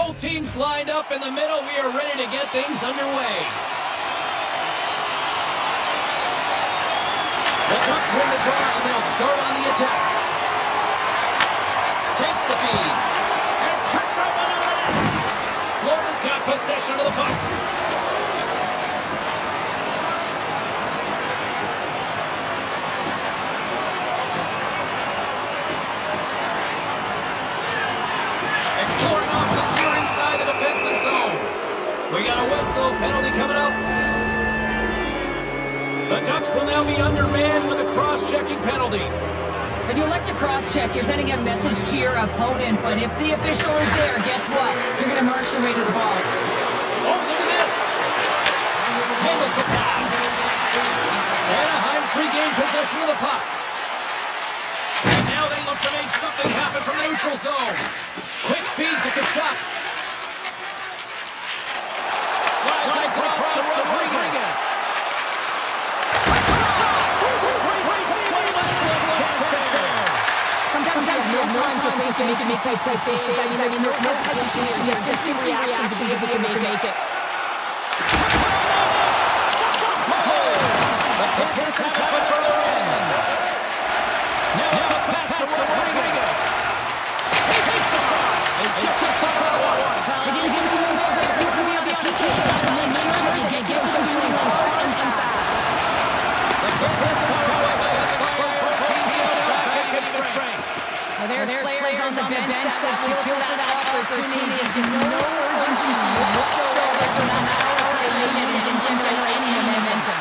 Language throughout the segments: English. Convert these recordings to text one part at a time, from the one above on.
Both teams lined up in the middle. We are ready to get things underway. The Ducks win the draw, and they'll start on the attack. Takes the feed. And tripped up on the net. Florida's got possession of the puck. Exploring options here inside the defensive zone. We got a whistle penalty coming up. The Ducks will now be undermanned with a cross-checking penalty. When you elect to cross-check, you're sending a message to your opponent, but if the official is there, guess what? You're going to march your way to the box. Oh, look at this! Handles the pass. Anaheim's regained possession of the puck. And now they look to make something happen from the neutral zone. Quick feed to Kachuk. Slides it across to Rodriguez. Sometimes no time to think and make a mistake. I mean, there's no hesitation. Just see reaction to be able to make it. The Panthers have it for the win. Now the pass to Rodriguez. Takes the shot. And gets it for the one. There's players on the bench that will kill that opportunity. Just no urgency whatsoever from that power play and generate any momentum.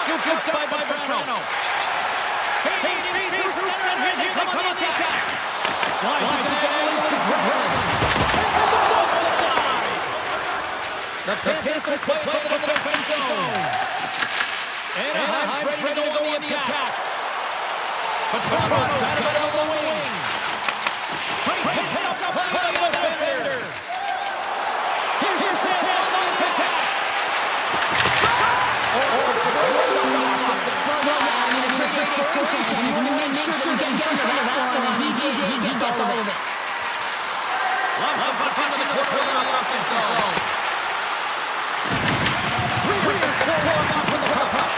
Good by Bertrand. Fades through center, and here they come on the attack. Slides it down to Bertrand. And the Ducks decide. The Panthers play the defensive zone. Anaheim's ready to go on the attack. But Toronto's got it on the wing. Hits up the play of the defender. Here's his chance on the attack. Oh, it's a good shot. Well, I mean, it's a great coaching. You want to make sure that you get in front of that one, and he did. He gets all of it. Loves the puck into the corner of the offensive zone. Three years forward off with the puck.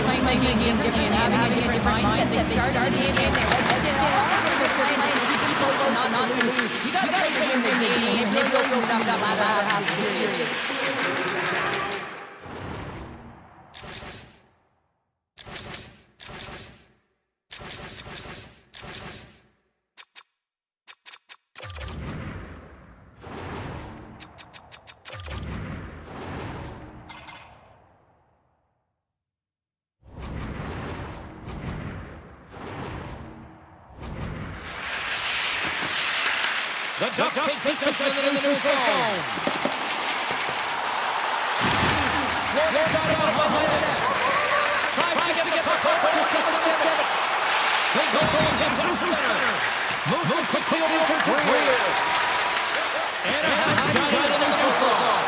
Playing the game different, having a different mindset. They started the game, they're hesitant. Also, if you're playing to keep people not to lose, you got to win the game. If they go through that latter half of the period. The Ducks take possession in the neutral zone. Florida's got it behind the net. Tries to get the puck to Sestevich. They go through center. Moves quickly over to Greer. Anaheim's got it in the neutral zone.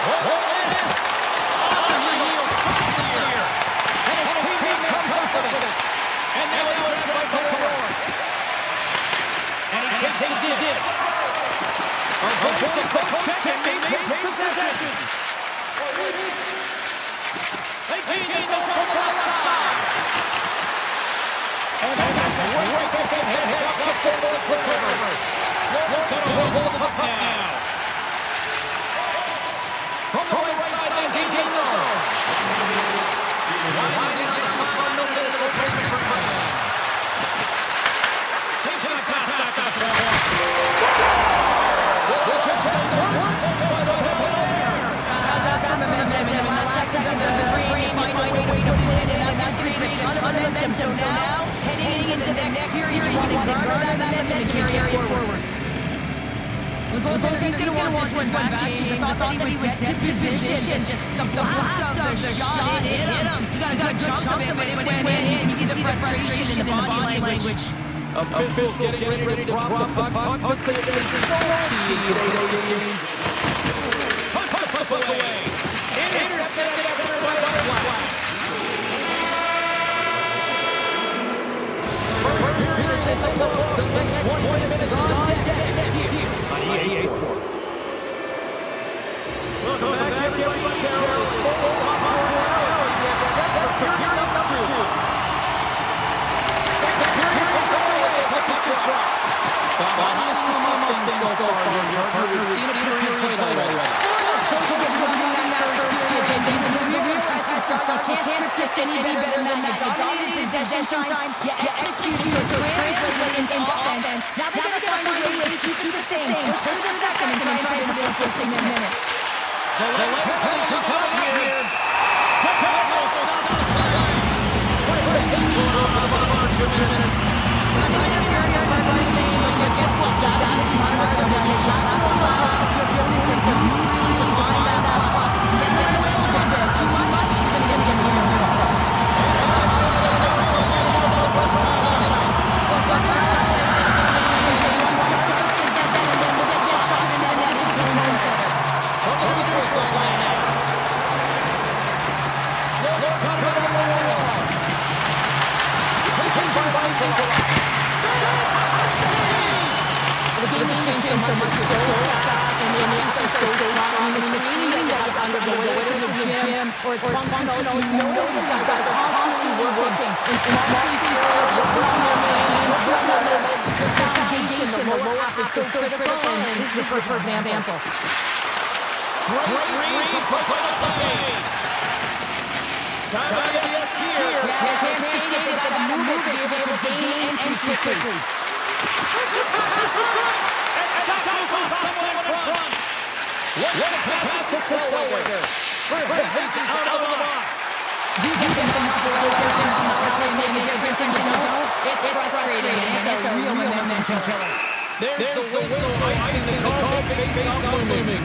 Oh, yes! He yields twice this year. And his teammate comes up with it. And now it's grabbed by Color. And he takes the dip. Avoids the check and maintains possession. They gain this over the left side. And that's a great head up the forward recovers. Florida's got a hold of the puck now. From the right side, they gain the zone. Winding on the final middle, waiting for Fran. Takes the pass back out to the wall. Still takes the work by the Panthers. That's the momentum. Last second of the game, find a way to put it in, and that's going to create a ton of momentum. So now, heading into the next period, you want to garner that momentum and carry it forward. Well, goaltender's going to want this one back, James. I thought that he was set position, and just the blast of the shot, it hit him. He got a good chunk of it, but it went in. You can see the frustration in the body language. Officials getting ready to drop the puck. Puck station is so key in today's game. Puck away. Intercepted by the flag. First period is in the books. The next 20 minutes on deck here on EA Sports. Welcome back, everybody. Cheryl full of power. Set for period number 2. Second period is underway. Puck is just dropped. But this is something so far. Your partner has seen a period played already. Can't script any better than that. You dominated possession time. You executed your translate into offense. Now they're going to find a way to keep it the same. Push the second and try to put it for 6 minutes. Delay penalty coming here. Guess what? That is smart. They got to allow the ability to find that puck. And then a little bit too much. You're going to get the the game has changed so much, so fast, and the names are so strong. I mean, the feeling that is underway, whether it's in the gym or it's functional, you know these guys are constantly working in small spaces, working their names, working on their foundation, the lower half is so critical, and this is for example. Great read to put on the play. Time to get this here. Yeah, can't skate it, they got to move it to be able to gain entry quickly. And that goes on someone in front. What's the pass to Selwager? He's out of the box. You get them to go there and how they make a difference in the know. It's frustrating, and it's a real momentum killer. There's the whistle icing the call. Face-off looming.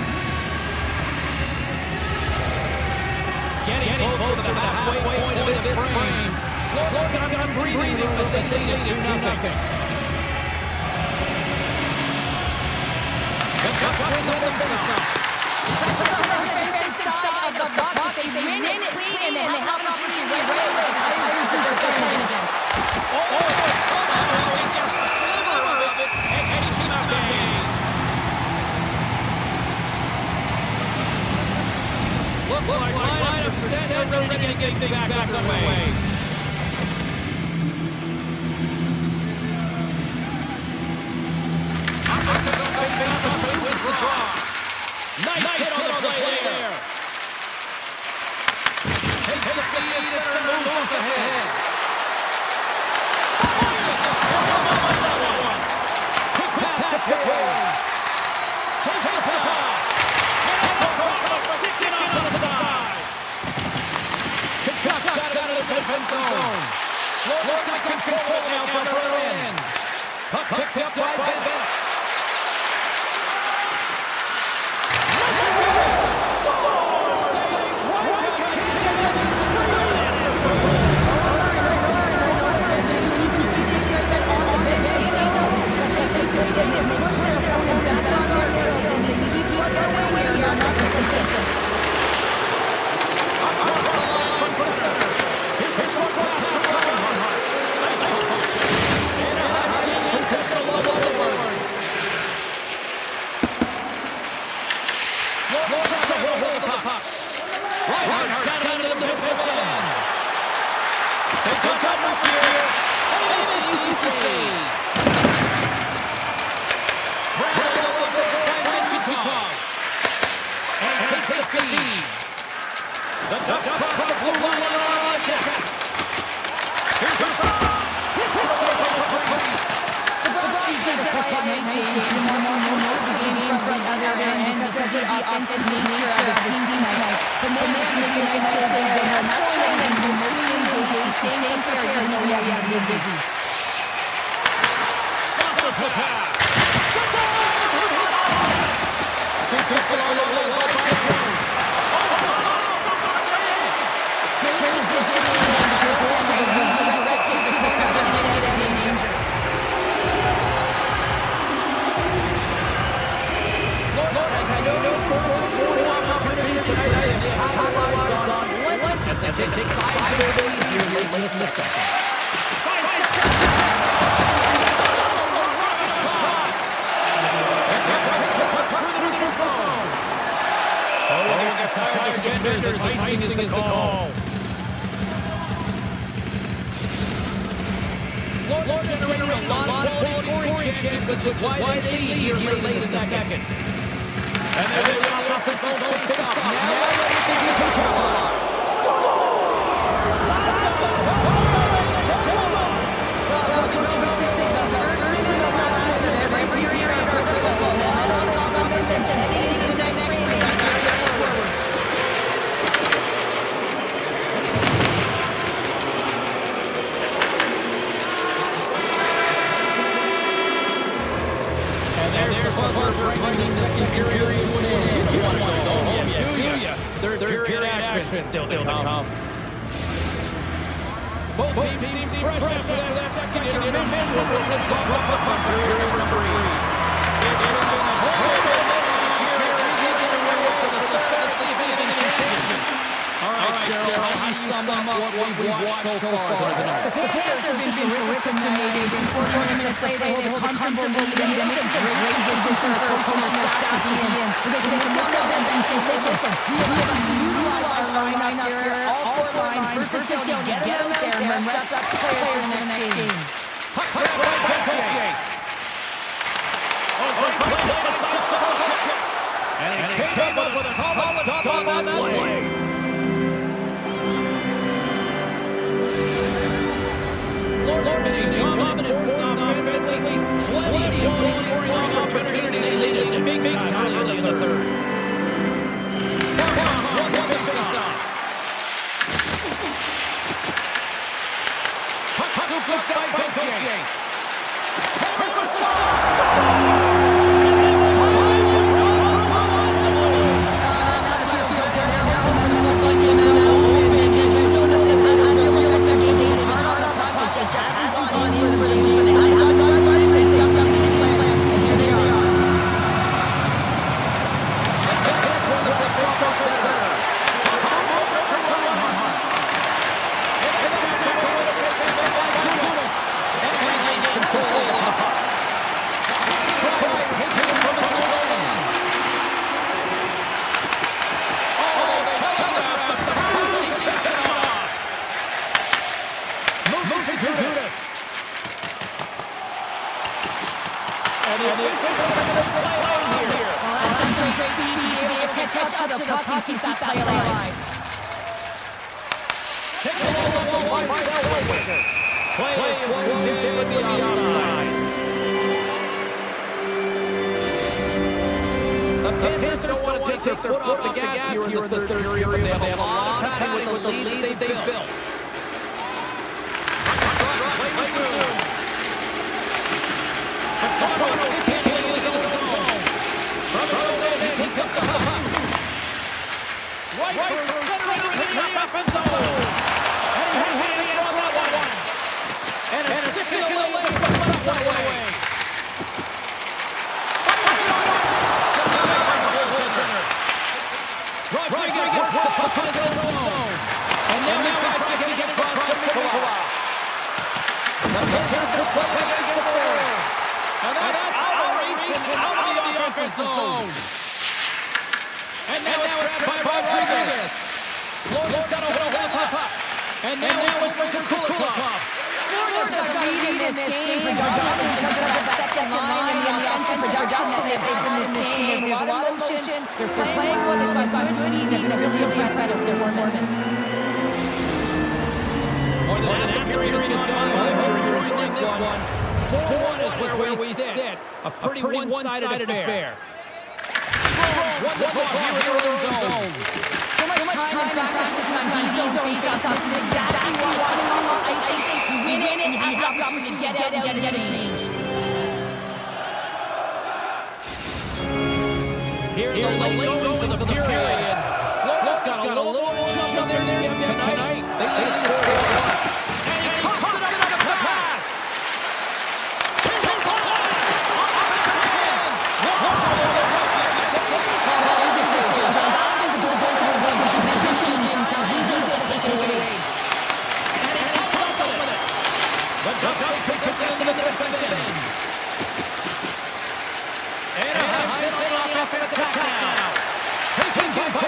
Getting closer to the halfway point of this frame. Florida's got some breathing room as they lead it 2-0. Looks like lineups are set and ready to get things back underway. Nice hit on the play there. Takes the feed to center, moves ahead. Quick pass to Perry. Takes the pass. Sticking on to the side. Kachuk got it out of the defense zone. Florida's got control now from further in. Puck picked up by Bennett. defenders as icing is the call. Florida's generating a lot of quality scoring chances, which is why they lead here late in the second. And they're in the offensive zone face-off. Now everything you can do. Third period action still to come. Both teams seem fresh after that second intermission. We're going to drop the puck period number 3. It's been a horrible here as we get away for the defensive advantage. All right, Cheryl, how do you sum up what we've watched so far tonight? The Panthers have been terrific tonight. In 40 minutes, they hold a comfortable lead. And this is a great position for coaching and staff to be in. They can come to the bench and say, listen, we have to utilize our line up here, all 4 lines, versatility, get them out there and rest up the players in the next game. Puck grab by Pelletier. Oh, great play. And he came up with a solid stop on that play. Florida's been a dominant force offensively. Plenty of goal scoring opportunities, and they lead it big time early in the third. One face-off. Puck scooped up by Pelletier. Touch to the puck and keep that play alive. Take the ball by Zellweger. Play is floating with the offside. The Panthers don't want to take their foot off the gas here in the third period, but they have a lot of padding with the lead that they've built. Play through. Toronto can't get into the zone. From the zone, he picks up the puck. Right through center into the offensive zone. And he hands on that one. And a stick in the leg puts that away. Rodriguez gets the puck in his own zone. And now he's trying to get across to Nicola. The Panthers are playing against the boards. And that's out of the offensive zone. And now it's grabbed by Rodriguez. Florida's got a hold of the puck. And now it's over to Kulikov. Florida's got a lead in this game predominantly because of that second line and the offensive production that they've had in this game. There's a lot of motion. They're playing well. They've got good speed. They've been really impressed with their performance. More than half the period is gone. You're enjoying this one. 4-1 is where we sit. A pretty one-sided affair. Won the draw here in their own zone. So much time and practice to come on these zone faceoffs. This is exactly what you want on the ice. You win it and you have the opportunity to get out and get a change. Here in the late goings of the period, Florida's got a little jump in their step tonight. They lead it 4-1. And he pops it up on the pass. Here's the pass. Attack now. Taking by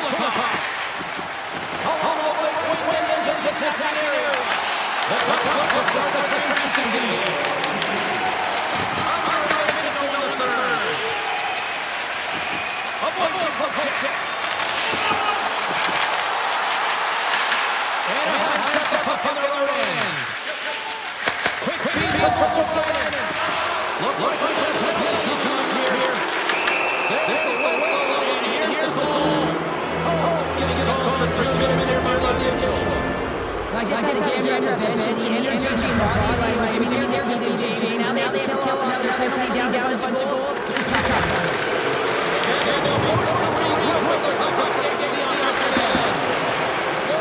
bunch of goals. It's a tough job. And they'll be forced to read with the puck escaping the offensive end.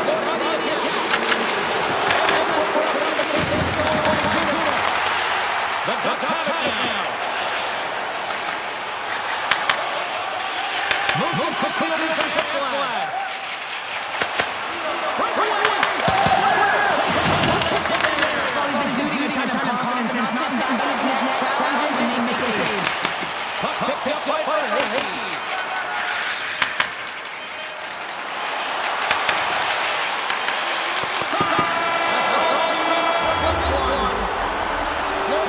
They're on the attack. And this was brought down the defensive zone by Kunis. The Ducks have it now. Moves quickly over the defensive flag. Picked up by Hurley.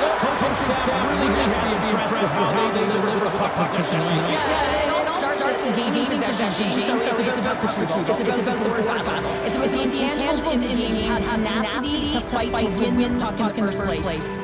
This coaching staff really has to be impressed with how they deliver the puck possession. Yeah, it all starts with the game possession, James. So it's about retrieval. It's about forward battles. It's about the intangibles in the game. You have tenacity to fight to win puck in the first place.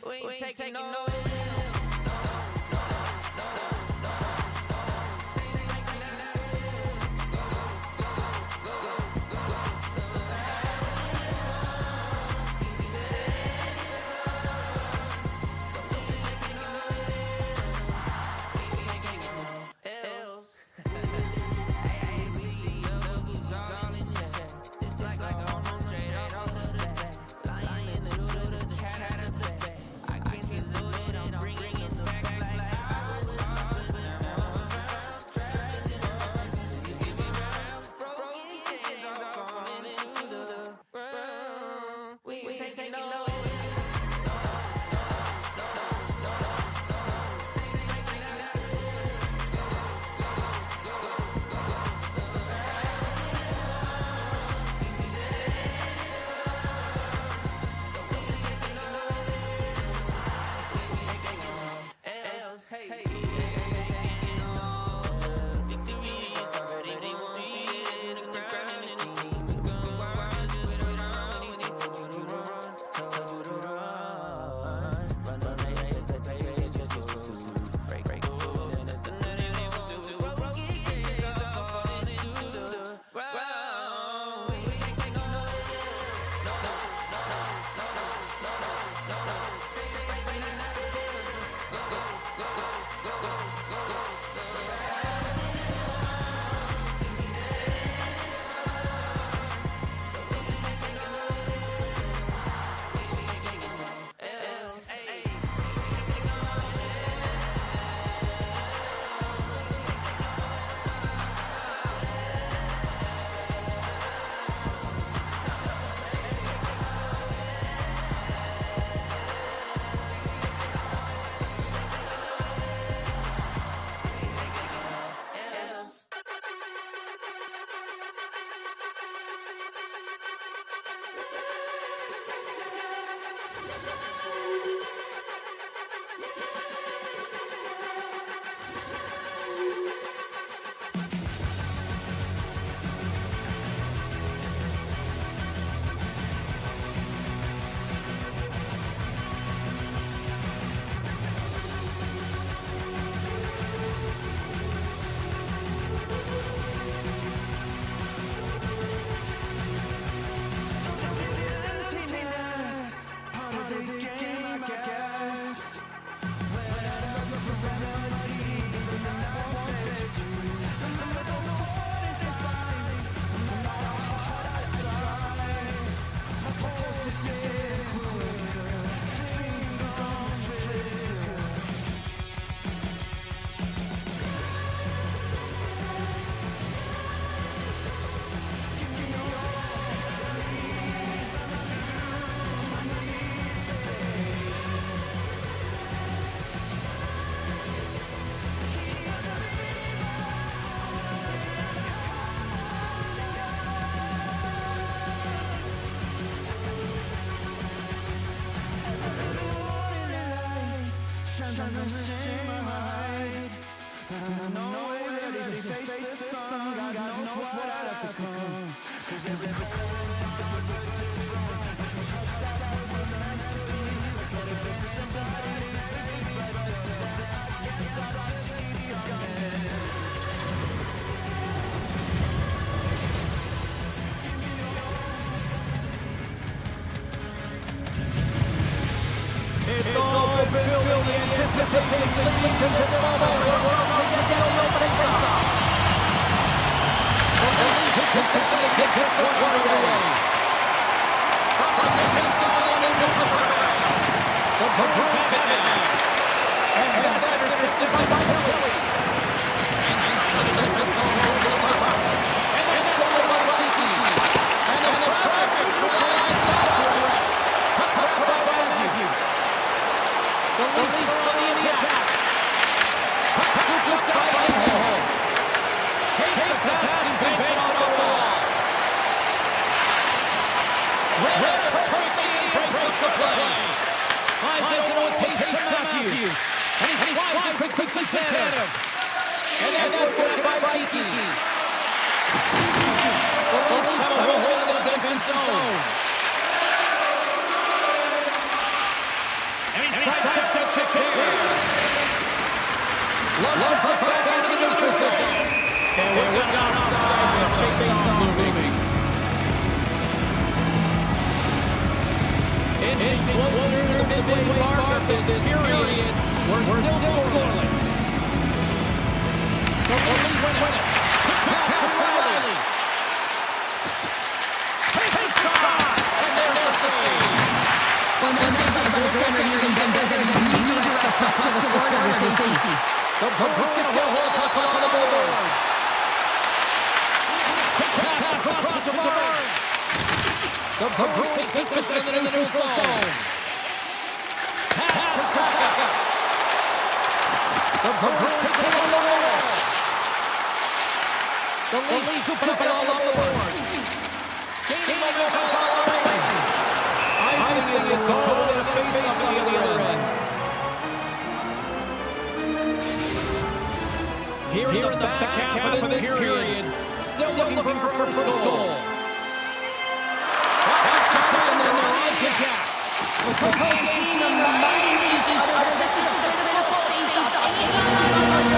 We ain't taking no trying to shame my height. I know we're ready to face the sun. God knows what I'd have to come. 'Cause every It's all fulfilled the anticipation leading to this moment where we're about to get an opening face-off. The Leafs consistently get this one away. From the distance line into the play. The Bruins have it now. And that's intercepted by Shelley. Inside the zone over the cover. And it's stolen by Tiki. And the try neutralizes that threat. Cut by Matthews. The Leafs on the attack. Scooped up by Lindholm. Takes the pass and bangs on the wall. Red perfectly breaks the play. Slides this into a pace to Matthews. And he slides it quickly to Tanev. And then that's grabbed by Tiki. The Leafs have a hole in the defensive zone. And he sidesteps it there. Loves it back into the neutral zone. And we're down outside with the face-off moving. Inching closer to the midway mark of this period. We're still scoreless. The Leafs win it. Pass to Riley. Takes a shot. And there's the save. Well, no, that's not the corner here. He does it. He redirects the puck to the corner with safety. The Bruins get a hold of the puck on the boards. Quick pass across to Barnes. The Bruins take possession in the neutral zone. Pass to Saka. The Bruins take it on the wall. The Leafs scoop it all on the boards. Gaining momentum all the way. Icing is called in a face-off on the other end. Here in the back half of this period, still looking for our first goal. That's the time and they're on to attack. The coaching team reminding each other this is a critical face-off. Any shot on the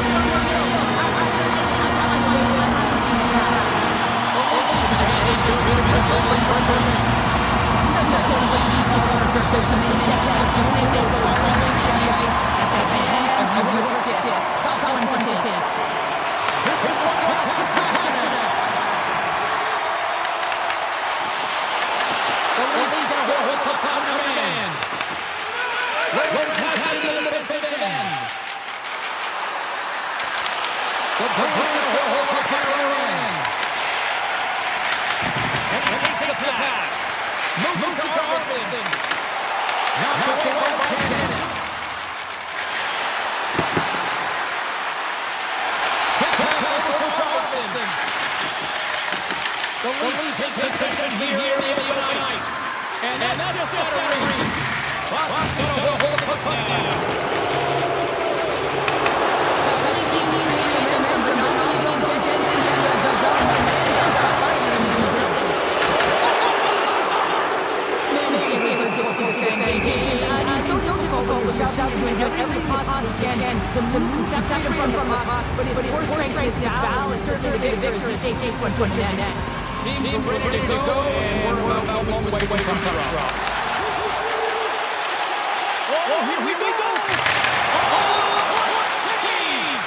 The Leafs take possession here in the ice. And that's just out of reach. Boston's going to hold the puck now. Special teams creating momentum for not only the defense and the zone, the man is outside in the building. Man, this is a difficult defending game. And so difficult to shout to him every possible can to move second from the puck. But his core strength is his balance. Certainly the victory takes this one to an end. Teams are ready to go, and we're about moments away from the drop. Oh, here we go! Oh, save!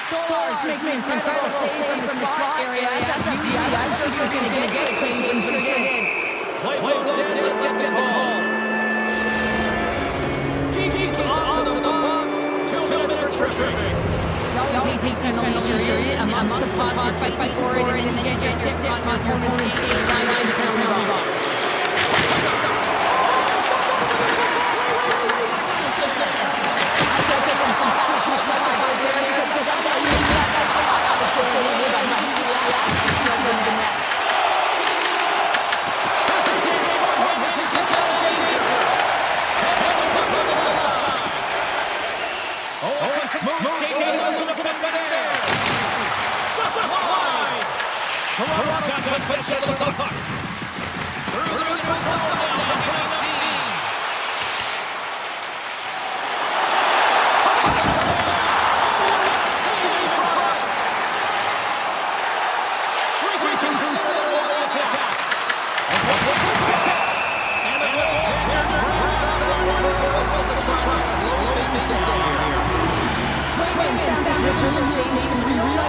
Stars making an incredible save from the slot area. That's a beauty. I'm sure you're going to get a good change, and sure did. Play, let's get the call. Keeps on to the box. 2 minutes for tripping. He's been on the period amongst the spot fight for it, and then get your stick on your opponent's line to the penalty box. Some swish right there, because I tell you, that's a lot that was going on.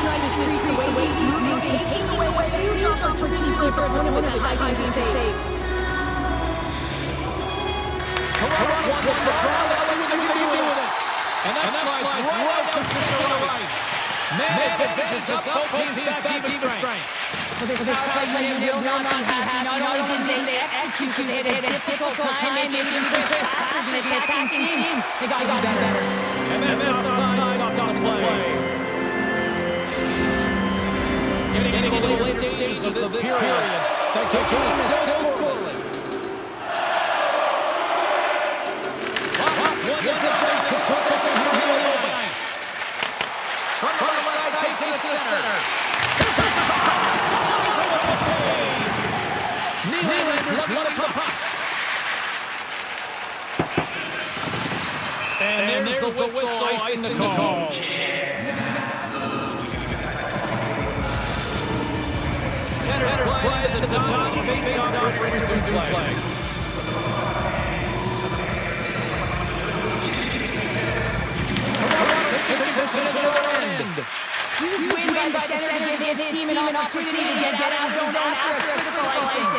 increase the way he's moving, taking away a huge opportunity for his opponent with a high danger save. Toronto wants to try. Let's see what they can do with it. And that slides right up to the right. Man advantage up, both teams back even strength. For this power play, will not be happy. Not only did they execute, they had a difficult time making quick passes and attacking teams. They got to be better. And that's offside stop the play. Getting into the later stages of this period. The game is still scoreless. From the left side, takes it to the center. Nylander's left the puck. And there's the whistle icing the call. Center's play at the top, face-off replay. Huge win by the center to give his team an opportunity to get out of zone after a critical icing.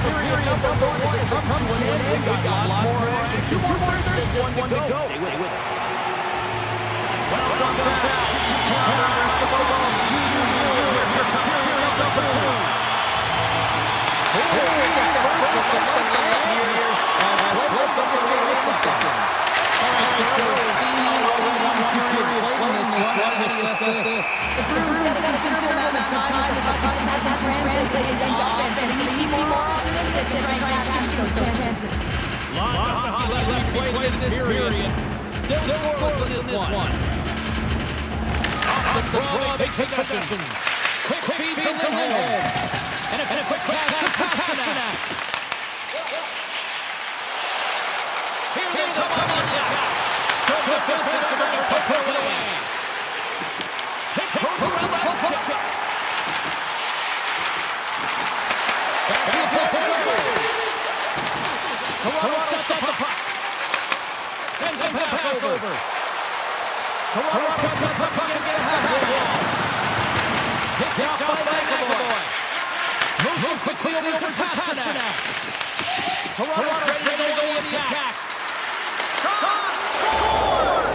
Period number one as it comes to an end. We've got lots more action. Two more thirds, this one to go. Stay with us. Welcome back. Lots of hockey left to be played in this period. Still scoreless in this one. Off the draw, takes possession. Quick feed to Lindholm. And a quick pass to Pasternak. Here they come on the attack. Good defense to bring the puck away. Takes around the puck check. Toronto's got the puck. Sends the pass over. Toronto's got the puck against the halfway wall. Picked out by McAvoy. Moves quickly over to Pasternak. Toronto's ready to go in the attack. Scores!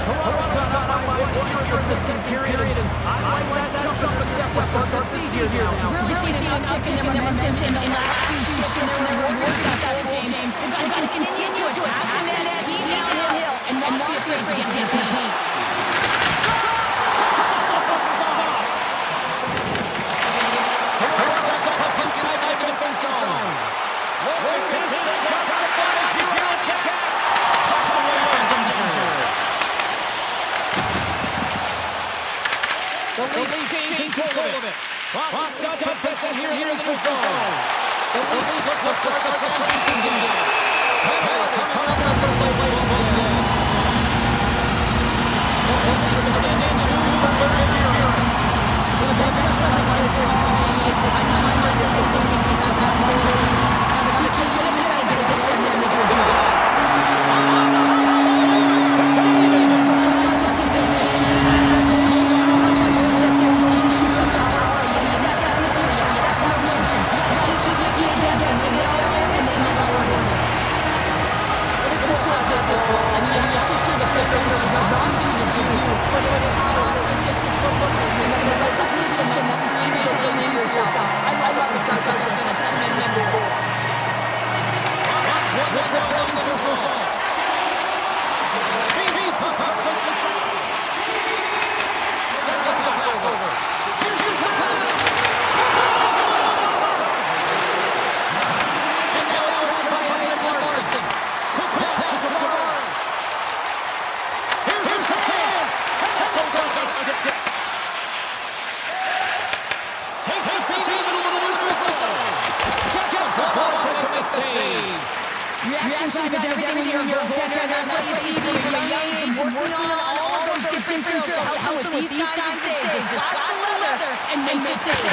Toronto's got by one here in the second period, and I like that jump step to start the season here now. Really seen an uptick in their momentum in the last two shifts in their reward about that, James. They've got to continue to attack the net, beat downhill, and not be afraid to get to the paint. The Leafs gain control of it. Boston's got possession here in the zone. The Leafs look to start the season game. Coming up as the Leafs again. The Leafs are in into their appearance. Well, the bench doesn't want this to change. It's time for this season. He's not that motivated. Now they're going to keep getting it and they're going to do a job. Reaction time is everything when you're a goaltender. That's what you see from your young age, working on all those different drills to help with these kinds of saves. Just flash the leather and make the save.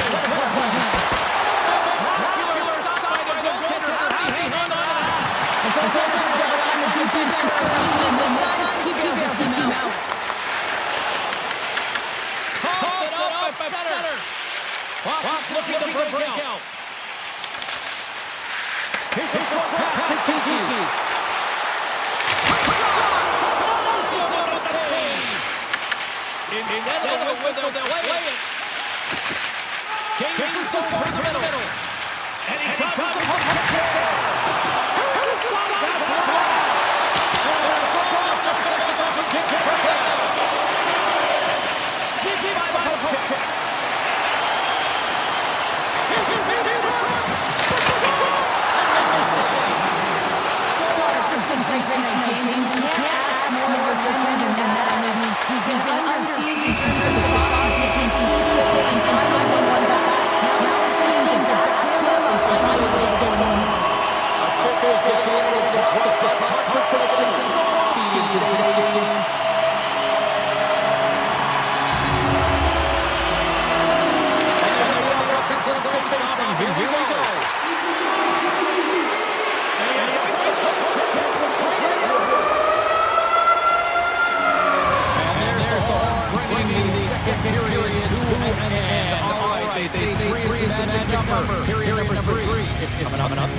magic number. Period number 3 is coming up.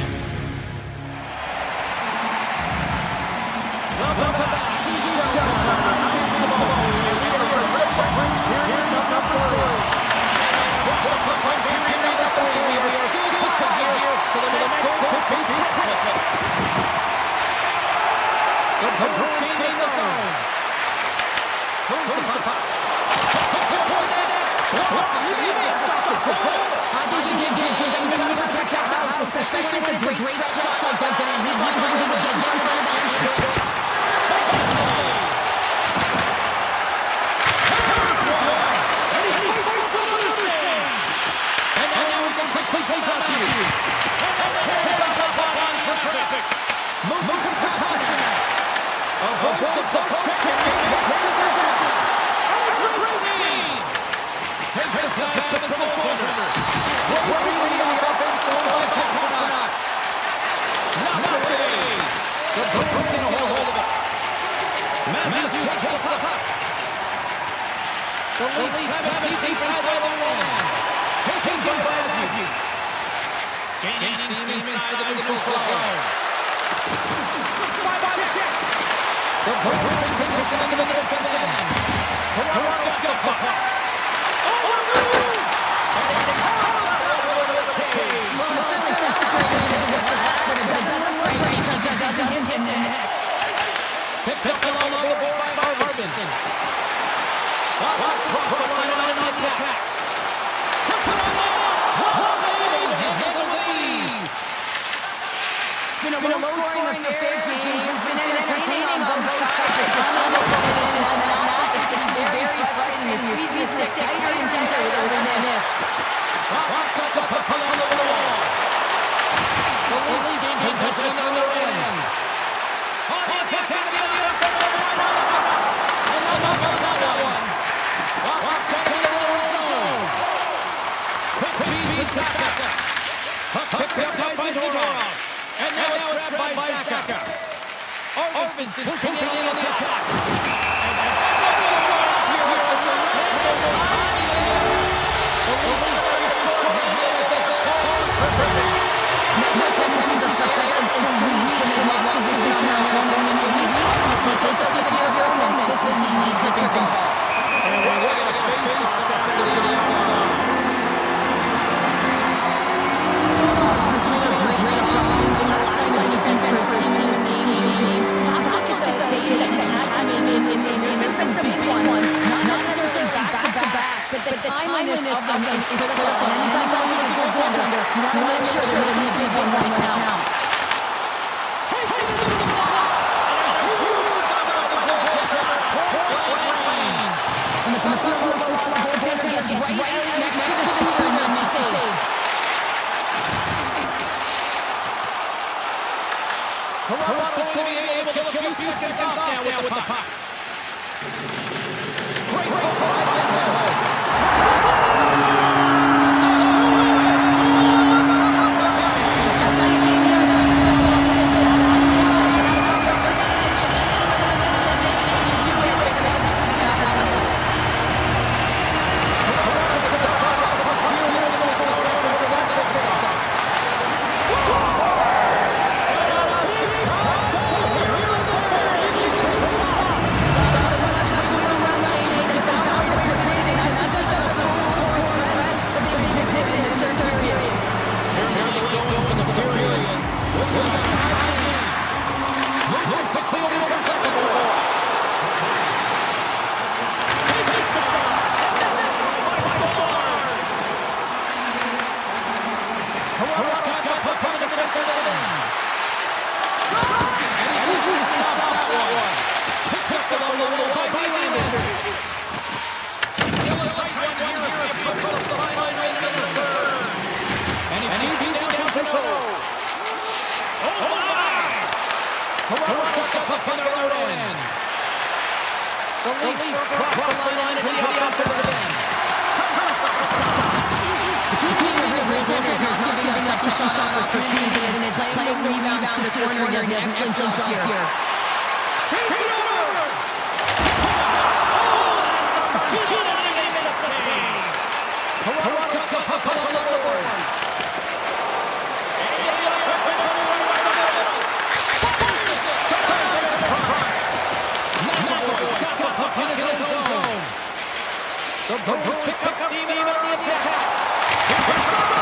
Welcome back. Period number 4. Period number 3. We are still touching here, so the next goal could be critical. The Bruins gaining the zone. Who's the puck? I think he did protect that house, especially with a great shot like that. He's trying to get in front of the end. And now he's going to quickly drop these. And carries off the ball for traffic. Moving past the net. Avoids the poke check and makes position. Great speed. Takes the pass to the goaltender. Working the offense so Pasternak. Knocked away. The Bruins get a hold of it. Matthews takes the puck. The Leafs have it deep inside the line. Taken by Matthews. Gaining steam inside the neutral zone. Spy check. The Bruins take possession into the defensive end. Toronto's got the puck. Picked up along the board by Marvinson. Cross the line on the attack. Puts it on the low scoring affair, James. Has been entertaining on both sides. It's just not a finish, and it's been very frustrating. You squeeze the stick tighter and tighter than this. Ross got the puck along the wall. The Leafs gain possession on the other end. On the attack, and now knocks out that one. Ross got the lower zone. Quick feed to Saka. Puck picked up by Zadorov. And now it's grabbed by Saka. Arvidsson pushing in on the attack. And Saka off here as the Leafs goes on the air. The Leafs are short-handed as the call traffic. No tendency to players is to reach the next position on their own and reach to take the lead of your opponent. This is easy to triple. And we're going to face off to the outside. This is a great job. Last night the defense for his team is James. Look at the saves that he had to make in some big ones. Not necessarily back-to-back, but the timeliness of them is critical. And anytime you're a goaltender, you want to make sure that you do one when it counts. And the puck's on the goaltender gets right next to the shooter and then makes a save. Toronto's going to be able to kill a few seconds off now with the puck. Great goal by The Leafs cross the line into the offensive end. The key to the goaltender is not giving up sufficient shot opportunities, and it's playing rebounds to the corner. He does an excellent job here. Toronto's got the puck on the boards. The Bruins pick up steam on the attack. Here's a shot.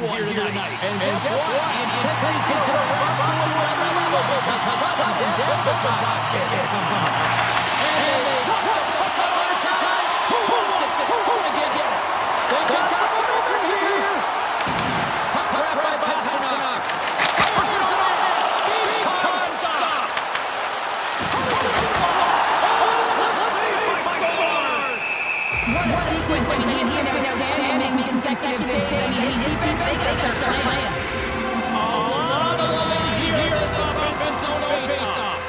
Here tonight. And guess what? The intensity is going to rock to another level because something's at the top. And they drop the puck on overtime. Who wants it? Who's going to get it? They got some momentum here. Puck right by Pasternak. Pushes it on. Big time stop. What a sequence. I mean, he's outstanding consecutive saves. I mean, his defense, they start playing. A lot of line here. This offensive zone face-off.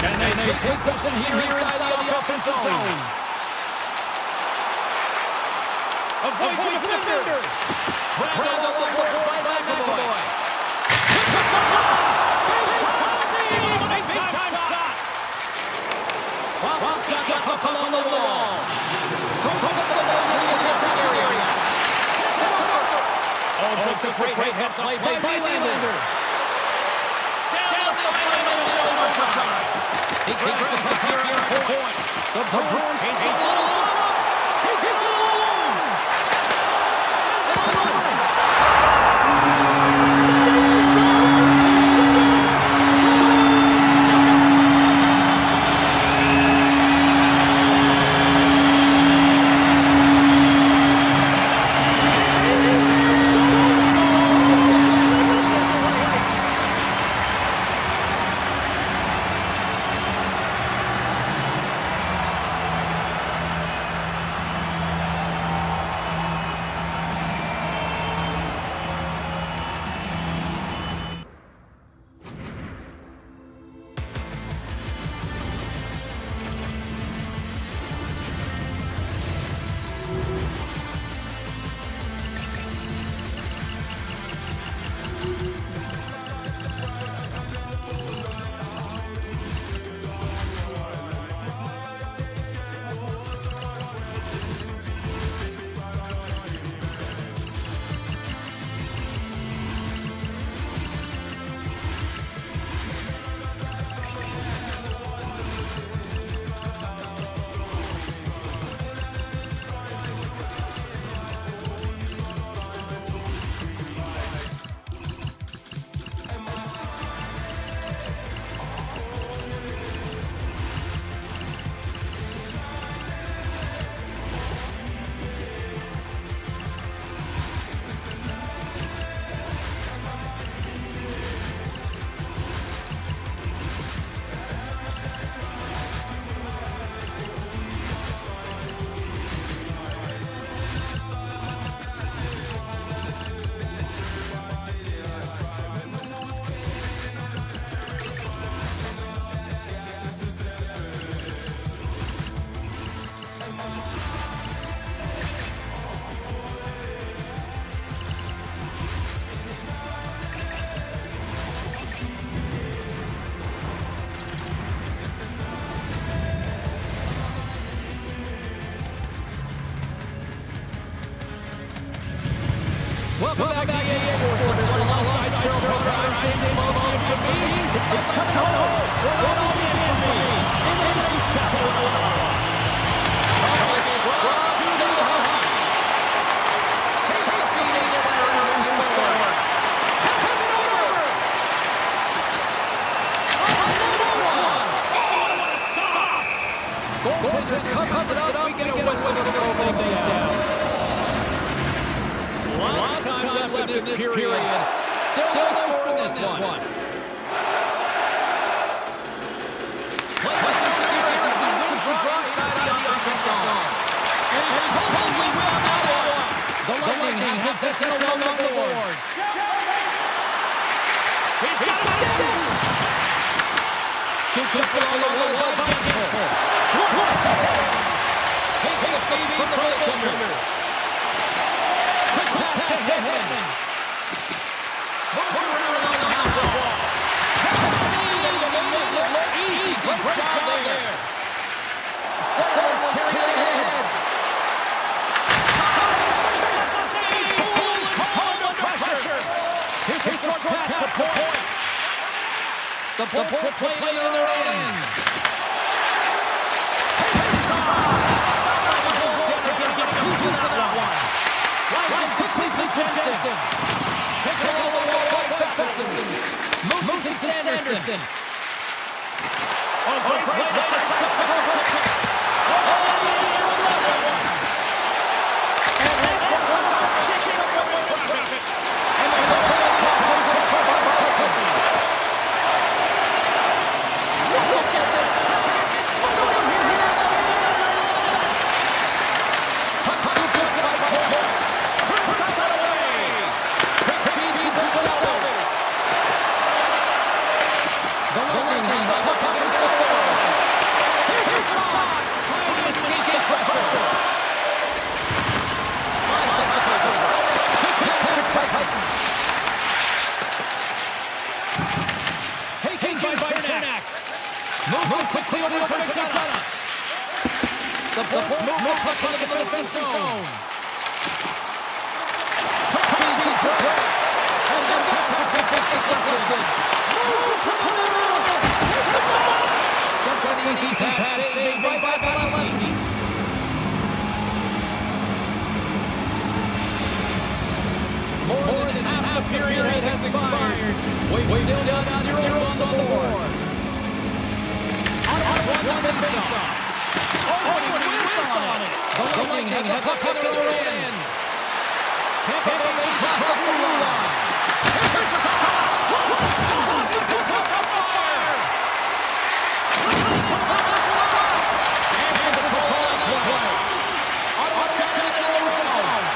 And they take possession here inside the offensive zone. Avoids the defender. Grabbed on the board by McAvoy. Hit the post. Big time shot. Walski's got the puck along the wall. From the attack area. Oh, just a great head play by Nylander. Down the line in overtime. He grabs the puck here at the point. The Bruins. He's a little alone. He's a little alone. Sets it over. Welcome back to EA Sports. Everyone alongside Cheryl Brother. I'm James Mosley. For me, it's coming home. We're all in for me. In the East Capital. Carlos Rob to the high. Takes the seat in the center and score. Has it over. Another one. Oh, stop. Goaltender covers it up. We get a whistle to slow things down. Lots of time left in this period. Still no score in this one. Places here as he wins the draw side of the offensive zone. And he totally wins that one. The Lightning has possession along the boards. He's got it. Scooped up along the wall by Gensel. Takes the speed from the goaltender. Quick pass to Hedman. Moves around along the half wall. The points will play in their end. Slides quickly to Jensen. Takes it all the way back to Jensen. Moves to Sanderson. Oh, great play. And that forces a stick in the traffic. And the look at this. Moves quickly over to McDonough. The Bulls move the puck into the defensive zone. Quick feed to Drake. And then pass it to Justice Lifton. Moves to the middle. Just an easy pass saved by Vasilevsky. More than half the period has expired. Way down 0 on the board. The face-off. Oh, he whiffs on it. The Lightning have the puck in their end. Tampa Bay crosses the blue line. Here's a shot. Puts on fire. And the call on play. Ottawa's got it in the low zone.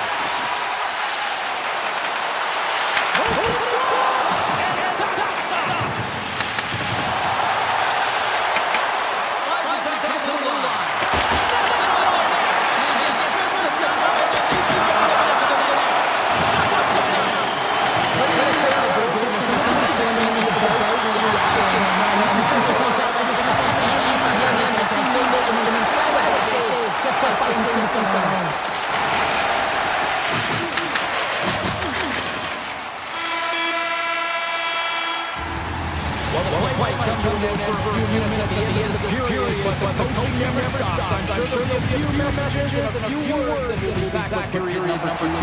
I'm sure there'll be a few messages and a few words as we'll be back with period number 2. And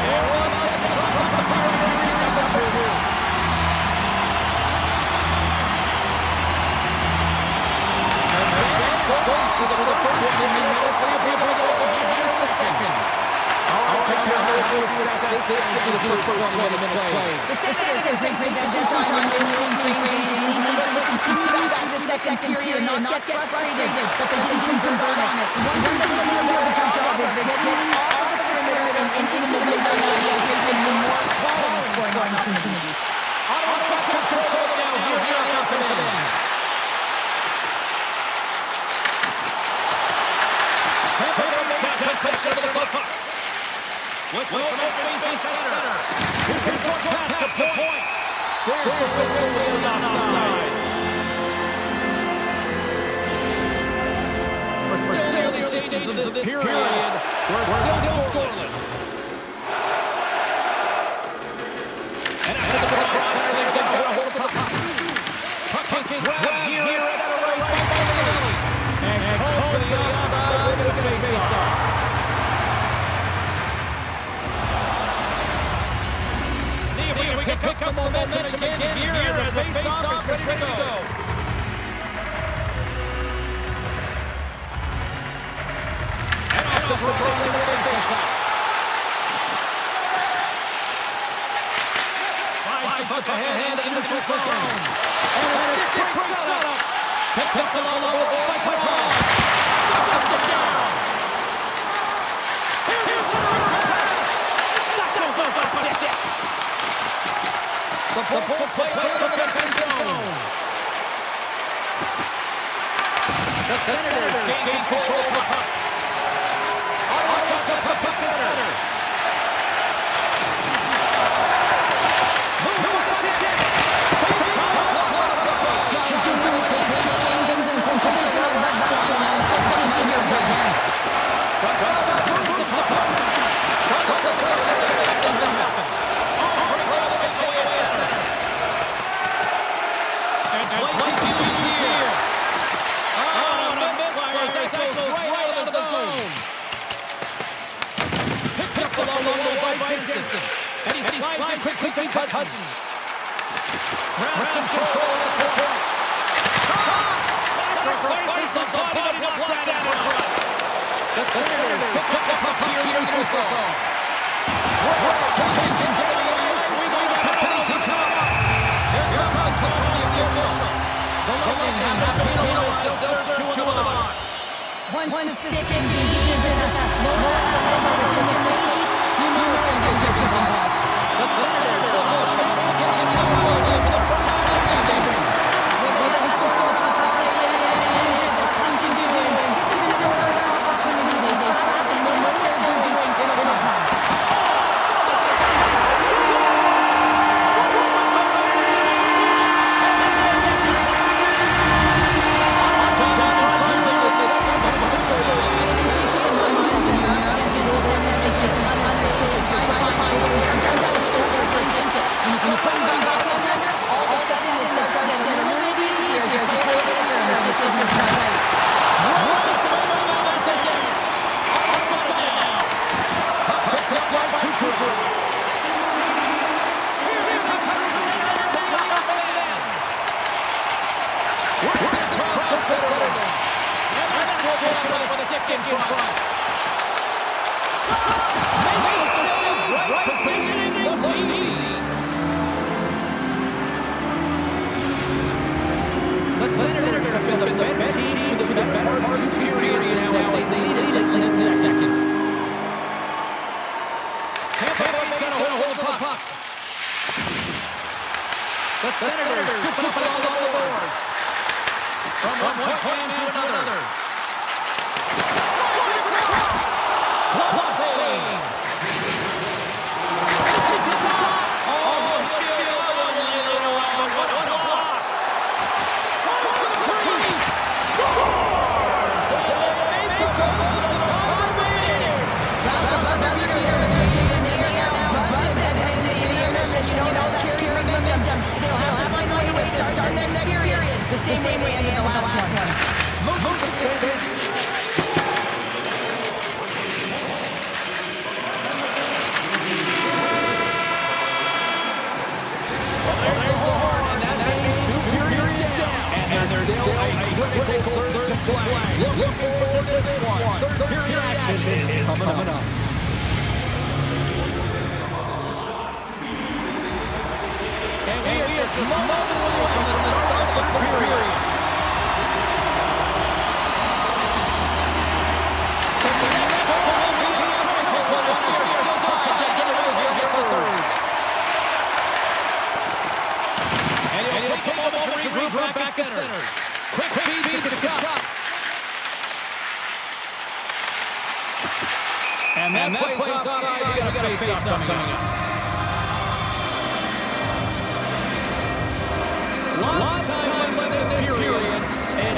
everyone sets the clock on period number 2. And advantage goes for the first 15 minutes. Let's see if we can go this the second. All right, now we'll discuss this into the first 20 minutes play. The Senators have been possession time in range and need to continue that in the second period and not get frustrated, but they didn't convert on it. One thing that we're going to do a good job is getting off the perimeter and into the middle of the line and taking some more quality scoring opportunities. Ottawa's got control now here on the offensive end. Tampa Bay's got possession of the puck. What's the space in center? Here's the pass to point. There's the whistle on the outside. We're still in the early stages of this period. We're still scoreless. And after the puck is center, they've got a hold of the puck. Puck is grabbed here at the right by Basilevsky. And called for the outside. We're going to face off. We can pick up some momentum again here as the face-off is ready to go. And off the control of the face-off. Slides the puck ahead in the neutral zone. And a stick breaks up. Picked up along the board by Perron. Shuts it down. Here's the pass. That goes off a stick. The Bulls play in the defensive zone. The Senators gain control of the puck. Ottawa's got the puck to center. Moves the stick. And he slides it quickly to Cousins. Ground control at the point. Sacrifices the body to block that in front. The Senators pick up the puck here in the neutral zone. Brooks taken to the ice. We got a penalty coming up. Here comes the call of the official. The Lightning have a penalized. They'll serve two of the box. Once the stick engages at the lower elbow in the skates, you know it's going to get you involved. The Senators will have a chance to get the puck for the first time this season. The Senators scoop it all over the boards. From one point to another. Plus save. It's a shot. Oh, what a block. Scores. It goes to the time remaining. They'll have to find a way to start the next period the same way they ended the last one. Move the sticks. There's the horn, and that means 2 periods down. And there's still a critical third to play. Looking forward to this one. Third period action is coming up. And we are just moments away from the start of the third period. The next goal will be critical as we are still trying to get it over here for third. And he'll take a moment to regroup back to center. Quick feed to the shot. And that plays outside. We got a face-off coming up. Lots of time left in this period. And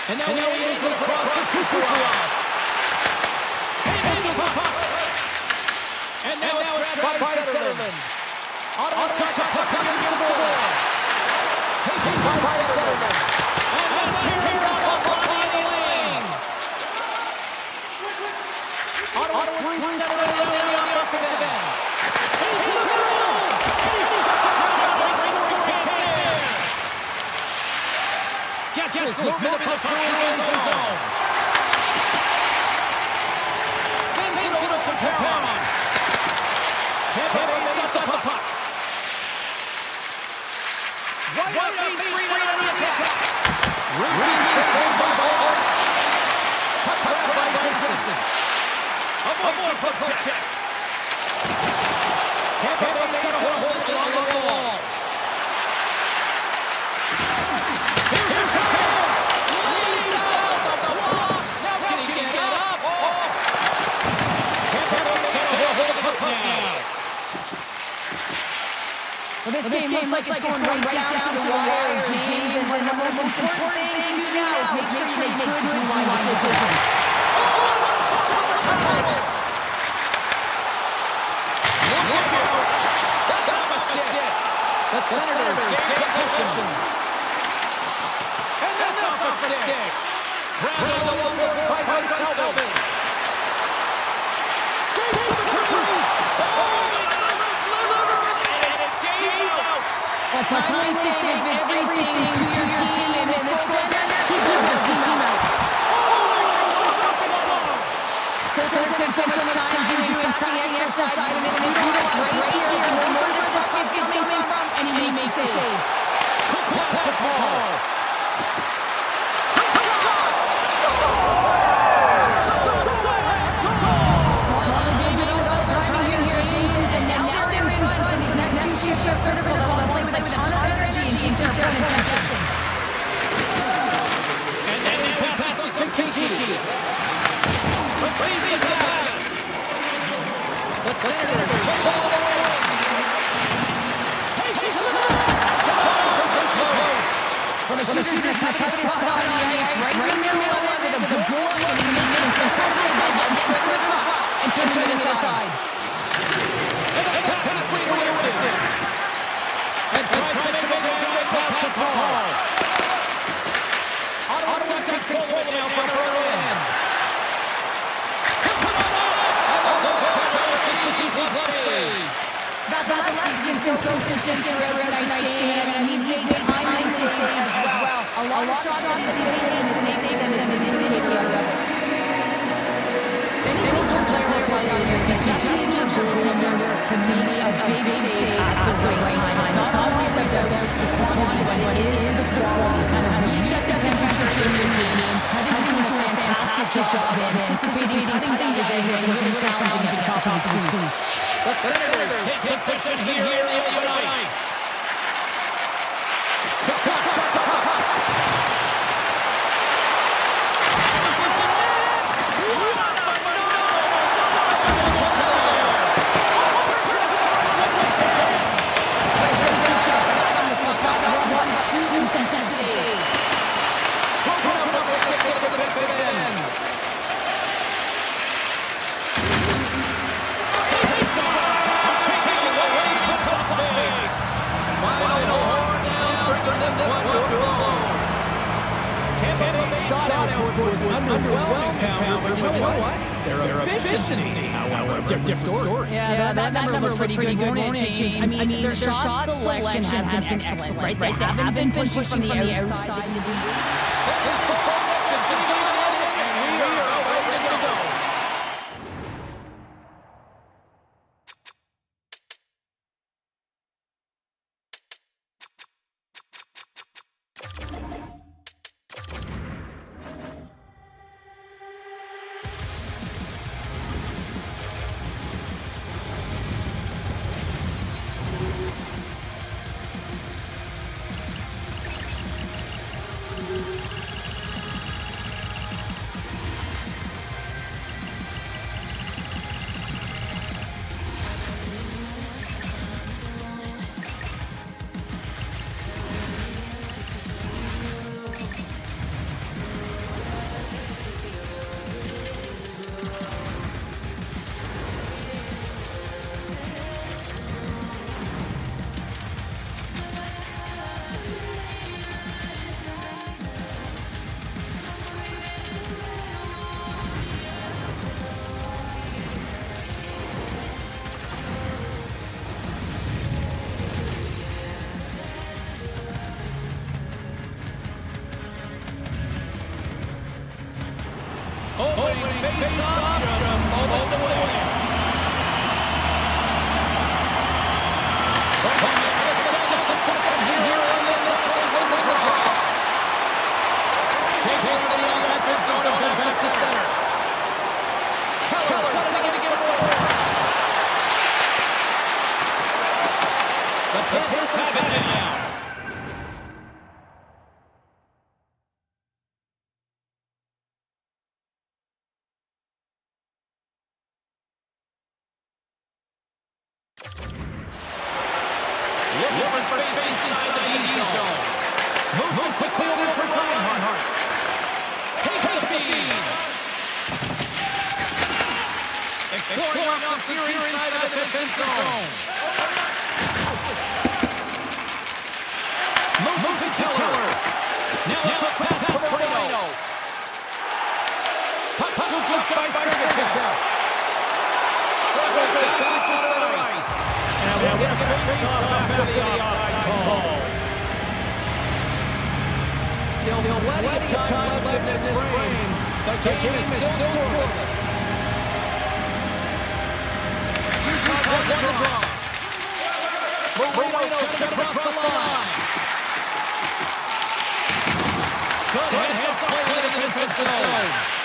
And now he moves it across to Kucherov. And now it's grabbed by Zetterlund. Oscar puck against the boards. Taken by Zetterlund. And then carries off the body lane. Ottawa's 3-7 on the offensive end. Gets this moving the puck through his own zone. Sends it over to Perron. Perron's got the puck. Right up the three on the attack. Reed saved by Ball. Puck grabbed by Johnson. Aboard for puck check. Perron's got a hold along the wall. Well, this game looks like it's going right down to the wire, James, and one of the most important things to do now is make sure they make good blue line decisions. Look out! That's a stick! The Senators gain possession. And that's off a stick! Grabbed on the board by Selby. Straight to the crease! That's how time saves everything to your team, and this goal down there, he gives his team out. There's been so much time doing cutting exercise, and it's right here, and then where this puck is coming from, and he makes a save. Quick pass to Paul. All they did was all timing here, James, and now they're in front, so these next two shifts are critical. With a ton of energy and keep their opponent guessing. And then he passes to Kiki. Receives his pass. The Senators take all the way. Takes it to the net. Thomas is close. Well, the shooters just have to spot on the ice right in the middle of it with a goal, and he makes this impressive save and spread the puck and turns it aside. And the pass is redirected. And tries to make a great pass to Paul. Ottawa's got control now from Berlin. Hits it on up. And the goal is an easy save. Vasilevsky's been so consistent throughout tonight's game, and he's made timely saves as well. A lot of shots that he's made in his saves, and he didn't take the other of it. Any other player will tell you that Justin Verlander to me a big save at the right time. It's not always about the quantity, but it is the quality. Kind of reset the temperature in your game. Having to do a fantastic job in anticipating cutting his angles and really challenging at the top of his crease. The Senators take possession here in the open ice. Kachuk starts the puck. This is the net. output was underwhelming, Pounder, but you know what? Their efficiency, however, different story. Yeah, that number looked pretty good. Morning, James. I mean, their shot selection has been excellent, right? They haven't been pushing from the outside. Opening face-off just moments away. Takes it to the offensive zone, back to center. Keller's going to get forward. The Panthers have it now. Looking for space inside the D zone. Move quickly over for Reinhardt. Takes the feed. Exploring options here inside the defensive zone. Move to Keller. Now a pass for Moreno. Puck scooped up by Sergachev. Sergachev goes to center ice. And we're going to face off after the offside call. Still plenty of time left in this frame. The game is still scoreless. Utah's on the draw. Moreno's going across the line. Good heads up play to the defensive zone.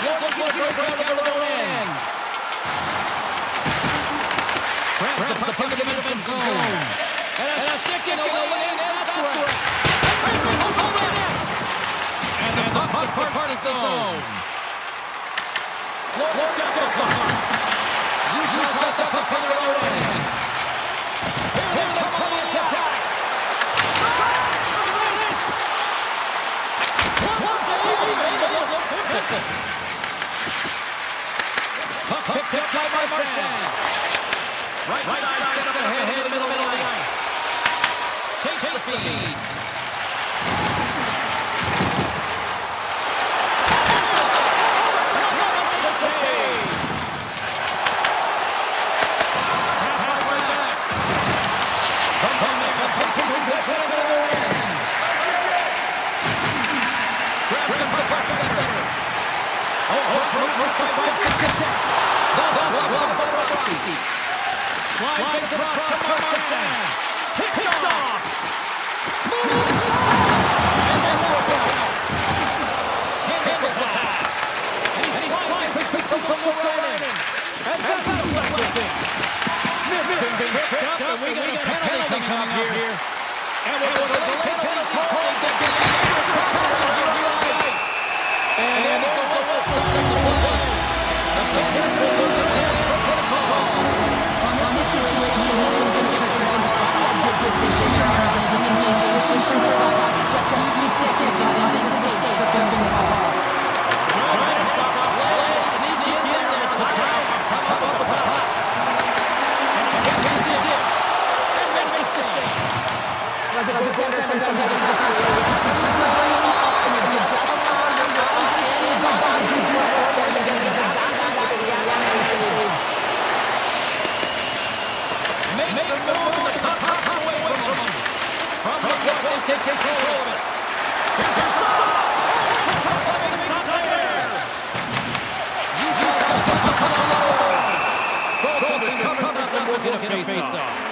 Looking for a break out of the end. Grabs the puck in the defensive zone. And a stick in the lane after it. And the puck parts the zone. Florida's got the puck. Utah's got the puck in the end. Here they come on the attack. Puck picked up by Marchand. Right side set up ahead in the middle of the ice. Takes the feed. That's the save. Pass right back. From there, the puck is set at the other end. Grabs the puck back to the center. Slides it across to Marchand. Picked off. Moves and then that's out. Handles the pass. And he slides it quickly from the right. And that's deflected. Picked up, and we got a penalty coming up here. And we're going to delay penalty calling to get the ice. And there's the whistle stop the play. The Panthers will lose a critical call. On this situation, this is going to be a good position. Just use the stick and into the skates. Just jumping the ball. Let's sneak in there to try and come up with the puck. And he takes the ditch. And makes the save. as a goaltender, sometimes you just have to play off and you just allow your guys to get in behind you. That is exactly what the reactionary save. Makes the move and the puck pops away from him. From the puck, they take control of it. Here's a shot! Something not there! You just got the puck on the boards. Goaltender covers up and will get a face-off.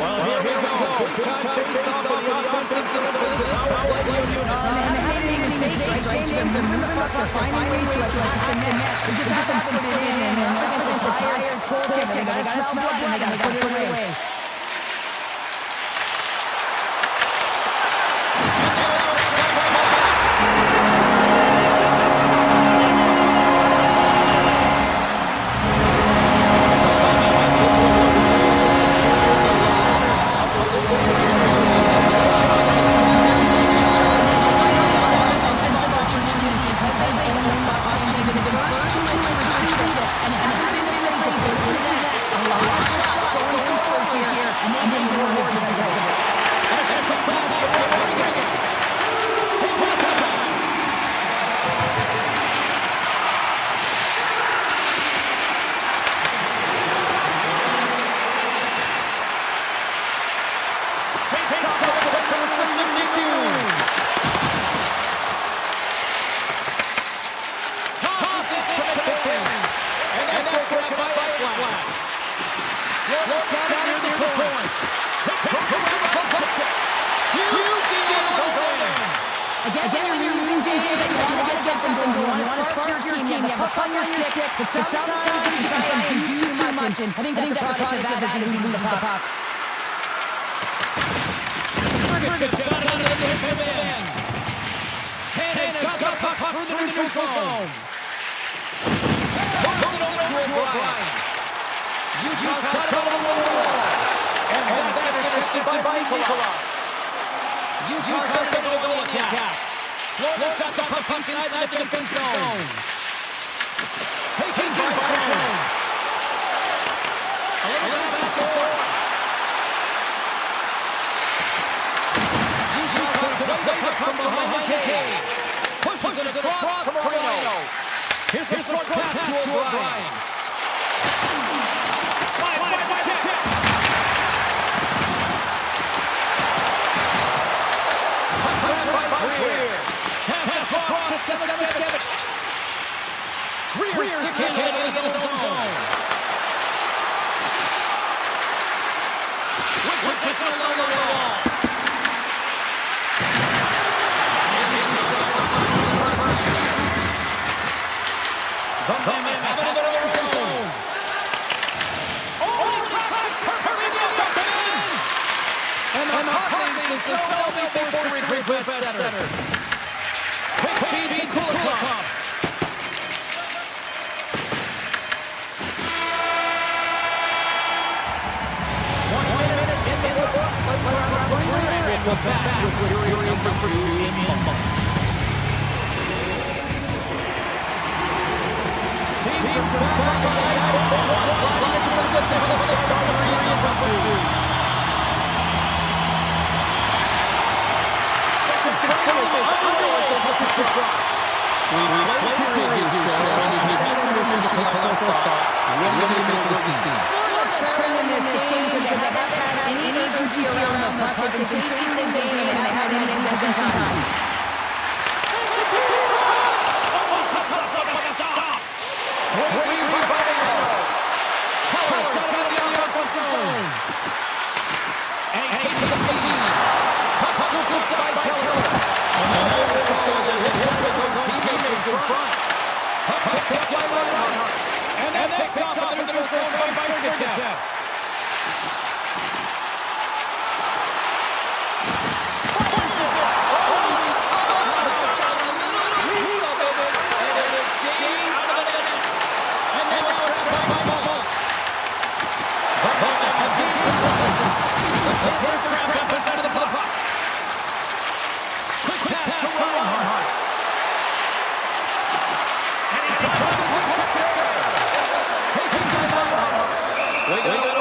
Well, here we go. Big-time face-off of the offensive zone for this power play unit. And having mistakes, right, James? They're moving the puck, they're finding ways to attack the net. They just have to put it in, and against a tired goaltender, they gotta smell blood, and they gotta put it away. Again, you're losing James. You want to get something going. You want to spark your team. You have the puck on your stick. But sometimes you try to do too much. And I think that's a product of that as he loses the puck. Sergachev got it into the defensive end. Hanna's got the puck through the neutral zone. Throws it over to O'Brien. Utah's got it over the wall. And that's intercepted by Nicola. Utah's got to go to attack. Florida's got the puck inside the defensive zone. Taken by Jones. A little back and forth. Utah's got to play the puck behind the cage. Pushes it across to Moreno. Here's the short pass to O'Brien. Check. Pass across to Semiskevich. Greer's sticking it in his own zone. With position along the wall. The man have it in their own zone. Oh, hurry up, and the puck is slowly forced to regroup at center. Quick feed to Kulikov. We'll go back with period number 2 in months. Teams are back on the ice. One into position to start period number 2. Second finishes underway as the pitch is dropped. We've played period here, and we've had permission to collect our thoughts. What do you make of the scene? Let's turn in this game because they haven't had any urgency around the puck. They've been chasing the game and they haven't had any possession time. Great rebound. Keller's got it in the offensive zone. And he takes the feed. Puck scooped up by Keller. And the number goes as it hits his teammates in front. Puck picked up by Reinhardt. And that's picked off in the neutral zone by Sergachev. They got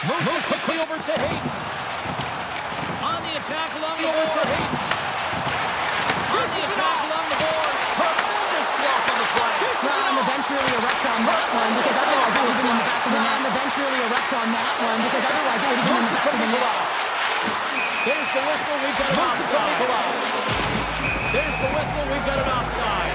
Moves quickly over to Hayden. On the attack along the boards. On the attack along the boards. Tremendous block on the play. On the bench really erects on that one because otherwise it would have been in the back of the net. On the bench really erects on that one because otherwise it would have been in the back of the net. There's the whistle. We've got it offside. There's the whistle. We've got it offside.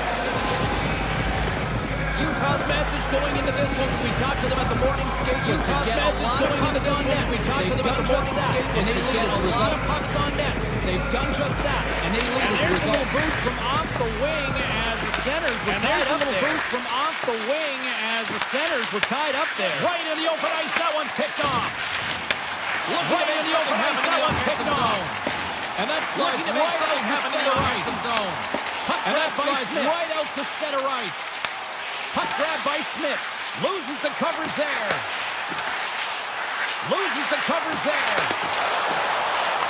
Utah's message going into this one, we talked to them at the morning skate, was to get a lot of pucks on net. We talked to them at the morning skate, was to get a lot of pucks on net. They've done just that. And they lead as a result. There's a little boost from off the wing as the centers were tied up there. There's a little boost from off the wing as the centers were tied up there. Right in the open ice, that one's picked off. Right in the open ice, that one's picked off. And that's looking to make something happen in the offensive zone. And that slides right out to center ice. Puck grab by Schmidt. Loses the coverage there. Loses the coverage there.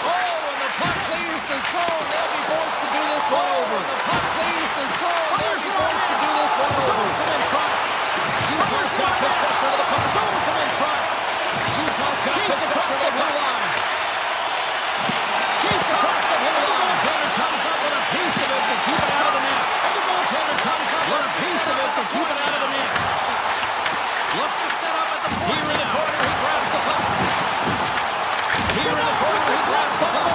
Oh, and the puck clears the zone. They'll be forced to do this one over. The puck clears the zone. They'll be forced to do this one over. Stones him in front. Utah's got possession of the puck. Stones him in front. Utah's got possession of the blue line. Skates across the blue line. The goaltender comes up with a piece of it to keep it out of the net. And the goaltender comes up with a piece of it to keep it out of the net. Looks to set up at the point. Here in the corner, he grabs the puck. Here in the corner, he grabs the puck.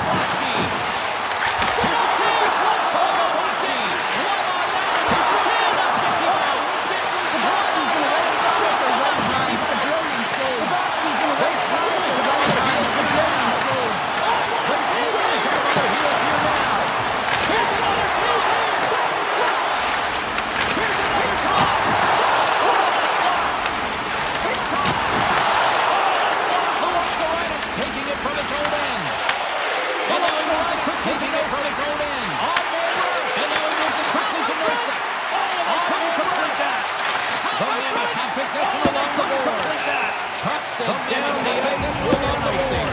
Here's a chance. Bobrovsky. One on that. Here's a chance. Bobrovsky's in the right spot. It's a one time. It's a brilliant save. Bobrovsky's in the right spot. It's a one time. It's a brilliant save. Let's see what he is here now. Here's another save. Here's another shot. Taking it from his own end. And now he moves it quickly to go from his own end. And now he moves it quickly to Nosa. Oh, they couldn't complete that. The Mammoth have possession along the boards. Puck set down the ice, will get an icing.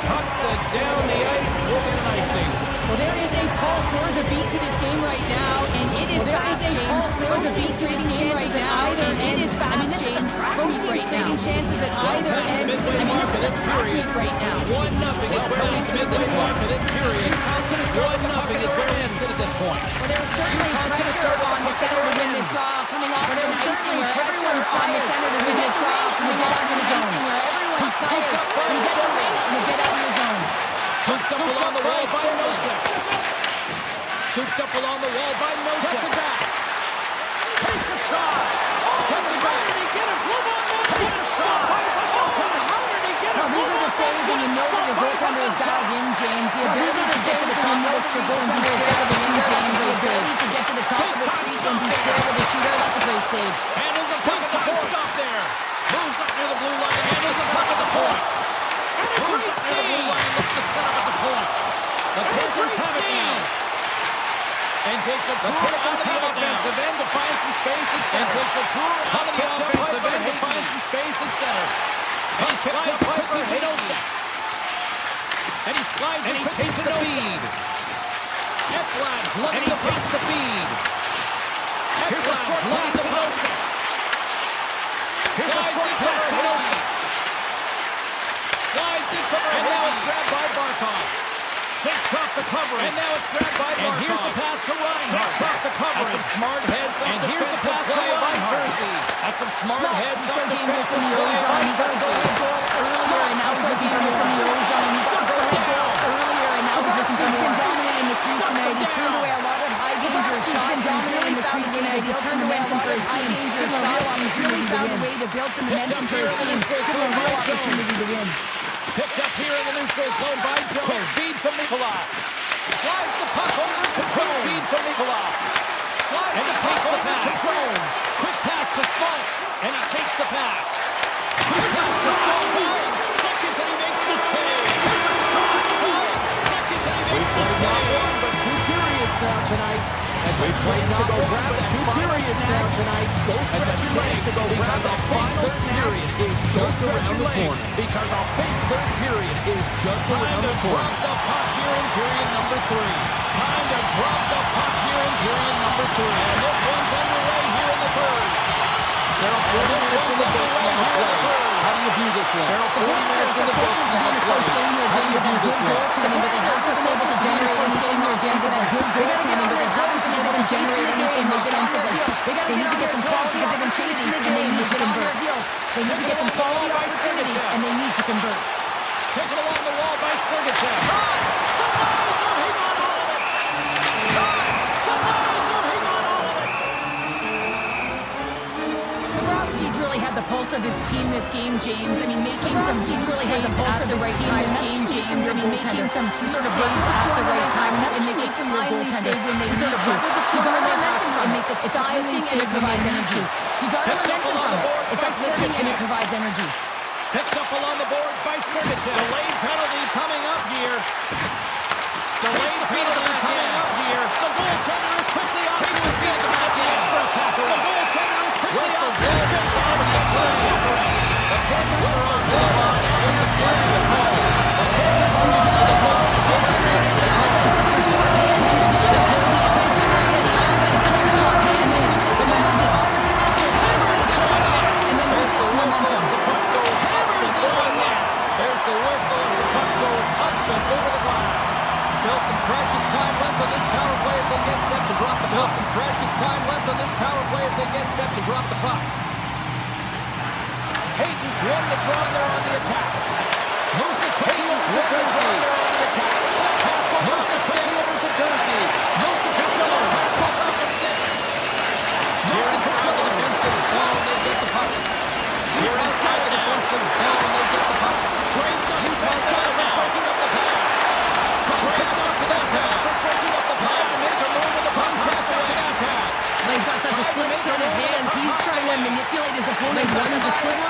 Puck set down the ice, will get an icing. Well, there is a call for the beat to this game right now, and it is fast, James. For the beat to this game right now, and it is fast, James. Both teams taking chances at either end. I mean, this is a track meet right now. 1-0 is where they sit at this point for this period. 1-0 is where they sit at this point. Well, there's certainly pressure on the center to win this draw, coming off of an icing where everyone's on the center to win this draw, coming off of an icing where everyone's tired. You get the win, you get out of your zone. Scooped up along the wall by Nosek. Scooped up along the wall by Nosek. Gets it back. Takes a shot. Gets it back. How did he get a glove on that? Takes a shot. How did he get a glove on that? These are the saves and you know that your goaltender is dialed in, James. The ability to get to the top of the goaltender is dialed in, James. The ability to get to the top of the crease and be scared of the shooter, that's a great save. And there's a puck at the point. Stop there. Moves up near the blue line. And there's a puck at the point. Moves up near the blue line. Looks to set up at the point. The Panthers have it now. And takes a tour out of the offensive end to find some space at center. And takes a tour out of the offensive end to find some space at center. And he slides it quickly to Nosek. And he slides it quickly to Nosek. Ekblad's looking to takes the feed. Here's a short pass to Nosek. Here's a short pass to Nosek. Slides it to and now it's grabbed by Barkov. Takes off the coverage. And now it's grabbed by Barkov. And here's the pass to Reinhart. Takes off the coverage. That's some smart heads on the here's the pass to Reinhart. That's some smart heads on the defensive play by Jersey. You got to go ahead goal earlier, and now he's looking for this in the ozone. You got to go ahead goal earlier, and now he's looking for more. He's been dominant in the crease tonight. He's turned away a lot of high danger shots. He's been dominant in the crease tonight. He's turned away a lot of high danger shots. He's really found a way to build some momentum for his team. Give him a real opportunity to win. Picked up here in the neutral zone by Jones. Feed to Mikula. Slides the puck over to Jones. Feed to Mikula. Slides and the puck over to Jones. Quick pass to Schmaltz. And he takes the pass. Here's a shot. 9 seconds and he makes the save. Here's a shot. 9 seconds and he makes the save. Not one, but 2 periods now tonight. As a chance to go grab it. 2 periods now tonight. As a chance to go grab the final period is just around the corner. Because a big third period is just around the corner. Time to drop the puck here in period number 3. Time to drop the puck here in period number 3. And this one's underway here in the third. There are 40 minutes in the books now play. How do you view this one. The 40 minutes in the books to be in a close game where James have had good goaltending, but they haven't been able to generate any game where James have had good goaltending, but they haven't been able to generate anything offensively. They need to get some quality because they've been chasing the game, and they need to convert. They need to get some quality opportunities, and they need to convert. Taken along the wall by Sergachev. He's really had the pulse of his team this game, James. I mean, he's really had the pulse of his team this game, James. I mean, making some sort of plays at the right time and making from your goaltender when they sort of you got momentum from it. It's uplifting and it provides energy. You got momentum from it. It's uplifting and it provides energy. Picked up along the boards by Sergachev. Delayed penalty coming up here. Delayed penalty coming up here. The goaltender is quickly off. He was being the extra tackle. The goaltender is quickly off. The Panthers are on the line. And there's the call. The Panthers are on the line. They generate the offensively short-handed. Defensively opportunistic. Offensively short-handed. The momentum opportunistic. And then there's the momentum. There's the whistle as the puck goes up and over the glass. Still some precious time left on this power play as they get set to drop the puck. Still some precious time left on this power play as they get set to drop the puck. Hayden's won the draw there on the attack. Moves it quickly over to Dursey. There on the attack. Moves it quickly over to Dursey. Moves it to Chiller. Goes off the stick. Here inside the defensive zone, they get the puck. Here inside the defensive zone, they get the puck. Great Utah's got it now. Breaking up the pass. Great off to that pass. Breaking up the pass. Make a move with the puck. Catching to that pass. He's got such a slick set of hands. He's trying to manipulate his opponent one by one.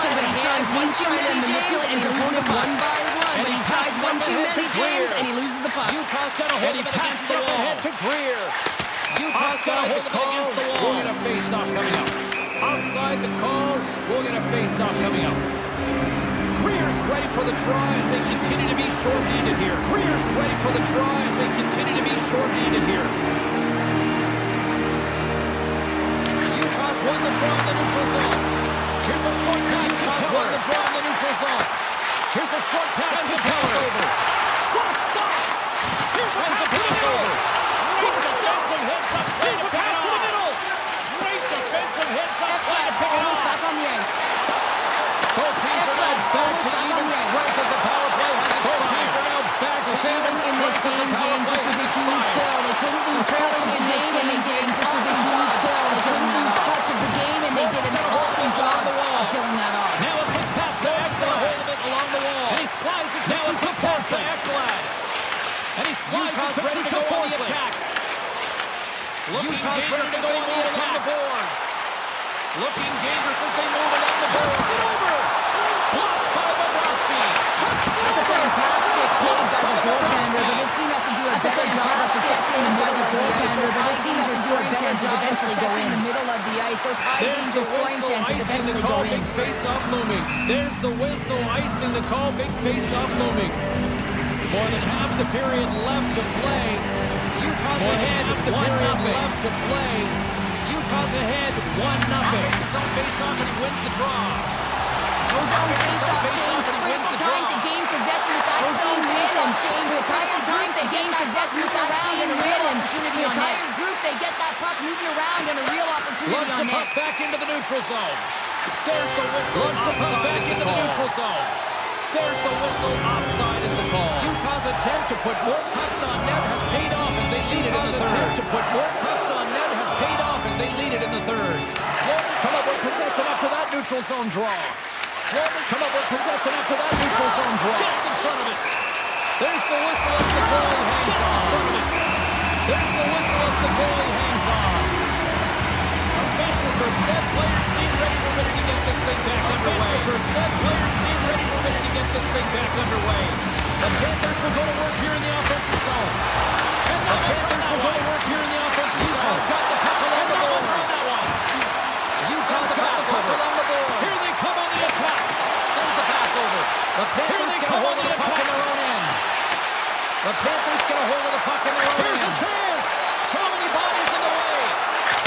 He's trying to manipulate his opponent one by one. But he tries one too many times and he loses the puck. Utah's got a hold of it against the wall. Head to Greer. Utah's got a hold of it against the wall. We're going to face off coming up. Offside the call. We're going to face off coming up. Greer's ready for the draw as they continue to be shorthanded here. Greer's ready for the draw as they continue to be shorthanded here. Utah's won the draw in the neutral zone. Here's a short pass. Utah's won the draw in the neutral zone. Here's a short pass. Sends a pass over. What a stop! Here's a pass to the middle. Great defensive hits up. Here's a pass to the middle. Great defensive hits up. Back on the ice. Both teams are now back to even strength as a power play has expired. Both teams are now back to even In this game, James, this was a huge kill. They couldn't lose touch of the game, and James, this was a huge kill. They couldn't lose touch of the game, and they did an awesome job of killing that off. Now a quick pass to Ekblad. Hold of it along the wall. And he slides it. Now a quick pass to Ekblad. And he slides it ready to go on the attack. Utah's ready to go on the attack. The boards. Looking dangerous as they move along the boards. Pass it over. Blocked by Bobrovsky. That's a fantastic save by the goaltender, but this team has to do a better job of protecting the middle of the goaltender, but this team has to do a better job of eventually go in the middle of the ice. Those high-danger scoring chances eventually go in. Big face-off looming. There's the whistle, icing the call, big face-off looming. More than half the period left to play. Utah's ahead, 1-0 left to play. Utah's ahead, 1-0. It's his own face-off and he wins the draw. His own face-off, James. Critical time to gain possession with that zone win. James, the entire time to gain possession with that round and a real opportunity on net. The entire group, they get that puck moving around and a real opportunity on net. Launch the puck back into the neutral zone. There's the whistle. Launch the puck back into the neutral zone. There's the whistle. Offside is the call. Utah's attempt to put more pucks on net has paid off as they lead it in the third. Utah's attempt to put more pucks on net has paid off as they lead it in the third. Florida's come up with possession after that neutral zone draw. Florida's come up with possession after that neutral zone draw. Gets in front of it. There's the whistle as the goalie hangs on. In front of it. There's the whistle as the goalie hangs on. Officials are set. Players seem ready to get this thing back underway. Officials are set. Players seem ready to get this thing back underway. The Panthers will go to work here in the offensive zone. And the Panthers will go to work here in the offensive zone. Utah's got the puck along the boards. Utah's got the puck along the boards. Here they come on the attack. Sends the pass over. The Panthers get a hold of the puck in their own end. The Panthers get a hold of the puck in their own end. Here's a chance. How many bodies in the way?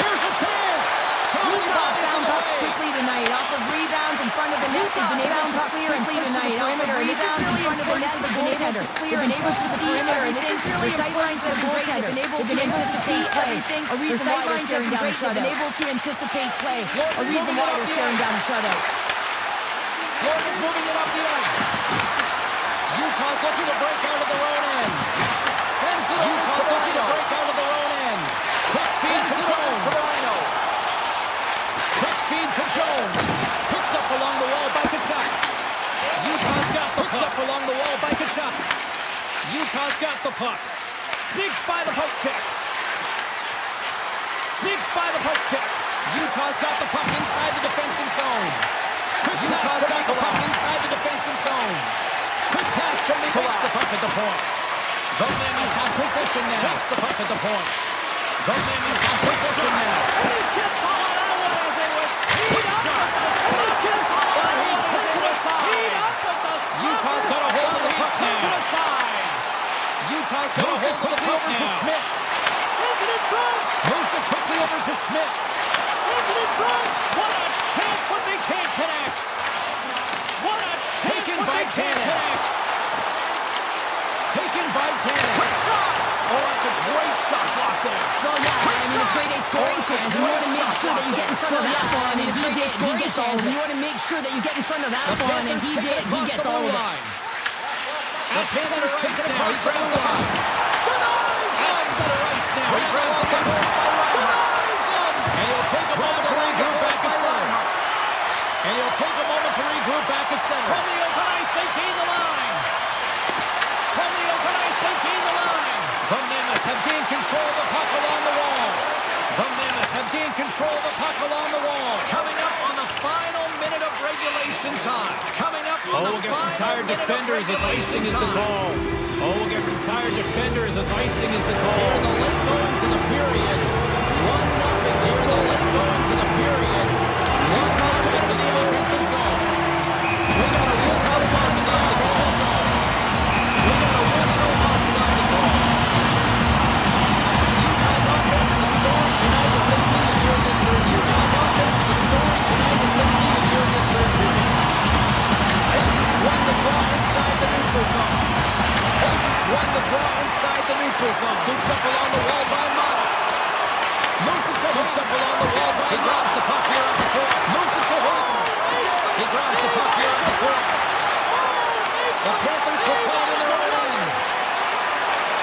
Here's a chance. How many bodies in the way? quickly tonight. Off of rebounds in front of the net, they've been able to clear and push to the perimeter. This is really important for the goaltender. They've been able to see everything. The sidelines of the goaltender. They've been able to anticipate everything. A reason why they're staring down a shutout. They've been able to anticipate play. A reason why they're staring down a shutout. Florida's moving it up the ice. Utah's looking to break out of their own end. Sends it over. Utah's looking to break out of their own end. Quick feed to Jones. Quick feed to Jones. Picked up along the wall by Kachuk. Utah's got the puck. Up along the wall by Kachuk. Utah's got the puck. Sneaks by the poke check. Sneaks by the poke check. Utah's got the puck inside the defensive zone. Quick Utah's got the puck inside the defensive zone. Quick pass to Nikolai. Takes the puck at the point. The Mammoths have possession now. Takes the puck at the point. The Mammoths have possession now. And he gets all that one as it was teed up with the slap. He gets all that one as it was teed up with the slap. Utah's got a hold of the puck now. To the side. Utah's got a hold of the puck now. Schmidt. Sends it in front. Moves it quickly over to Schmidt. Sends it in front. What a chance, but they can't connect. What a chance, taken by Tanev. Taken by Tanev. Quick shot. Oh, that's a great shot block there. Well, yeah, I mean, it's grade A scoring chance. You want to make sure that you get in front of that one. And he gets all of it. You want to make sure that you get in front of that one. And he gets all of it. The Panthers take it across the blue line. Denies him. Center ice now. He grabs the puck by Ryan. Denies him. And he'll take a moment to regroup back at center. And he'll take a moment to regroup back at center. From the open ice, they gain the line. From the open ice, they gain the line. The Mammoths have gained control of the puck along the wall. The Mammoths have gained control of the puck along the wall. Coming up on the final minute of regulation time. Coming up on we'll get some tired defenders as icing is the call. We'll get some tired defenders as icing is the call. Here in the late goings of the period. 1-0. Here in the late goings of the period. Utah's coming to the offensive zone. We got a whistle offside the offensive zone. We got a whistle offside the call. Utah's offense the scoring tonight as they need it here in this third. Utah's offense the scoring tonight as they need it here in this third period. Hayden's won the draw inside the neutral zone. Hayden's won the draw inside the neutral zone. Scooped up along the wall by Mata. Moves it to Hayden. Up along the wall by He grabs the puck here at the court. Moves it to Hayden. He grabs the puck here at the court. The Panthers will play it in their own end.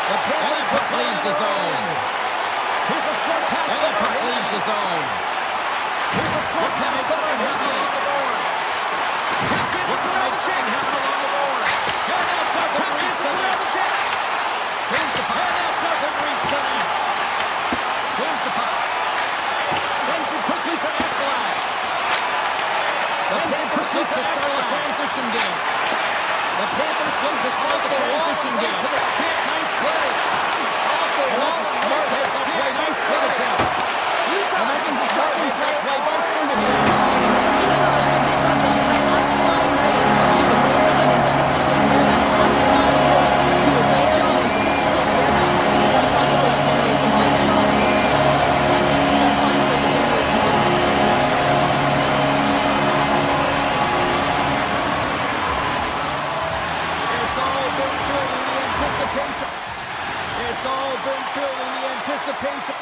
The Panthers will play leaves the zone. Here's a short pass. And the puck leaves the zone. Here's a short pass to Hayden along the boards. Tap dances around the check. Along the boards. And now doesn't reach the net. Here's the puck. And now doesn't reach the net. Here's the puck. Sends it quickly to Ekblad. Sends it quickly to start the transition game. The Panthers look to start the transition game. To the stick. Nice play. And that's a smart heads-up play. Nice hit attempt. And that's a smart heads-up play by Simmons. It's all been building the anticipation.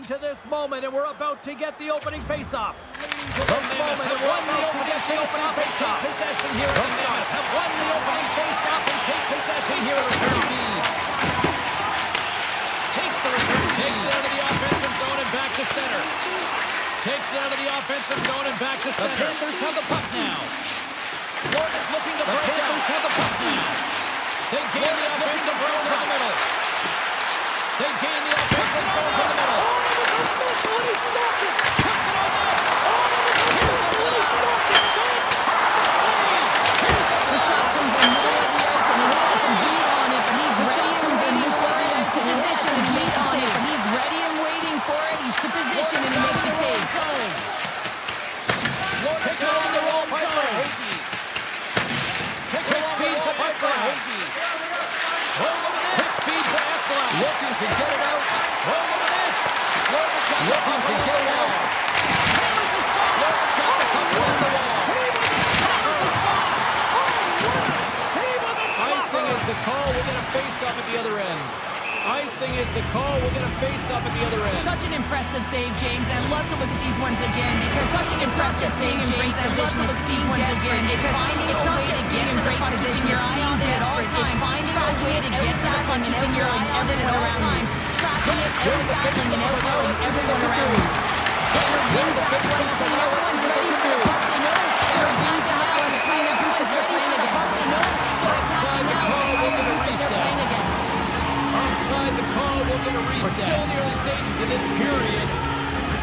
leading to this moment, and we're about to get the opening faceoff. This moment, and we're about to get the opening faceoff. Possession here in the Mammoth have won the opening faceoff and take possession here in the return feed. Takes the return, takes it out of the offensive zone and back to center. Takes it out of the offensive zone and back to center. The Panthers have the puck now. Florida's looking to break out. The Panthers have the puck now. They gain the offensive zone to the middle. They gain the offensive zone to the middle. Oh, it was a miss when he stopped it. Puts it on net. Oh, it was a miss when he stopped it. Fantastic save. The shot comes in middle of the ice and he has some heat on it, but he's ready and waiting for it. He's to position and heat on it, but he's ready and waiting for it. He's to position and he makes the save. Take it along the wrong zone. Take it along feed to Piper. Quick feed to Ekblad. Looking to get it out. Looking to get it out. There's a shot. Florida's got the puck along the wall. That was a shot. Oh, what a save on the slot. Icing is the call. We'll get a face-off at the other end. Icing is the call. We'll get a face-off at the other end. Such an impressive save, James. And I'd love to look at these ones again because such an impressive save, James. I'd love to look at these ones again because it's not just getting in great position. It's being desperate. It's finding a way to get to the puck and keeping your eye on it at all times. Tracking it, tackling and elbowing everyone around. Taylor wins that one clean. Everyone's ready for the puck. They know. Taylor wins that one. The cleanup group is ready for the puck. They know. They're attacking now. It's the group that they're playing against. Offside the call, we'll get a reset. We're still in the early stages of this period.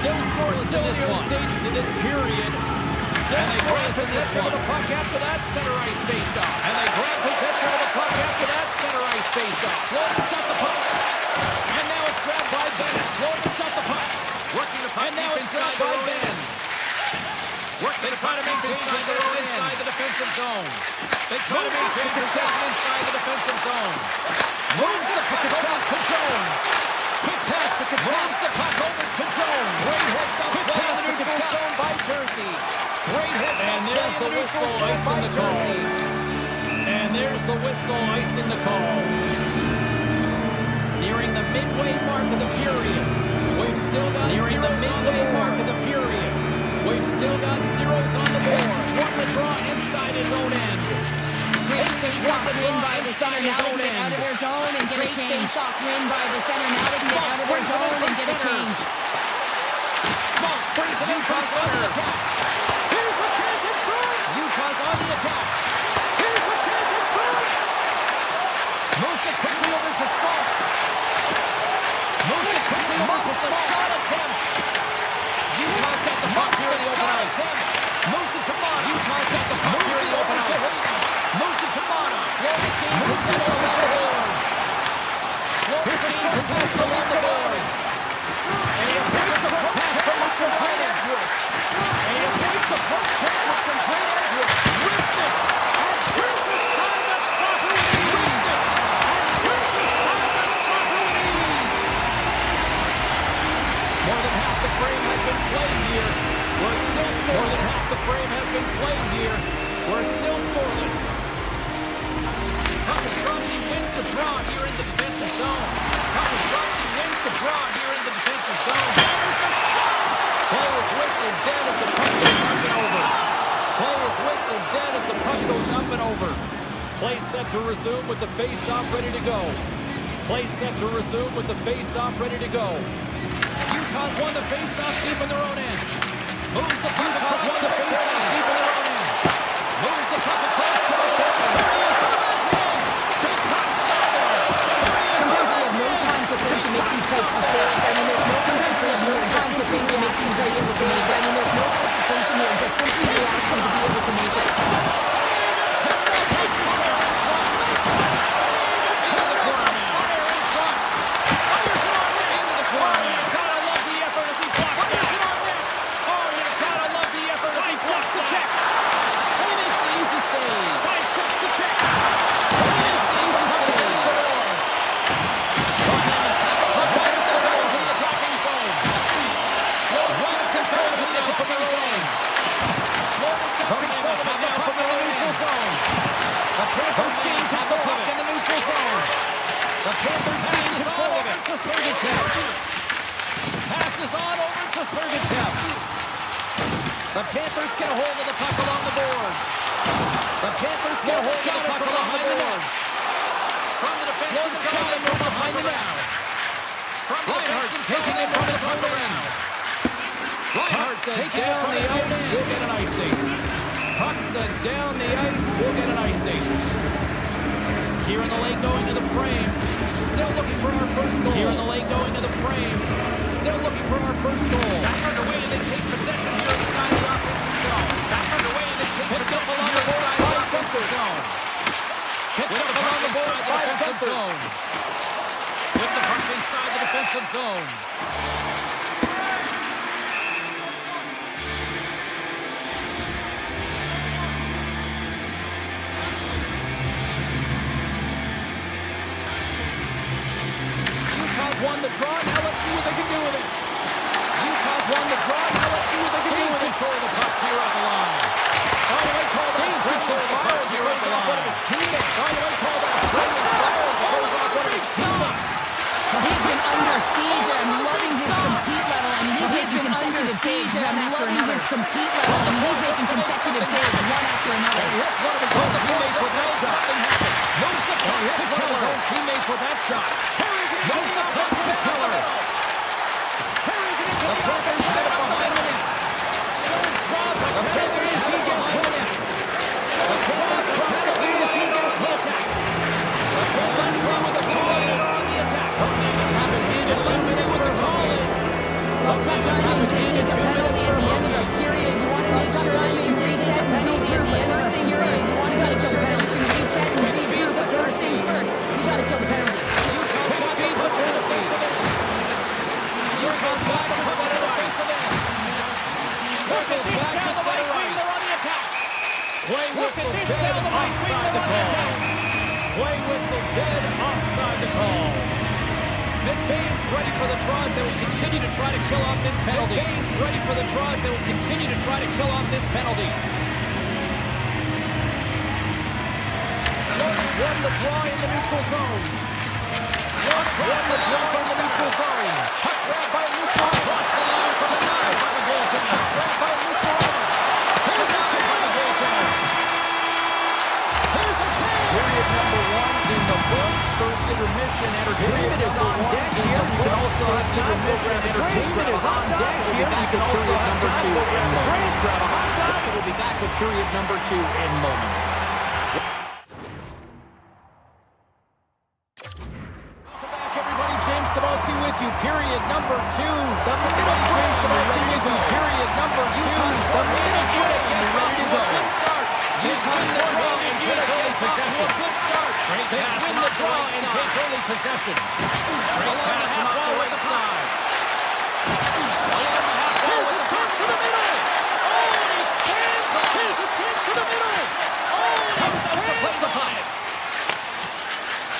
Still scoreless in this one. Stages of this period. And they grab possession of the puck after that center ice face-off. And they grab possession of the puck after that center ice face-off. Florida's got the puck. And now it's grabbed by Bennett. Florida's got the puck. Working the puck. And now it's grabbed by Bennett. They try to maintain possession inside the defensive zone. They try to maintain possession inside the defensive zone. Moves the puck over to Jones. Quick pass to Moves the puck over to Jones. Great heads up play in the neutral zone by Jersey. Great heads up play in the neutral zone by Jersey. And there's the whistle icing the call. Nearing the midway mark of the period. We've still got nearing the midway mark of the period. We've still got zeros on the board. Won the draw inside his own end. Great face-off win by the center. Now they can get out of their zone and get a change. Great face-off win by the center. Now they can get out of their zone and get a change. Small springs it in across on the attack. Here's a chance in front. Utah's on the attack. Here's a chance in front. Moves it quickly over to Schmaltz. Moves it quickly over to Schmaltz. Shot attempt. Utah's got the puck here in the open ice. Moves it to Mata. Utah's got the puck here in the open ice. Moves it to Mata. Florida's gained possession along the boards. Florida's gained possession along the boards. And he takes the puck pass from some great edge work. And he takes the puck check with some great edge work. Rips it. And brings aside the soccer with ease. Rips it. And brings aside the soccer with ease. More than half the frame has been played here. We're still scoreless. More than half the frame has been played here. We're still scoreless. Pastrami wins the draw here in the defensive zone. Pastrami wins the draw here in the defensive zone. There's a shot. Play is whistled dead as the puck goes up and over. Play is whistled dead as the puck goes up and over. Play set to resume with the face-off ready to go. Play set to resume with the face-off ready to go. Utah's won the face-off deep in their own end. Moves the puck across won the face-off deep in their own end. Moves the puck across to the goal. There he is on the backhand. Big time stop there. There he is on the backhand. No time to think to make these types of saves. I mean, there's no concentration here. Time to think to make these are able to make it. I mean, there's no hesitation here. Just simply reaction to be able to make it. The Panthers gain control of it. Pass passes on over to Sergachev. The Panthers get a hold of the puck along the boards. The Panthers get a hold of the puck along the boards. From the defensive side, from behind the net. Reinhardt taking it from his own end. Reinhardt taking it from his own end. We'll get an icing. Puck sent down the ice. We'll get an icing. Here in the lane going to the frame. Still looking for our first goal. Here in the lane going to the frame. Still looking for our first goal. Back underway and they take possession here inside the offensive zone. Back underway and they take possession along the boards by the offensive zone. Hit the puck along the boards by the defensive zone. Hit the puck inside the defensive zone. Won the draw, now let's see what they can do with it. Utah's won the draw, now let's see what they can do with it. Control the puck here at the line. Oh, you might call that control the puck here at the line. One of his teammates. Oh, you might call that friendly foul as it goes off one of his teammates. He's been under siege. I'm loving his compete level. I mean, he's making consecutive saves one after another. His compete level, and he's making consecutive saves one after another. Yes, one of his own teammates with that shot. Notice the puck to kill his own teammates with that shot. Notice the puck to Keller. Carries it into the offense. Get it behind the net. Jones draws the Panthers. He gets hit. The Panthers cross the lead. He gets hit. The Panthers cross the goal on the attack. Let's see what the call is. Sometimes you take a penalty at the end of the period. You want to make sure that you can reset penalty at the end of the period. You want to make sure that you can reset and review the first things first. You got to kill the penalty. Circles back to center defensive end. Circles back to center ice. Play whistle dead offside the call. Play whistle dead offside the call. McBain's ready for the draws. They will continue to try to kill off this penalty. McBain's ready for the draws. They will continue to try to kill off this penalty. Jones won the draw in the neutral zone. Won the draw in the neutral zone. Puck grabbed by Luster across the line from the side by the goaltender. Grabbed by Luster. Here's a chance by the goaltender. Here's a chance. Period number 1 in the books. First intermission. Entertainment is on deck here. You can also first intermission. Entertainment is on deck here. You can also have number 2 in moments. We'll be back with period number 2 in moments. Saboski with you, period number 2. The minute James Saboski with you, period number 2. The minute Utah gets off to a good start. Utah win the draw and take early possession. Good start. They win the draw and take early possession. Along the half wall with the side. Along the half wall. Here's a chance to the middle. Oh, and he fans it. Here's a chance to the middle. Oh, and he fans the puck.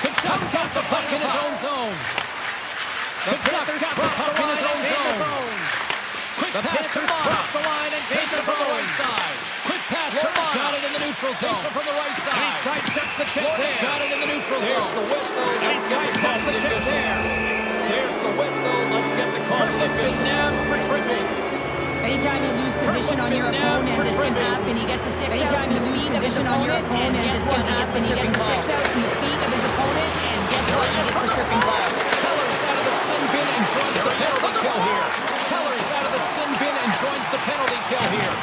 Kachuk's got the puck in his own zone. The Panthers got the puck in his own zone. Quick pass across the line and Pacer from the right side. Quick pass to got it in the neutral zone. Pacer from the right side. And he sidesteps the kick there. Got it in the neutral zone. There's the whistle. And he sidesteps the kick there. There's the whistle. Let's get the call. It's been nabbed for tripping. Anytime you lose position on your opponent, this can happen. He gets the sticks out. Anytime you lose position on your opponent, this can happen. He gets the sticks out in the feet of his opponent, and guess what? He gets the tripping ball. Sin bin and joins the penalty kill here. Keller's out of the sin bin and joins the penalty kill here.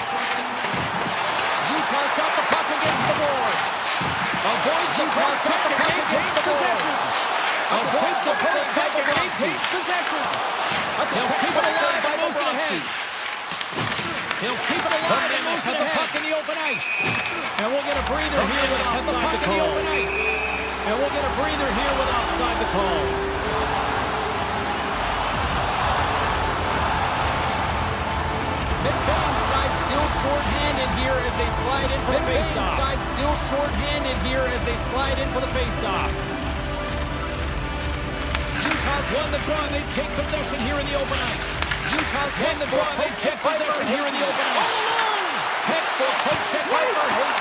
Utah's got the puck against the boards. Avoids the Utah's got the puck against the possession. Avoids the puck against possession. He'll keep it alive by moving ahead. He'll keep it alive and moves the puck in the open ice. And we'll get a breather here with offside the call. And we'll get a breather here with offside the call. McBain's side still short-handed here as they slide in for the face-off. Side still short-handed here as they slide in for the face-off. Utah's won the draw and they take possession here in the open ice. Utah's won the draw and they take possession here in the open ice. Textbook poke check by Verhage.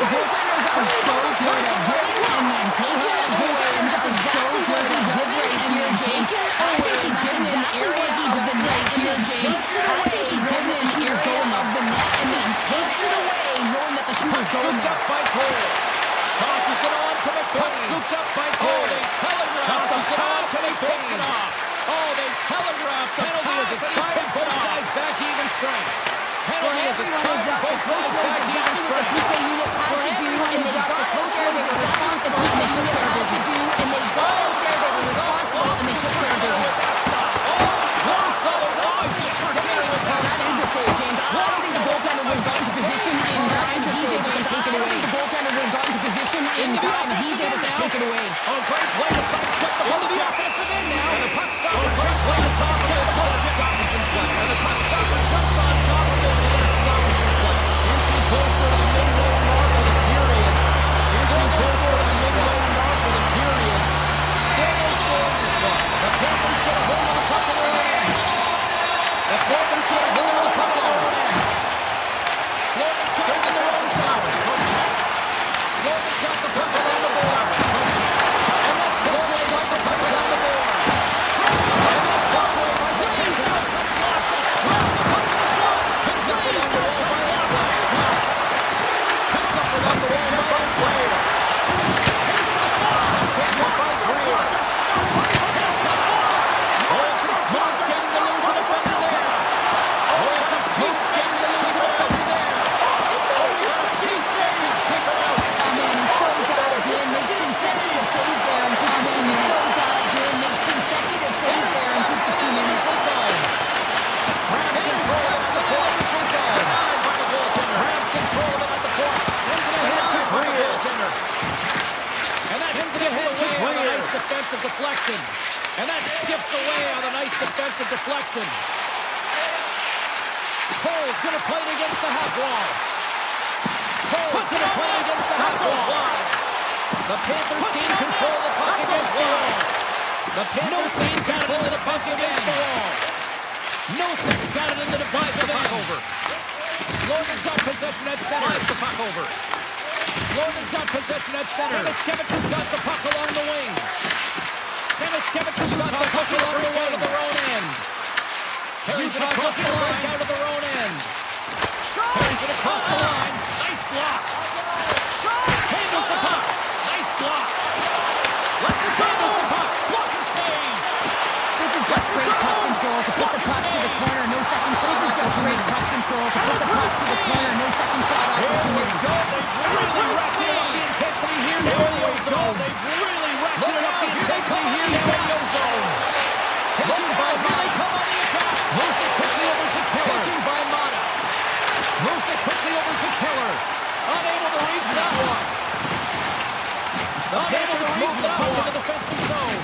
Defenders are so good at getting in and taking it away, and that's so good at delivering in your game. excited both sides back to even strength. Penalty is excited both sides back to even strength. PK unit has to do, and they got the coach there, they were responsible, and they took care of business. And they got there, they were responsible, and they took care of business. That ends the save, James. I don't think the goaltender would have gotten to position in time to save James. Take it away. The goaltender would have gotten to position in time, and he's able to take it away. Oh, great play to sidestep the puck. The offensive end now. And the puck stopper. Great play to sidestep the puck. Stoppage in play. And the puck stopper jumps on top of it to get a stoppage in play. Inching closer to the midway mark of the period. Inching closer to the midway mark of the period. Still no score in this one. The Panthers get a hold of the puck in their own end. The Panthers get a hold of the puck in their own end. Florida's got it in their own side. Florida's got the puck around the boards. And that's Florida's got the puck around the boards. And that's Florida's got the puck around the boards. Drops the puck in the slot. Picked up along the wall by Atlas. Picked up along the wall by a player. Chasing the slot. Picked up by Greer. Chasing the slot. Olsen Smart's getting to lose a defender there. Olsen Smart's getting to lose a defender there. Olsen Smart's saves. Take her out. Oh man, he's so dialed in, makes consecutive saves there and keeps us 2 minutes. So dialed in, makes consecutive saves there and keeps us 2 minutes. Rams control of the point. Denied by the goaltender. Rams control of it at the point. Sends it ahead to Greer. And that sends it ahead to Greer. On a nice defensive deflection. And that skips away on a nice defensive deflection. Cole's going to play it against the half wall. Cole's going to play it against the half wall. The Panthers gain control of the puck against the wall. The Panthers gain control of the puck against the wall. Nosek's got it in the defensive end. Florida's got possession at center. Slides the puck over. Florida's got possession at center. Semiskevich has got the puck along the wing. Semiskevich has got the puck along the wing of their own end. Carries it across the line, out of their own end. Carries it across the line. Nice block. Handles the puck. Nice block. Lets it go. Handles the puck. Block and save. This is just great puck control to put the puck to the corner, no second shot. This is just great puck control to put the puck to the corner, no second shot opportunity. They've really ratcheted up the intensity here now in the ozone. They've really ratcheted up the intensity here now in the ozone. Taken by Mata. Come on the attack. Moves it quickly over to Keller. Taken by Mata. Moves it quickly over to Keller. Unable to reach that one. The Panthers move the puck in the defensive zone.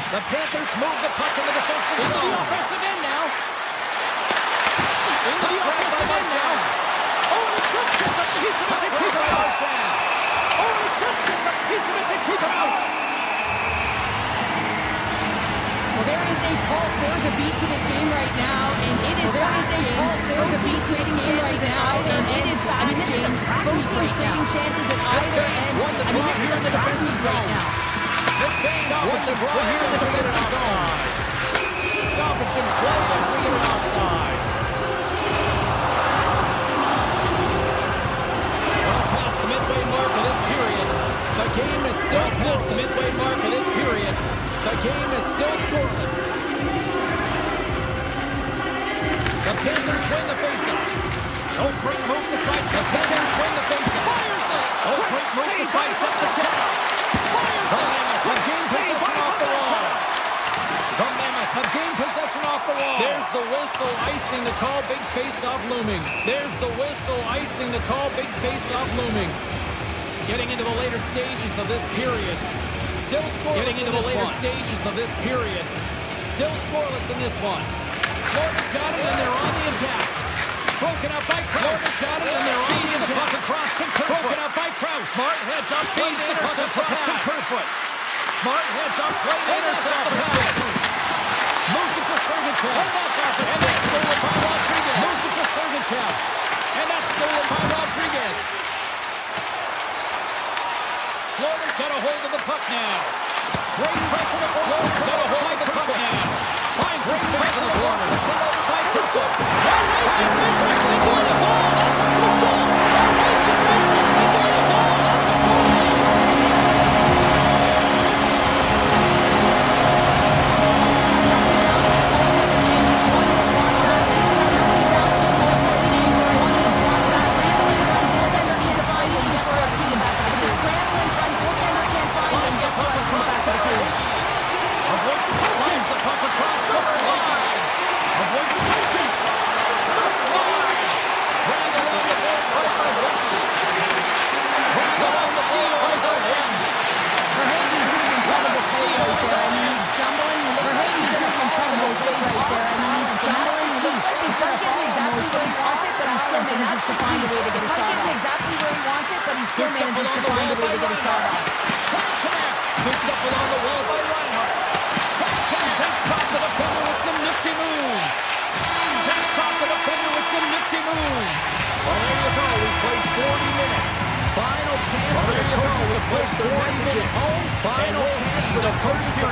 The Panthers move the puck in the defensive zone. Into the offensive end now. Into the offensive end now. Oh, he just gets a piece of it to keep it out. Oh, he just gets a piece of it to keep it out. Well, there is a pulse, there's a beat to this game right now, and it is fast, James. There's a beat to this game right now, and it is fast, James. Both teams trading chances at either end. Won the draw here in the defensive zone. Won the draw here in the defensive zone. Stoppage in play as we get outside. Well past the midway mark of this period. The game is still past the midway mark of this period. The game is still scoreless. The Panthers win the faceoff. Oh, great move to sidestep. The Panthers win the faceoff. Fires it. Oh, great move to sidestep the check. Fires it. The game possession off the wall. The Mammoth have gained possession off the wall. There's the whistle icing the call. Big faceoff looming. There's the whistle icing the call. Big faceoff looming. Getting into the later stages of this period. Still scoreless. Getting into the later stages of this period. Still scoreless in this one. Florida's got it and they're on the attack. Broken up by Krause. Florida's got it and they're on the attack. Across to Kerfoot. Broken up by Krause. Smart heads up. Feeds the puck across to Kerfoot. Smart heads up. Play to intercept the pass. Moves it to Sergachev. And that's off the stick. And that's stolen by Rodriguez. Moves it to Sergachev. And that's stolen by Rodriguez. Florida's got a hold of the puck now. Great pressure to Florida's got a hold of the puck now. Finds great pressure to Florida. Turnover by Kerfoot. Vicious single in the goal. That's a good goal. Vicious single in the goal. That's a goal.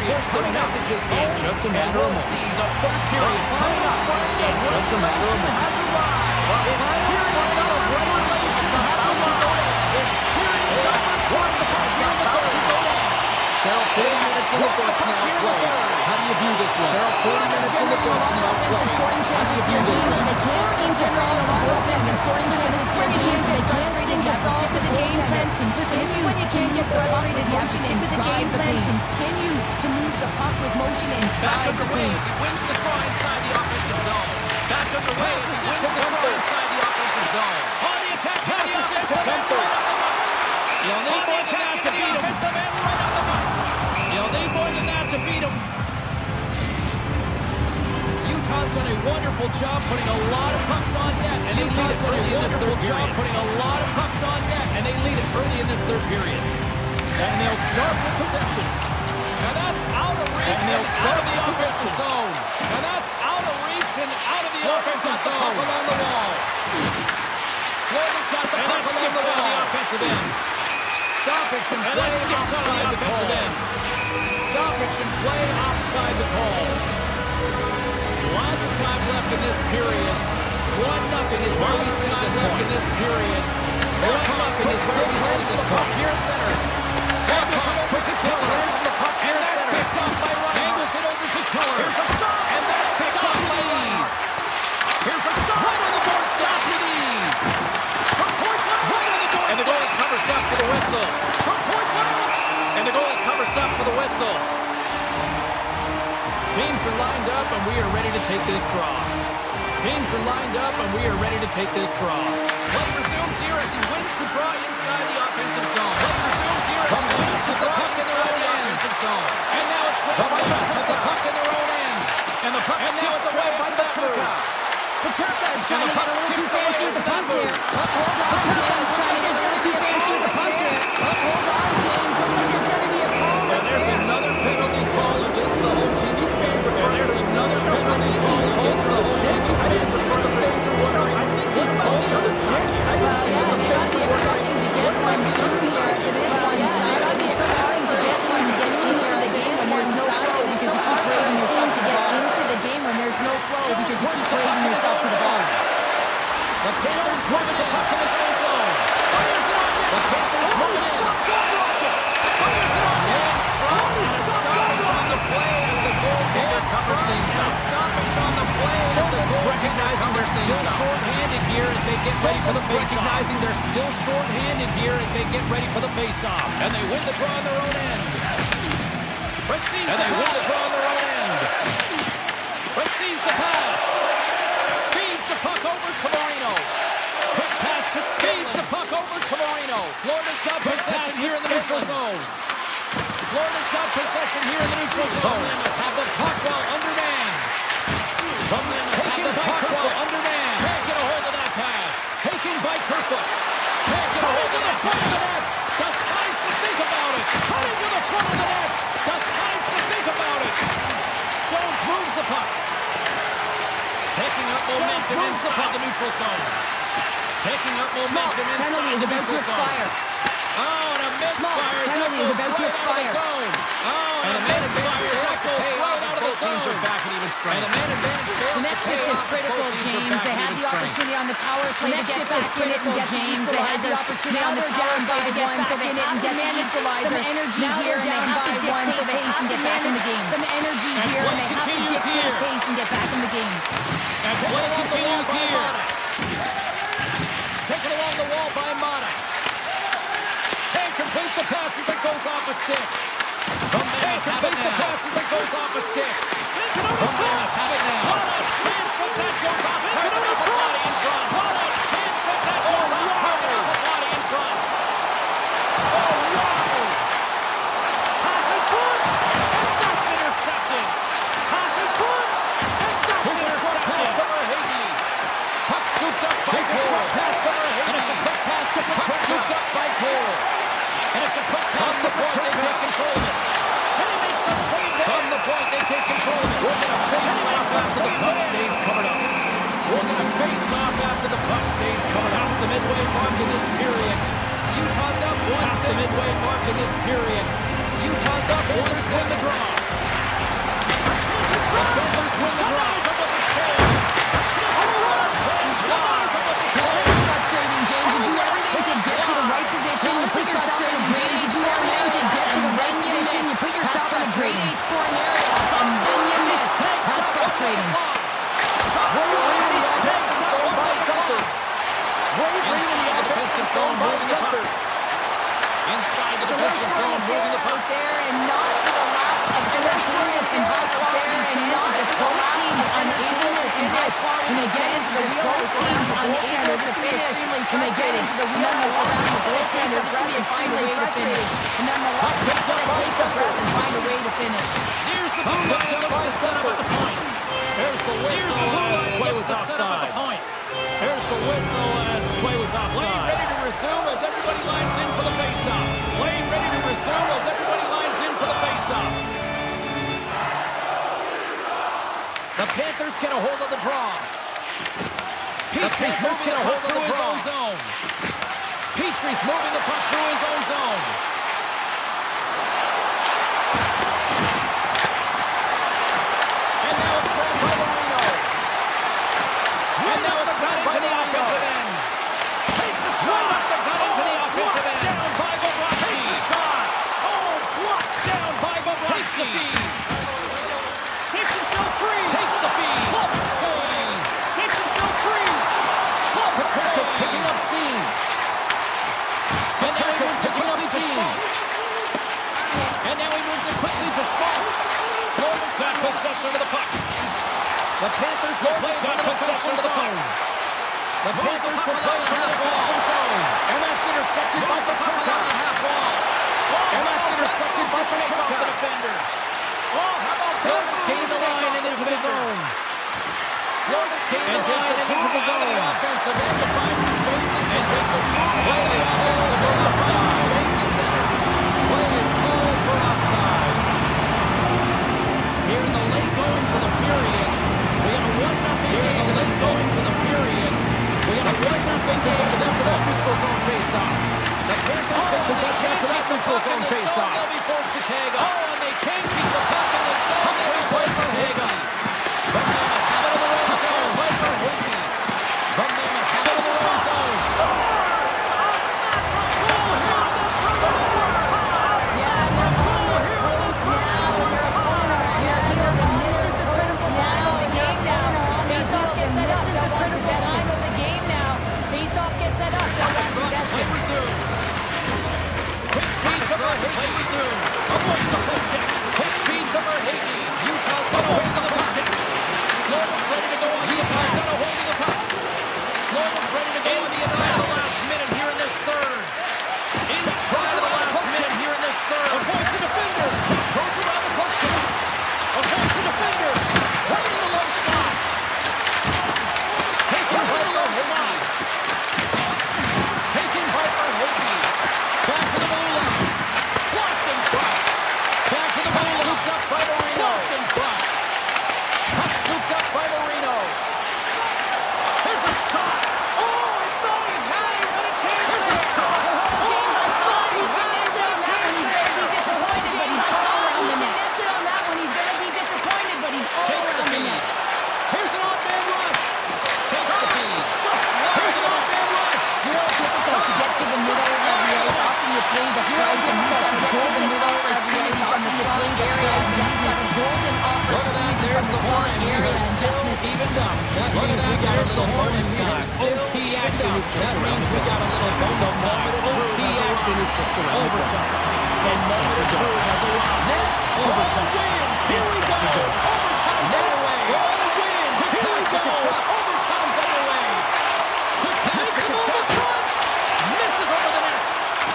period coming up in just a matter of moments. See the third period coming up in just a matter of moments. It's period number regulation has arrived. It's period number 1 the puck's here in the third. Cheryl, 40 minutes in the books now play. How do you view this one? Cheryl, 40 minutes in the books now play. How do you view this one? They can't seem to solve the offensive scoring chances here, James. They can't seem to solve the game plan. Listen, this is when you can't get frustrated. You have to stick with the game plan. Continue to move the puck with motion and drive the pace. He wins the draw inside the offensive zone. Back underway as he wins the draw inside the offensive zone. On the attack, passes it to Gunther. You'll need more than that to beat him. You'll need more than that to beat him. Utah's done a wonderful job putting a lot of pucks on net, and they lead it early in this third period. Putting a lot of pucks on net, and they lead it early in this third period. And they'll start with possession. And that's out of reach. And they'll start of the offensive zone. And that's out of reach and out of the offensive zone. Along the wall. Florida's got the puck along the wall. Offensive end. Stoppage and play offside the call. Stoppage and play offside the call. Lots of time left in this period. 1-0 is where we see this left in this period. 1-0 is still plays the puck here at center. Hands quick to Keller. The puck here at center. Picked off by Ryan. Angles it over to Keller. Here's a shot. And that's stopped with ease. Here's a shot. Right on the board. Stopped with ease. From point blank. Right on the door. And the goalie covers up for the whistle. From point blank. And the goalie covers up for the whistle. Teams are lined up, and we are ready to take this draw. Teams are lined up, and we are ready to take this draw. Play resumes here as he wins the draw inside the offensive zone. Play resumes here as he wins the draw inside the offensive zone. And now it's with the puck in their own end. And the puck skips away by the Paterka. Paterka is trying to get a little too fancy with the puck there. Hold on, James. Trying to get a little too fancy with the puck there. Hold on, James. Looks like there's going to be a call right there. And there's another penalty call against the home team. These fans are frustrated. There's another penalty call against the home team. These fans are frustrated. Wondering, these calls are the same. Well, yeah, they might be expecting to get one soon here. It is one side. I'd be expecting to get one to get into the game when there's no flow because you keep braving yourself to get into the game when there's no flow because you keep braving yourself to the balls. The Panthers moving the puck in his own zone. Fires it on net. The Panthers moving it. Fires it on net. Stoppage on the play as the goaltender covers things up. Stoppage on the play as the goaltender covers things up. Short-handed here as they get ready for the face-off. Recognizing they're still short-handed here as they get ready for the face-off. And they win the draw on their own end. And they win the draw on their own end. Receives the pass. Feeds the puck over to Marino. Quick pass to Feeds the puck over to Marino. Florida's got possession here in the neutral zone. Florida's got possession here in the neutral zone. Have the puck while undermanned. Taken by Kerfoot. Undermanned. Can't get a hold of that pass. Taken by Kerfoot. Can't get a hold of the front of the net. Decides to think about it. Cutting to the front of the net. Decides to think about it. Jones moves the puck. Taking up momentum inside the neutral zone. Taking up momentum inside penalty is the about to neutral zone. expire. Oh, and a misfire. Penalty is about to expire. Oh, and a man advantage fails to pay off as both teams are back at even strength. And a man advantage fails The to next pay shift is off as critical, both teams are James. back They at had even the strength. opportunity on the power play to get back in it and get the James. They had the opportunity on the power play to get back in it and get the equalizer. Some energy here, and they have to dictate the pace and get back in the game. Some energy here, and they have to dictate the pace and get back in the game. And play continues here. Taken along the wall by Mata. Can't complete the pass as it goes off a stick. Can't complete the pass as it goes off a stick. Sends it over front. Have it now. What a chance, but that goes off. Sends it over front. What a chance, but that goes off. Covered off a body in front. Oh, no. Pass in front. And that's intercepted. Pass in front. And that's intercepted. Pass to Merhage. Puck scooped up by Cole. Pass to Merhage. And it's a quick pass to Paterka. Puck scooped up by Cole. And it's a quick pass to Paterka. They take control of it. And he makes the save there. From the point, they take control of it. We're going to face off after the puck stays covered up. We're going to face off after the puck stays covered up. Past the midway mark in this period. Utah's up 1-0. Past the midway mark in this period. Utah's up 1-0 in the draw. we all teams unable to finish when they get into the wheelhouse around the goaltender, try and find a way to finish. And then the luck is going to take a breath and find a way to finish. Here's the blue line looks to set up at the point. There's the whistle as the play was offside. There's the whistle as the play was offside. Play ready to resume as everybody lines in for the face-off. Play ready to resume as everybody lines in for the face-off. The Panthers get a hold of the draw. Petrie's moving the puck through his own zone. Petrie's moving the puck through his own zone. And now it's grabbed by Marino. And now it's grabbed by the offensive end. Takes a shot. Right up the gut into the offensive end. Down by Bobrovsky. Takes a shot. Oh, blocked down by Bobrovsky. Takes the feed. Shakes himself free. Takes the feed. Glove save. Shakes himself free. Glove save. Picking up steam. And now he moves it quickly to Schmaltz. And now he moves it quickly to Schmaltz. Florida's got possession of the puck. The Panthers will play from the possession zone. The Panthers will play from the possession zone. And that's intercepted by the half wall. And that's intercepted by the defender. Oh, how about Florida's gained the line and into the zone. Florida's gained the line and into the zone. Offensive end defines the spaces and takes a play is called for offside. Spaces center. Play is called for offside. Here in the late goings of the period, we got a 1-0 here in the late goings of the period. We got a 1-0 possession after that neutral zone face-off. The Panthers take possession after that neutral zone face-off. They'll be forced to tag up. Oh, and they can't keep the puck in the zone. Great play for Hagen. From the habit of the red zone, play for Hagen. From the habit of the red zone. Stars! A massive goal here in the front of the overtime. Massive goal here in the front of the overtime. This is the critical time of the game now. Face-off gets set up. This is the critical time of the game now. Face-off gets set up. Play resumes. Quick feed to Verhage. Play resumes. Avoids the puck check. Quick feed to Verhage. Utah's got a hold of the puck. Florida's ready to go on the attack. Got a hold of the puck. Florida's ready to go on the attack. The last minute here in this third. Inside of the last minute here in this third. Avoids the defender. Throws around the puck check. Avoids the defender. Right in the low slot. Taken by the low slot. Taken by Verhage. Back to the blue line. Blocked in front. Back to the blue line. Scooped up by Marino. Blocked in front. Puck scooped up by Marino. There's a shot. Oh, I thought he had it. What a chance. There's a shot. James, I thought he connected on that one. He's going to be disappointed, but he's all around the net. Connected on that one. He's going to be disappointed, but he's all Takes the around the feed. net. Here's an off-man rush. Takes the feed. Here's an off-man rush. Real difficult to get to the middle of the ice. Often you play the price and you got to get to the middle of the ice. Often you play the areas. Just got a golden opportunity. Look at that. There's the horn area. Just evened up. That means we got a little bonus time. OT action is just around. That means we got a little bonus time. OT action is just around. Overtime. The moment of truth has arrived. Next, overtime wins. Here we go. Overtime's underway. Florida wins. Here we go. Overtime's underway. Quick pass to Kachuk. Misses over the net.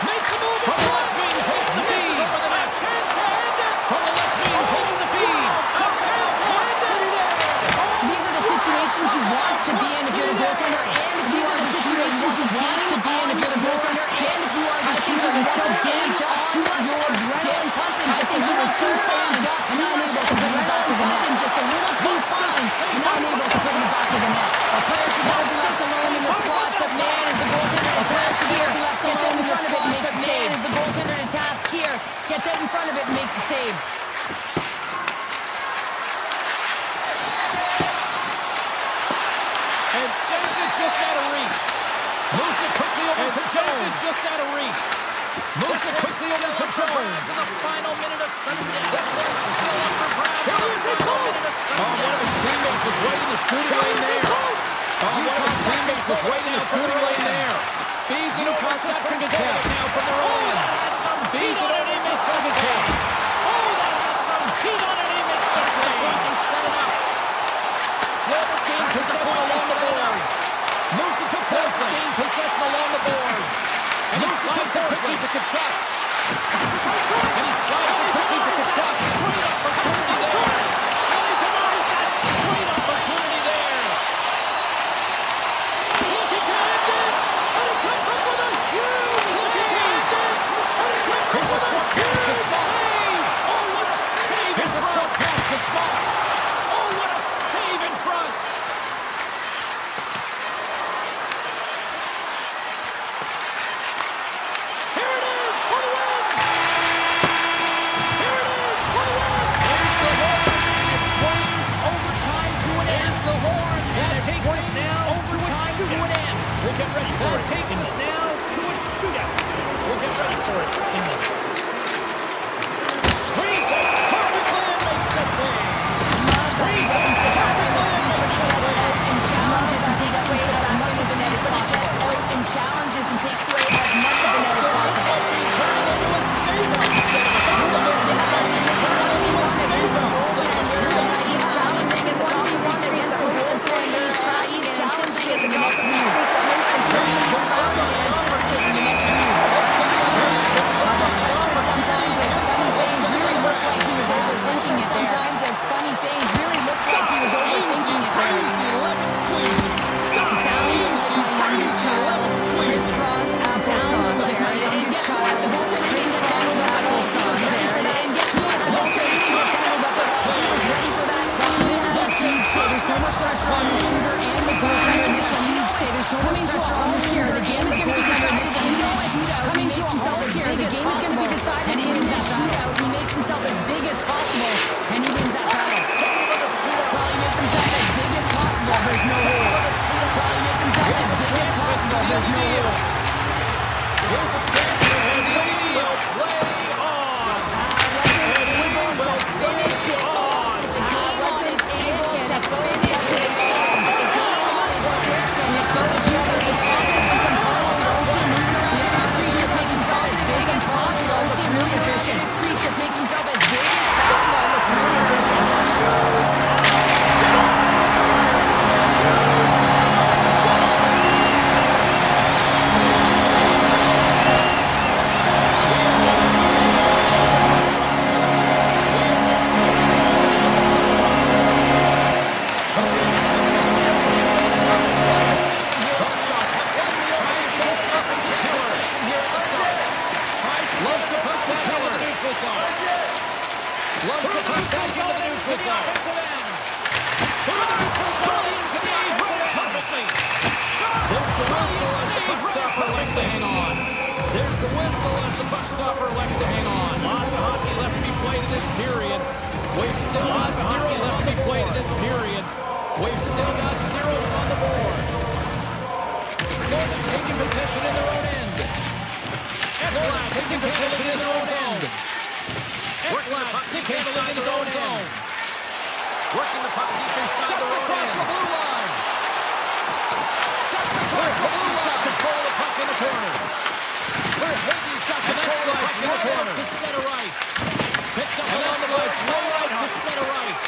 Makes the move. From the left wing, takes the feed. Misses over the net. Chance to end it. From the left wing, takes the feed. Chance to end it. These are the situations you want to be in if you're the goaltender, and if you are the situations you want to be in if you're the goaltender, and if you are the shooter. You're so gauge up, your adrenaline pumping just a little too fine, and not able to bring it back to the net. And just a little too fine, and not able to bring it back to the net. A player should never be left alone in the slot, but man is the goaltender. A player should never be left alone in the slot, but man is the goaltender to task here. Gets out in front of it and makes the save. And sends it just out of reach. Moves it quickly over to Jones. Just out of reach. Moves it quickly over to Jones. In the final minute of Sunday. This one's still up for grabs. Here is it close. One of his teammates is right in the shooting lane there. One of his teammates is right in the shooting lane there. Feeds it over to Second now from their own. Feeds it over to Second. Oh, that has some heat on it. He makes the save. Set it up. Florida's game possession along the board. quickly to Kachuk. And he slides it quickly to Kachuk. Great opportunity there. And he denies that. Great opportunity there. Looking to end it. And he comes up with a huge looking to end it. And he comes up with a huge save. Oh, what a save. Here's a short pass to Schmaltz. Oh, what a save in front. We'll get ready for it. That takes us now to a shootout. We'll get ready for it in minutes. Breeze perfectly and makes the save. Breeze perfectly and makes the save. And challenges and takes away as much of the net as possible. And challenges and takes away as much of the net as possible. This might be turning into a save-out instead of a shootout. This might be turning into a save-out instead of a shootout. He's challenging at the top. He wants to get the host and he's challenging at the next move. Sometimes as funny things really looks like he was overthinking it. Crazy lemon squeezy. Stop. Crazy lemon squeezy. Cross sounds like my youngest child. Bring the tangled up at all songs. Ready for that? And get to it. Don't take me to tangled up at all. Ready for that? This is a huge play. There's so much pressure on the shooter and the goaltender in this one. Huge play. There's so much pressure on the shooter. The game is going to be decided in this one. You know it's coming to himself here. The game is going to be decided and he wins that shootout. He makes himself as big as possible and he wins that battle. While he makes himself as big as possible, there's no rules. While he makes himself as big as possible, there's no rules. Here's a chance for him. He will play on. And he will finish it on. I wasn't able to finish it on. The game on is strict and it goes through these offensive components. You don't see moving around. This crease just makes himself as big as possible. You don't see moving efficient. This crease just makes himself as big as possible. It looks really efficient. Loves the contact into the neutral zone. Perfectly. There's the whistle as the puck stopper likes to hang on. There's the whistle as the puck stopper likes to hang on. Lots of hockey left to be played in this period. We've still got zeros left to be played in this period. We've still got zeros on the board. Florida's taking possession in their own end. Florida's taking possession in their own end. Ekblad stick handling in his own zone. Working the puck deep inside the across the blue line. Steps across the blue line. Got control of the puck in the corner. Hayden's got control of the puck in the corner. To center ice. Picked up along the boards. Way out to center ice.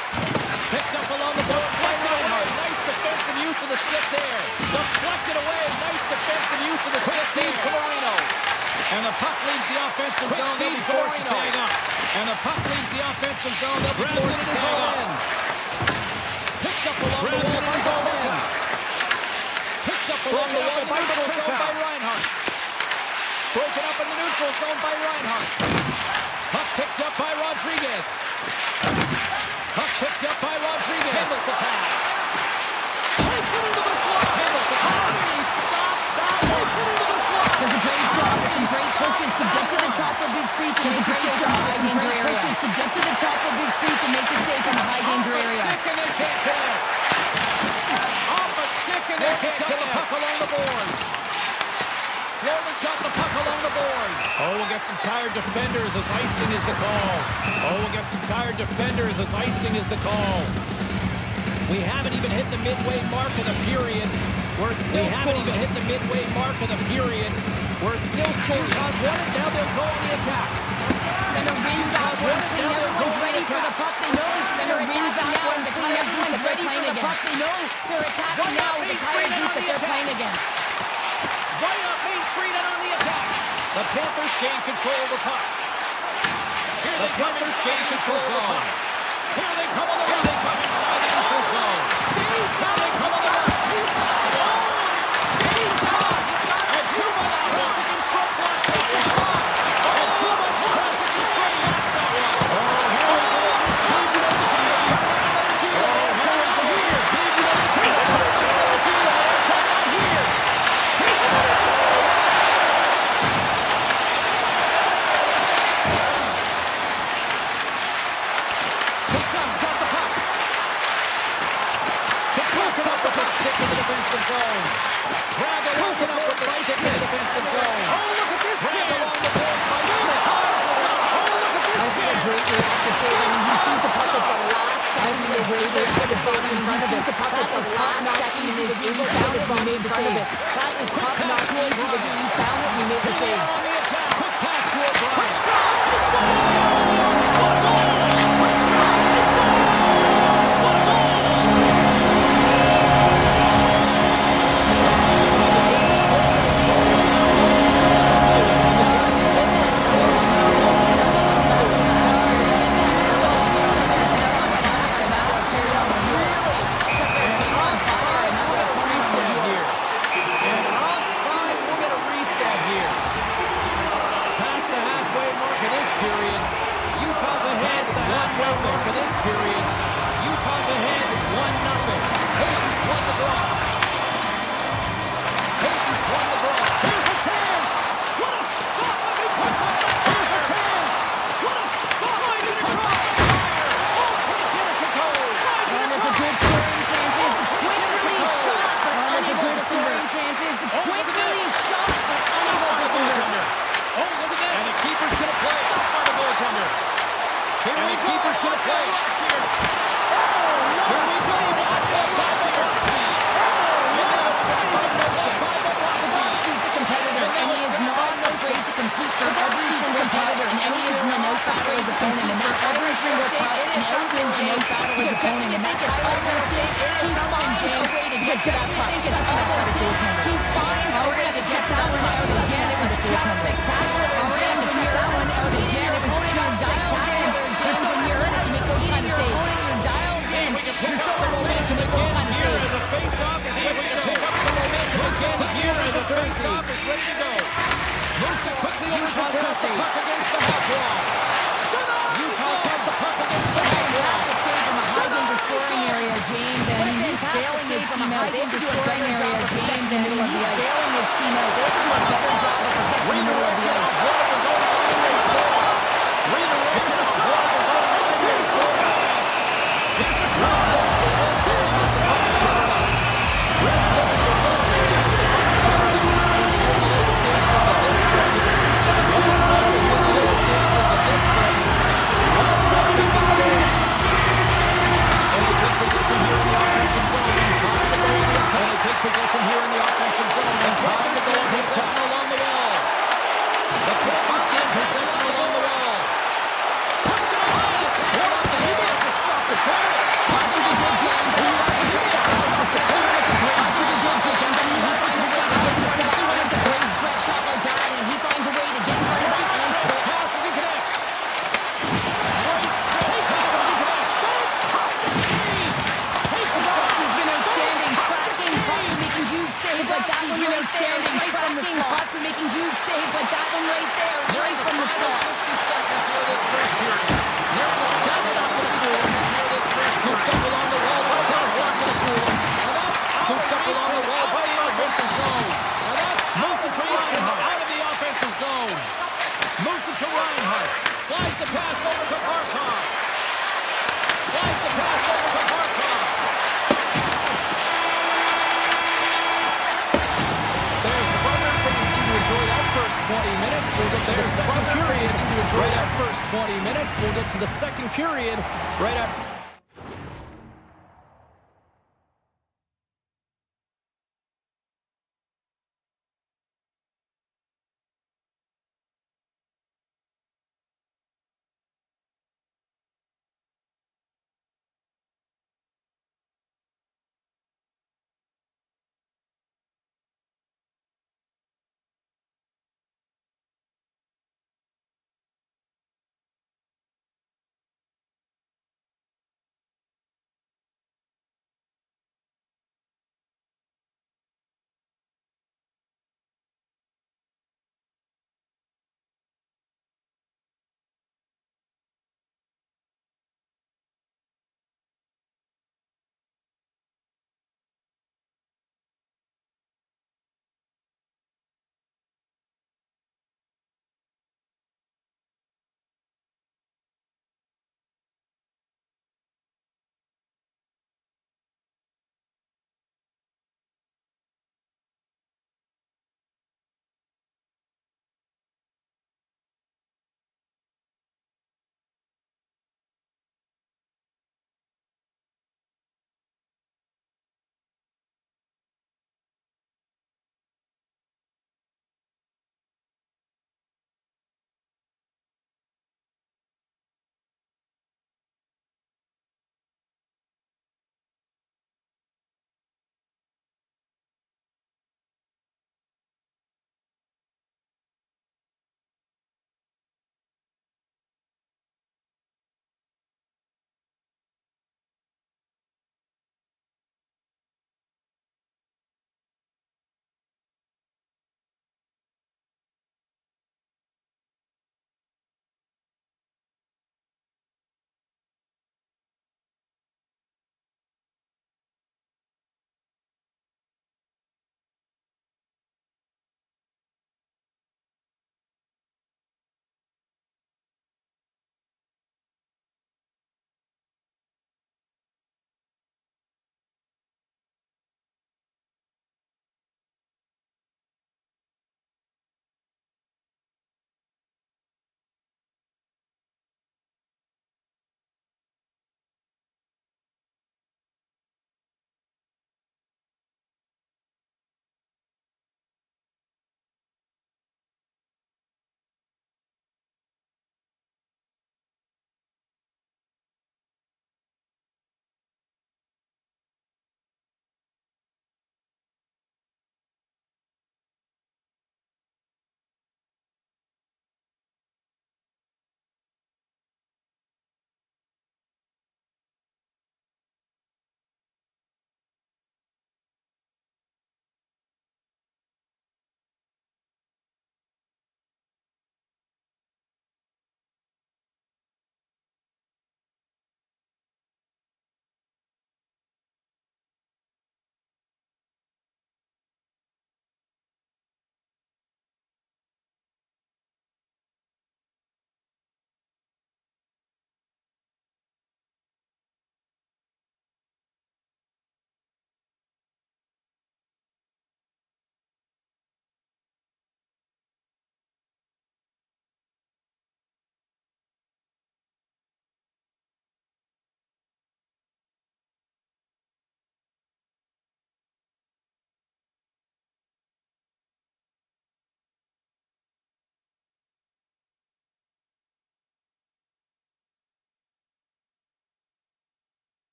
Picked up along the boards. Right Reinhardt. Nice defensive use of the stick there. Deflected away. Nice defensive use of the stick there. To Marino. And the puck leaves the offensive zone. They'll be forced to tag up. And the puck leaves the offensive zone. They'll be forced to tag up. Picked up along the wall by Zoltan. Picked up along the wall in the neutral zone by Reinhardt. Broken up in the neutral zone by Reinhardt. Puck picked up by Rodriguez. Puck picked up by Rodriguez. Handles the pass. Takes it into the slot. Handles the pass. He stopped that. Takes it into the slot. Does a great job. Some great pushes to get to the top of his crease. Does a great job. Some great pushes to get to the top of his crease and make the save in the high danger area. Off a stick and they can't connect. Off a stick and they can't connect. The puck along the boards. Florida's got the puck along the boards. Oh, we'll get some tired defenders as icing is the call. Oh, we'll get some tired defenders as icing is the call. We haven't even hit the midway mark of the period. We haven't even hit the midway mark of the period. We're still scoring. Wanted, now they'll go on the attack. Center wins that one. Everyone's ready for the puck. They know Center wins that one. The tired group that they're playing against. They know they're attacking now with the tired group that they're playing against. Right up Main Street and on the attack. The Panthers gain control of the puck. The Panthers gain control of the puck. Here they come on the run. They come inside the neutral zone. Now they come on the run. And too much traffic in front blocks that one. And too much traffic in front blocks that one. Oh, here we go. This team's going to see it. Oh, here we go. This team's going to see it. Here. Here's another chance. Kachuk's got the puck. Kachuk's up with the stick in the defensive zone. Braga looking up with the stick in the defensive zone. Oh, look at this chance. Braga along the board by oh, look at this chance. A great reaction to save, and he sees the puck at the last second. A great reaction to save, and he sees the puck at the last second, and is able to found it, and he made the save. That is top-notch easy to do. He found it, and he made the save. On the attack. Quick pass to O'Brien. For this period, Utah's ahead 1-0. Hayes won the draw. Hayes won the draw. Here's a chance. What a stop as he puts up. Here's a chance. What a stop as he puts up the fire. Oh, can't get it to go. And it's a good scoring chance. It's a quick release shot, but unable to scoring chances. Quick release shot, but unable to goaltender. Oh, look at this. And the keeper's going to play. Stopped by the goaltender. Here and the keeper's going to play. Here we go. Bobrovsky's a competitor, and he is not afraid to compete for every single competitor, and he is an out-battle his opponent, and that every single puck, and out-win James battle his opponent, and that every he finds a way to get to that puck. He finds a way to get that one out again. It was just spectacular. James got that one out again. It was just dialed in. James, when you heard it, to make those kind of saves. You're dialed in. You're so athletic to make those kind of saves. As a face-off is ready to pick up some momentum again here as a face-off is ready to go. Moves it quickly over to the puck against the half wall. Utah's got the puck against the half wall. From a high-end scoring area, James, and he's bailing his team out. They have to do a better job of protecting the middle of the ice. He's bailing his team out. They have to do a better job of protecting the middle of the ice. Possession here in the offensive zone. And time to go in possession along the wall. The Panthers in possession along the wall. Puts it away. Hold on, he has to stop the goal. Positive to James. Especially when it's a great James. I mean, he finds a way to get, especially when it's a great sweat shot like that, and he finds a way to get in front of that line. Passes and connects. Right straight. Passes and connects. Fantastic save. Takes a shot. He's been outstanding. Tracking pucks and making huge saves like that one right there. Tracking pucks and making huge saves like that one right there. Right from the slot. 60 seconds here this first period. That's not going to fool him here this first period. Scooped up along the wall. That's not going to fool him. Now that's scooped up along the wall by the offensive zone. Now that's moving to Reinhardt out of the offensive zone. Moves it to Reinhardt. Slides the pass over to Barkov. Slides the pass over to Barkov. There's the buzzer for the team to enjoy that first 20 minutes. We'll get to the second period to enjoy that first 20 minutes. We'll get to the second period right after.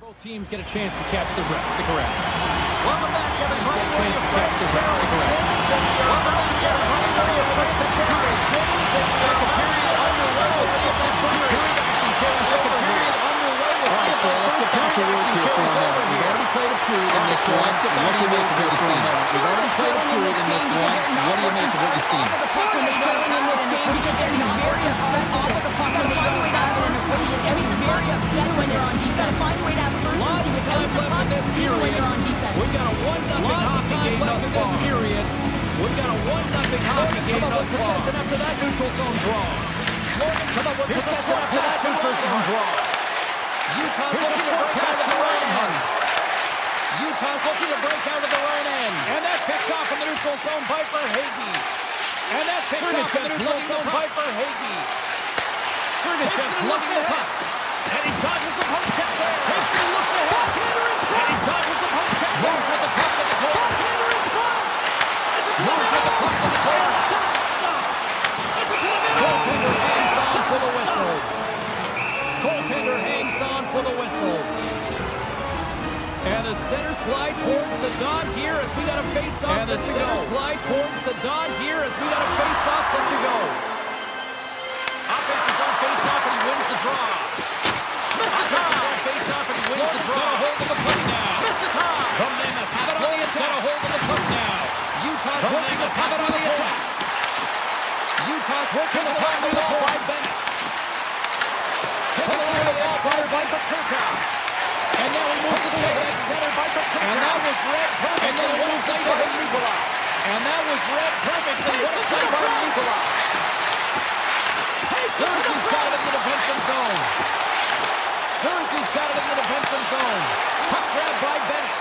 Both teams get a chance to catch the breath. Stick around. Welcome back, everybody. Get a chance to catch the breath. Stick around. Welcome back to everybody. James and second period underway. We'll see if that first period action carries over. Period underway. We'll see if that first period action carries over. We've already played a period in this one. What do you make of what you've seen? We've already played a period in this one. What do you make of what you've seen? The puck when they're trailing in this game because they're very upset off of the puck when they don't have it in a position. They're very upset when they're on defense. Find a way to have urgency with every puck even when you're on defense. We've got a 1-0 hockey game left in this period. We've got a 1-0 hockey game thus far. Possession after that neutral zone draw. Morgan come up with possession after that neutral zone draw. Utah's looking to break out of the right end. Utah's looking to break out of the right end. And that's picked off from the neutral zone by Hagee. And that's picked off from the neutral zone by Hagee. Sergachev looking the puck. And he dodges the poke check there. Takes it and looks ahead. And he dodges the poke check. Moves with the puck to the corner. Moves with the puck to the corner. Goaltender hangs on for the whistle. Goaltender hangs on for the whistle. And the centers glide towards the dot here as we got a face-off. And the centers glide towards the dot here as we got a face-off set to go. Offense is on face-off and he wins the draw. Misses high. Face-off and he wins the draw. Got a hold of the puck now. Misses high. The Mammoth have it on the attack. Got a hold of the puck now. Utah's working the puck on the attack. Utah's working the puck on the ball by Bennett. Taken away the ball fired by Paterka. And now he moves it away at center by Paterka. And that was read perfectly. And then he moves it by Nikolai. And that was read perfectly. What a play by Nikolai. Jersey's got it in the defensive zone. Jersey's got it in the defensive zone. Puck grabbed by Bennett.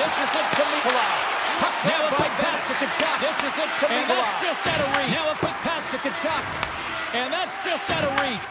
Dishes it to Nikolai. Puck grabbed by Bennett to Kachuk. Dishes it to Nikolai. And that's just out of reach. Now a quick pass to Kachuk. And that's just out of reach.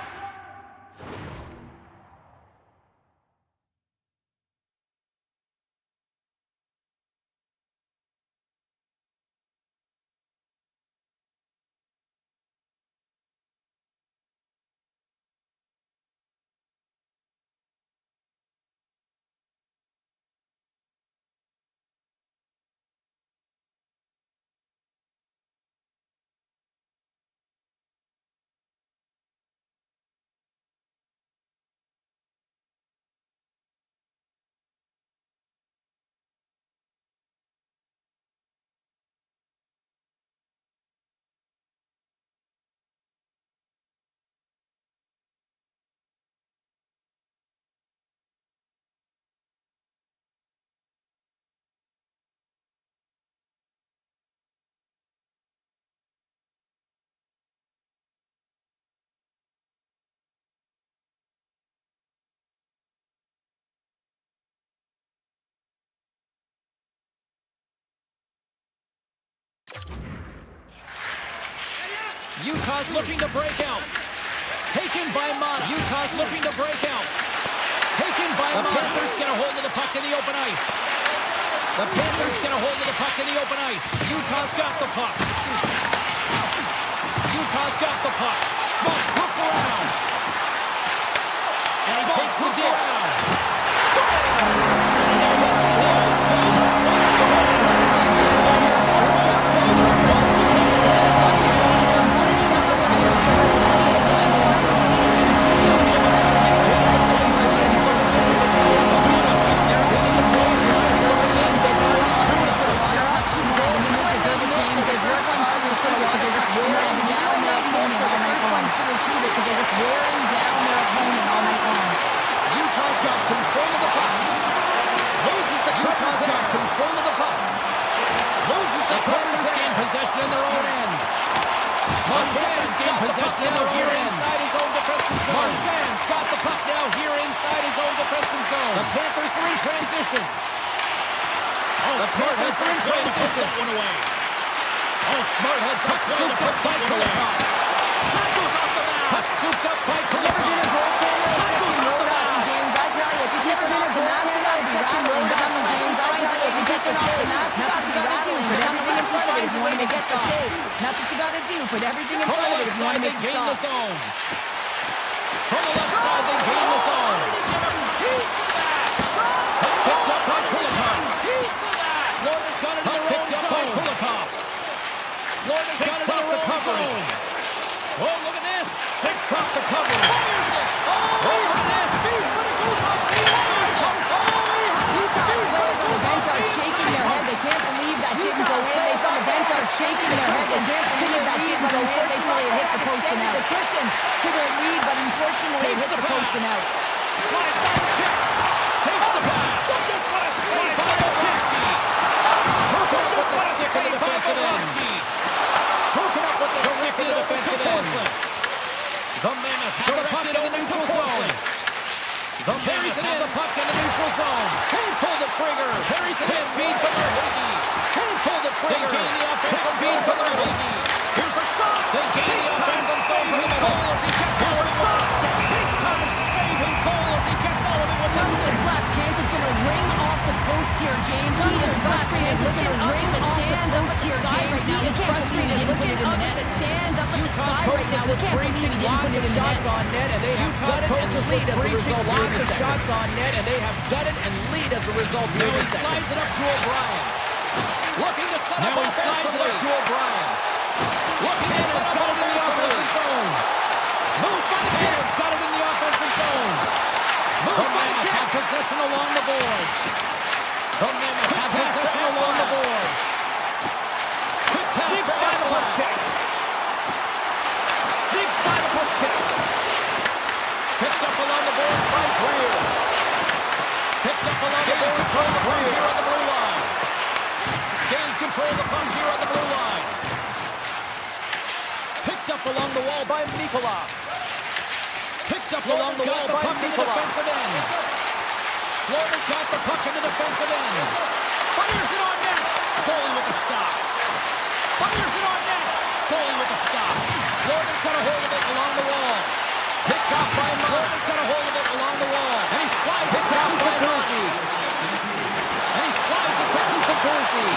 Utah's looking to break out. Taken by Mata. Utah's looking to break out. Taken by Mata. The Panthers get a hold of the puck in the open ice. The Panthers get a hold of the puck in the open ice. Utah's got the puck. Utah's got the puck. Schmaltz looks around. And he takes the dish. Possession in their own end. Marchand's got possession now here inside his own defensive zone. Marchand's got the puck now here inside his own defensive zone. The Panthers are in transition. The Panthers are in transition. That one away. Smart heads up, scooped up by Kulikov. That goes off the mound. Puck scooped up by Kulikov. That goes off the mound. Games, I tell you, if you take a minute to master that, be rattling down the games. I tell you, if you take the save, that's what you gotta do. Put everything in front of it if you want to make it stop. That's what you gotta do. Put everything in front of it if you want to make it stop. From the left side, they gain the zone. covering. Oh, look at this. Checks off the covering. Fires it. Oh, look at this. Speed, but it goes off. Fires it. Players on the bench are shaking their head. They can't believe that didn't go in. They on the bench are shaking their head. They can't believe that didn't go in. They thought it hit the post and out. Cushion to their lead, but unfortunately it hit the post and out. Slides by the check. Takes the pass. Just what a save by Bobrovsky. Just what a save by Bobrovsky. Broken up with the stick in the defensive end. The Mammoth have the puck in the neutral zone. The Mammoth have the puck in the neutral zone. Can't pull the trigger. Carries it in. Feed to Verhaeghe. Can't pull the trigger. They gain the offensive zone to Verhaeghe. Here's a shot. They gain the offensive zone to Cole as he gets all of it with a stick. Big time saving Cole as he gets all of it with a stick. His last chance is going to ring off the post here, James. His last chance is going to ring off the post here, James. He is frustrated looking up at the stands up in the sky right now. We can't believe he didn't put it in the net. On net, and they have done it and lead as a result. Lots of shots on net, and they have done it and lead as a result. Now he slides it up to O'Brien. Looking to set up offensively. Up to O'Brien. Looking to set up in the offensive zone. Moves by the Jets. Got it in the offensive zone. Moves by the Jets. Have possession along the boards. The Mammoth have possession along the boards. Quick pass by the puck check. Sneaks by the puck check. Picked up along the boards by Greer. Picked up along the boards by Greer here on the blue line. Gains control of the puck here on the blue line. Picked up along the wall by Mikkola. Picked up along the wall by Mikkola. Defensive end. Florida's got the puck in the defensive end. Fires it on net. Goalie with a stop. Fires it on net. Goalie with a stop. Florida's got a hold of it along the wall. Picked up by Florida's got a hold of it along the wall. And he slides it quickly to Dorsey. And he slides it quickly to Dorsey.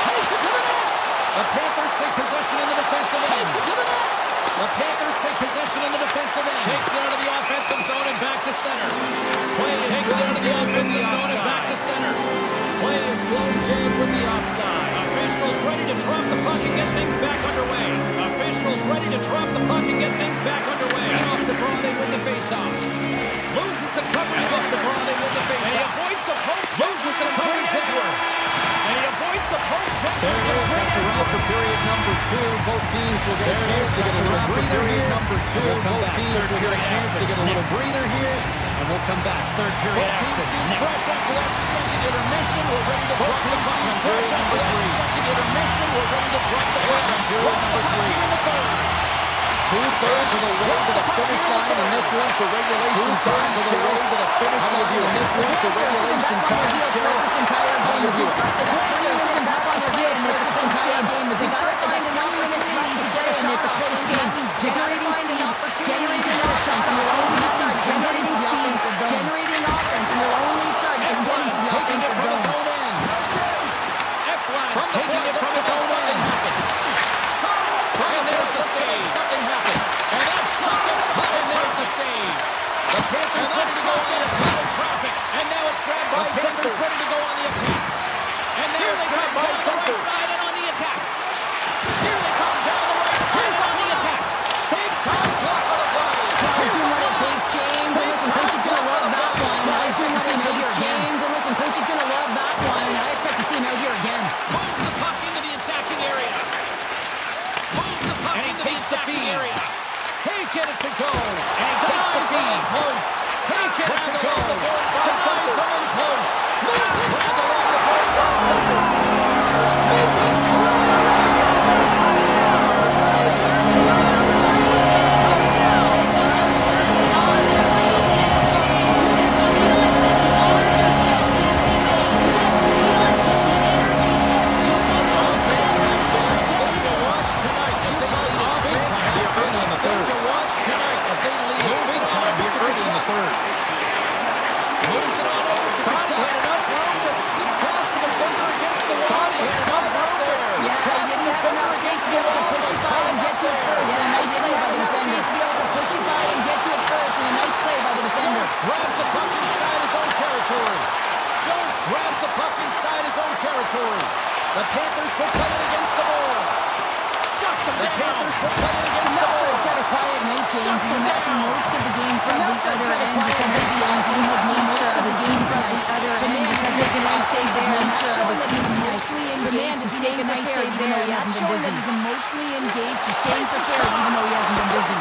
Takes it to the net. The Panthers take possession in the defensive end. Takes it to the net. The Panthers take possession in the defensive end. Takes it out of the offensive zone and back to center. Play is takes it out of the offensive zone and back to center. Play is blown dead with the offside. Officials ready to drop the puck and get things back underway. Officials ready to drop the puck and get things back underway. And off the draw, they win the faceoff. Loses the coverage off the draw, they win the faceoff. And he avoids the poke. Loses the coverage Edward. And he avoids the poke. There it is. That's a wrap for period number 2. Both teams will get a chance to get a little breather here. Number 2. Both teams will get a chance to get a little breather here. And we'll come back. Third period action. Fresh after that second intermission. We're ready to drop the puck. Fresh after that second intermission. We're ready to drop the puck. Drop the puck here in the third. 2/3 of the way to the finish line in this one for regulation time. 2/3 of the way to the finish line in this one for regulation time. This entire game, the players sitting back on their heels for this entire game. They got to find enough minutes left to get a shot at close game. Generating another shot from their own start. Generating the offensive zone. Generating offense from their only start and getting to the offensive zone. Ekblad taking it from his own end. And there's the save. Something happened. And that shot gets caught, and there's the save. The Panthers ready to go on the attack in traffic. And now it's grabbed by the Panthers ready to go on the attack. And there they come down the right side and on the attack. Here they come down the right side and on the attack. Big time block on the body. He's doing what it takes, James. And listen, coach is going to love that one. He's doing what it takes, James. And listen, coach is going to love that one. And I expect to see him out here again. Moves the puck into the attacking area. Moves the puck into the attacking area. Can't get it to go. And he takes the feed. Close. Can't get it to go. Denies someone close. Moves it. Grabbed along the board. Moves it. Grabs the puck inside his own territory. Jones grabs the puck inside his own territory. The The Panthers will play it against the boards. Shuts them down. The Panthers will play it against the boards. Had a quiet night, James. He's matching most of the game from the other end because of James' nature of his team tonight. The man is taking a nice save there. Nature of his team tonight. The man is taking a nice save even though he hasn't been busy. He's emotionally engaged. He's staying prepared even though he hasn't been busy.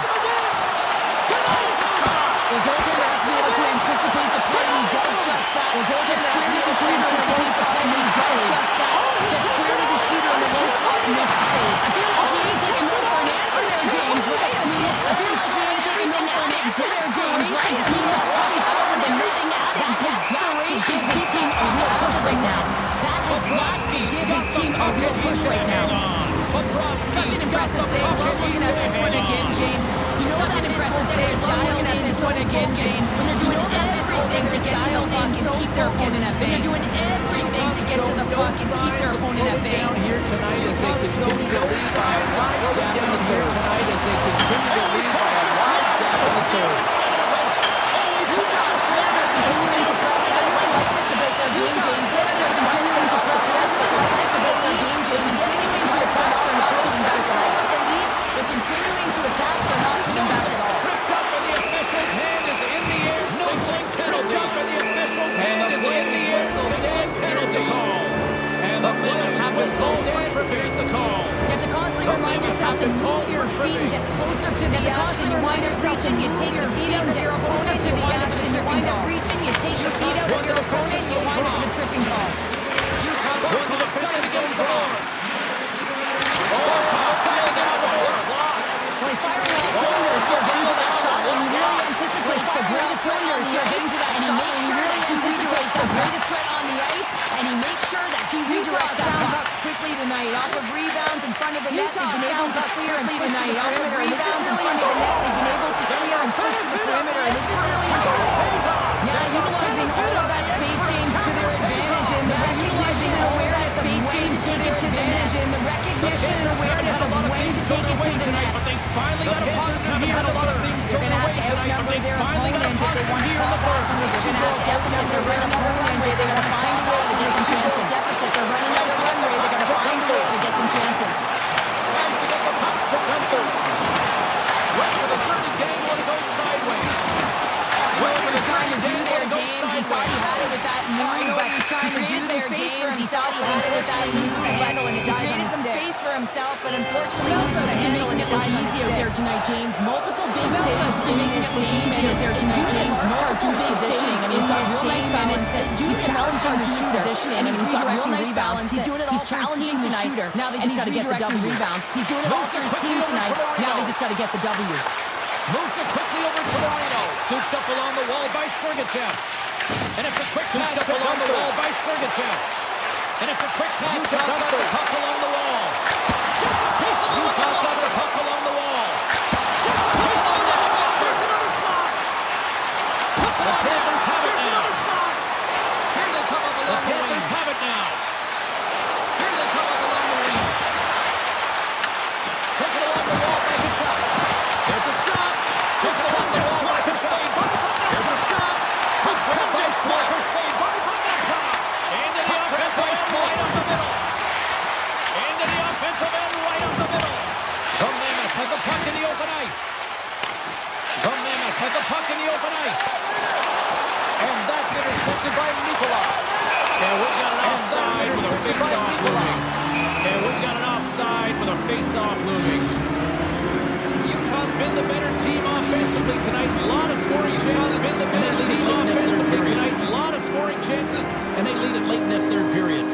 The goaltender has to be able to anticipate the play, and he does just that. The goaltender has to be able to anticipate the play, and he does just that. Gets clear to the shooter in the low spot and makes the save. I feel like he ain't taking no for an answer there, James, right? I mean, I feel like he ain't taking no for an answer there, James, right? I mean, that's probably better than nothing at him. That has got to give his team a real push right now. That has got to give his team a real push right now. Such an impressive save. Love looking at this one again, James. You know that impressive save. Love looking at this one again, James. When they're doing everything to get to the puck and keep their opponent at bay. They're doing everything to get to the puck and keep their opponent at bay. Down here tonight as they continue to lead by a wide gap in the third. Tonight as they continue to lead by a wide gap in the third. Continuing to press. I really like this about their game, James. They're continuing to press. I really like this about their game, James. Continuing to attack. They're not sitting back at all. They're continuing to attack. They're not sitting back at all. Tripped up and the official's hand is in the air. No safe penalty. Tripped up and the official's hand is in the air. Dead penalty call. And the play has been called for trip. Here's the call. You have to constantly remind yourself to move your feet and get closer to the action. You wind up reaching, you take your feet out of your opponent to the action. You wind up reaching, you take your feet out of your opponent, you wind up with a tripping call. Going to the defensive zone draws. Well, he's firing all cylinders here, getting to that shot, and he really anticipates the greatest cylinders here, getting to that shot, and he really anticipates the greatest threat on the ice, and he makes sure that he redirects down pucks quickly tonight. Off of rebounds in front of the net, they've been able to clear and push tonight. Off of rebounds in front of the net, they've been able to clear and push to the perimeter, and this is really important. Yeah, utilizing all of that space, James, to their advantage, and utilizing all of that space, James, to their advantage, and the recognition and awareness of when to take it to the net. But they finally got a positive here. A lot of things They're going to have to outnumber their opponent if they want to claw back from this two-goal deficit. They're running out of runway. They're going to find a way to get some chances. Deficit. They're running out of runway. They're going to find a way to get some chances. Tries to get the puck to Gunther. Went for the dirty dangle and it goes sideways. What were you trying to do there, James? He thought he had it with that move, but he created some space for himself, but unfortunately loses the handle and it dies on his stick. He created some space for himself, but unfortunately loses the handle and it dies on his stick. There tonight, James. Multiple big saves in this game out there tonight, James. Multiple big positioning, and he's got real nice balance. He's challenging the positioning, and he's got real nice balance. He's doing it all for his team tonight. Now they just got to get the W. He's doing it all for his team tonight. Now they just got to get the W. Moves it quickly over to Moreno. Scooped up along the wall by Sergachev. And it's a quick pass up along the wall by Sergachev. And it's a quick pass to Gunther. The puck along the wall. Gets a piece of it. Tossed out the puck along the wall. Gets a piece of it. There's another stop. Puts it on there. There's another stop. Here they come up along the wing. The Panthers have it now. Here they come up along the wing. Take it along the wall by Kachuk. There's a shot. Stick it along the wall by Kachuk. There's a shot. Stick it along the wall by Kachuk. Into the offensive end right up the middle. Into the offensive end right up the middle. From Mammoth has the puck in the open ice. From Mammoth has the puck in the open ice. And that's intercepted by Nicola. And we got an offside with a face-off looming. And we got an offside with a face-off looming. Utah's been the better team offensively tonight. A lot of scoring chances. Been the better team offensively tonight. A lot of scoring chances, and they lead it late in this third period.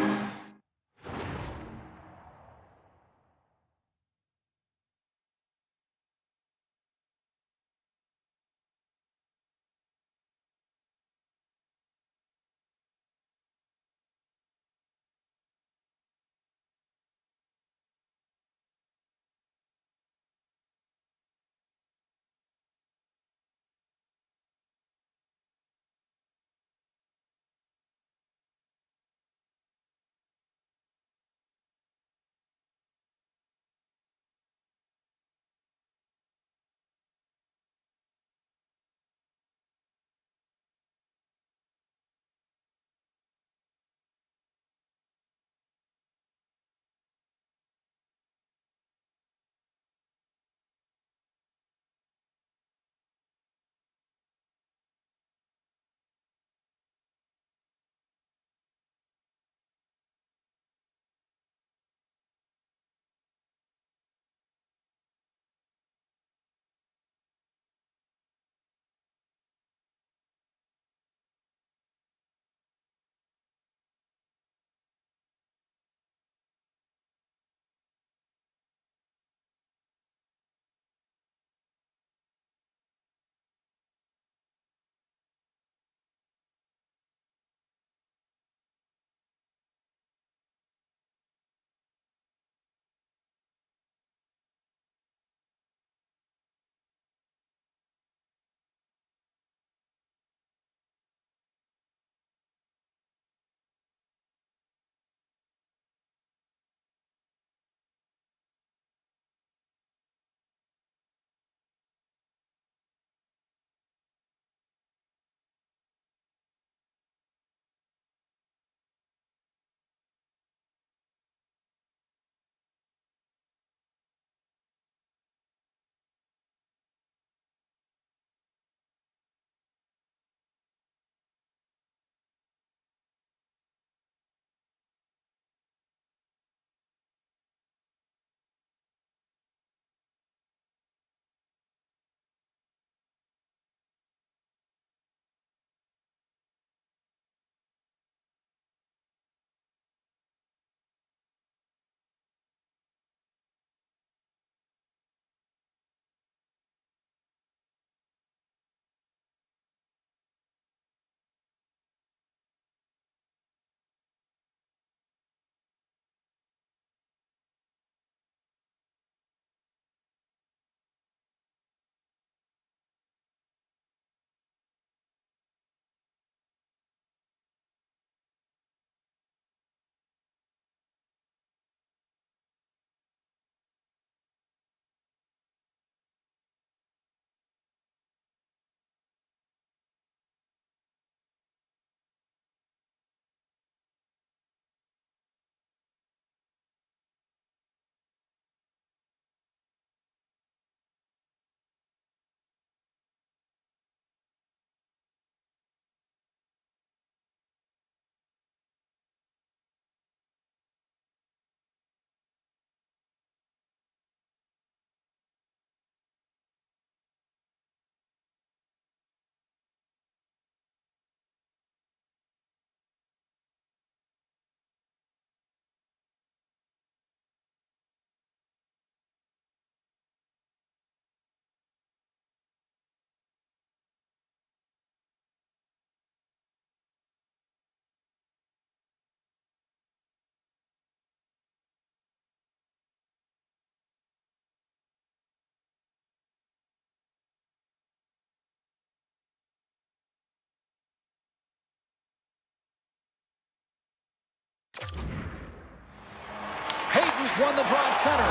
Hayes won the draw at center.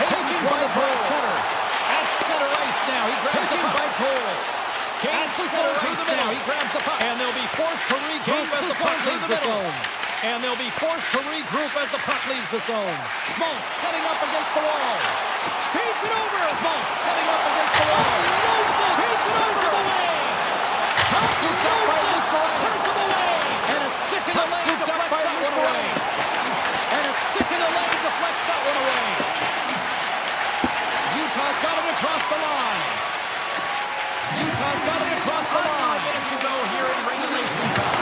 Hayes won the draw at center. At center ice now. He grabs the puck. By Cole. Gains the center ice now. He grabs the puck. And they'll be forced to regroup as the puck leaves the zone. And they'll be forced to regroup as the puck leaves the zone. Schmaltz setting up against the wall. Feeds it over. Schmaltz setting up against the wall. Loads it. Feeds it over. Turns him away. Turns him away. And a stick in the lane deflects that one away. And a stick in the lane deflects that one away. Utah's got it across the line. Utah's got it across the line. 1 minute to go here in regulation time.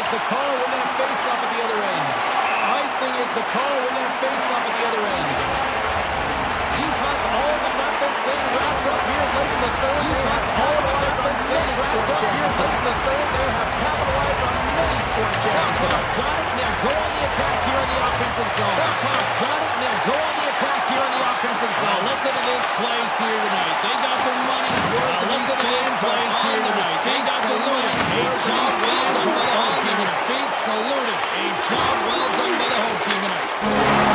The call when that face-off at the other end. Icing is the call when that face-off at the other end. Utah's all but got this thing wrapped up here late in the third. Utah's all but got this thing wrapped up here late in the third. They have capitalized on many scoring chances. Blackhawks got it, and they'll go on the attack here in the offensive zone. Blackhawks got it, and they'll go on the attack here in the offensive zone. Listen to this place here tonight. They got their money's worth. Listen to this place here tonight. They got their money's worth. These fans are the home team tonight. Feet saluted. A job well done by the home team tonight.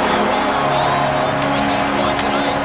And we are all over in this one tonight.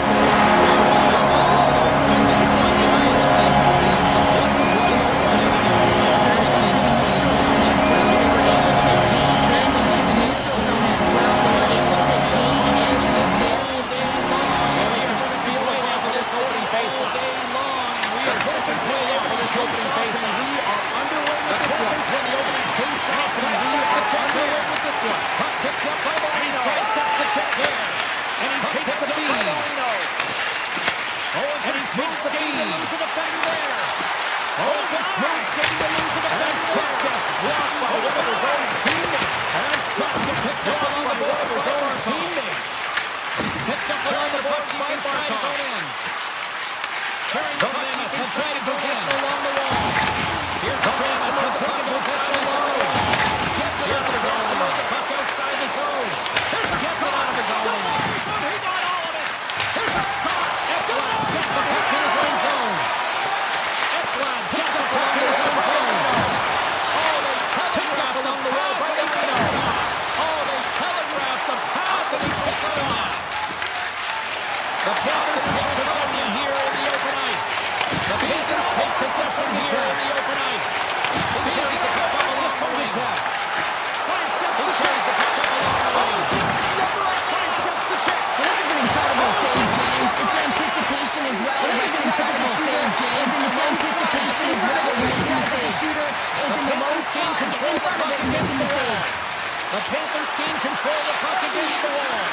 The Panthers gain control of the puck against the wall.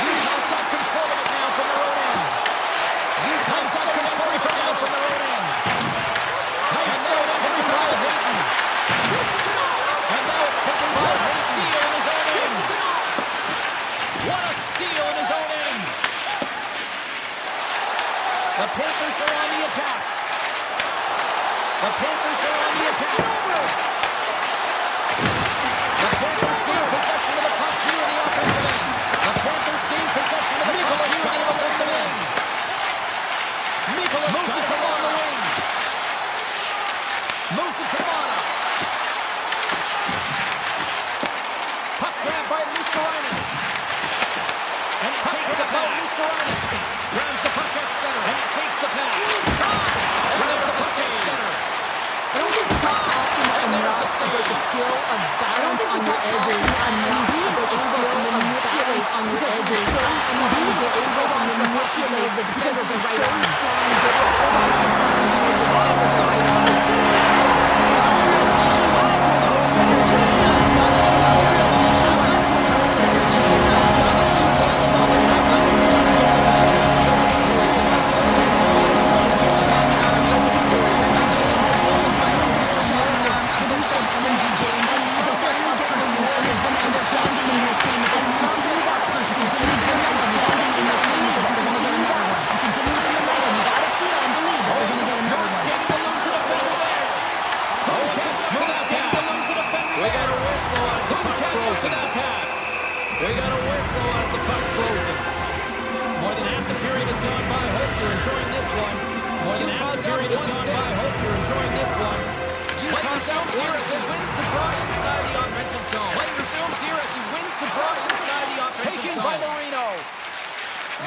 Utah's got control of it now from their own end. Utah's got control of it now from their own end. And now it's taken by Hayden. And now it's taken by a steal in his own end. What a steal in his own end. The Panthers are on the attack. The Panthers are on the attack. The Panthers gain possession of the puck here in the offensive end. The Panthers gain possession of the puck here in the offensive end. Nicholas moves it along the wing. Moves it to Lana. Puck grabbed by Luskarainen. And he takes the puck. Luskarainen grabs the puck at center. And he takes the pass. And there's the puck at center. I don't think we talk often enough about the skill of balance on your edges. About the skill of balance on your edges. And he's able to manipulate the defender's right arm. Defender's right arm. We got a whistle as the puck closes. More than half the period has gone by. Hope you're enjoying this one. More than half the period has gone by. Hope you're enjoying this one. Play resumes here as he wins the draw inside the offensive zone. Play resumes here as he wins the draw inside the offensive zone. Taken by Marino.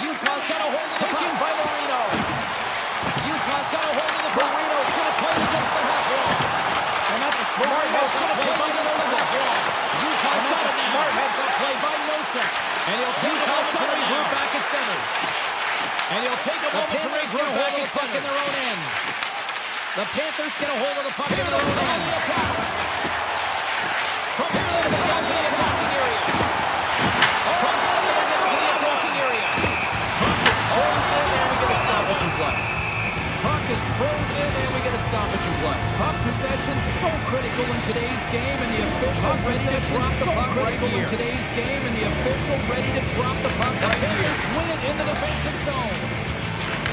Utah's got a hold of the puck. Taken by Marino. Utah's got a hold of the puck. Marino's going to play against the half wall. And that's a smart heads-up play against the half wall. Utah's got a smart heads-up play by Notion. And he'll take Utah's got to regroup back at center. And he'll take a moment to regroup back at puck in their own end. The Panthers get a hold of the puck in their own end. From here they get down to the attacking area. From here they get into the attacking area. Puck is frozen and we get a stoppage in play. Puck is frozen and we get a stoppage in play. Puck possession so critical in today's game, and the official ready to drop the puck right here. In today's game, and the official ready to drop the puck right here. The Panthers win it in the defensive zone.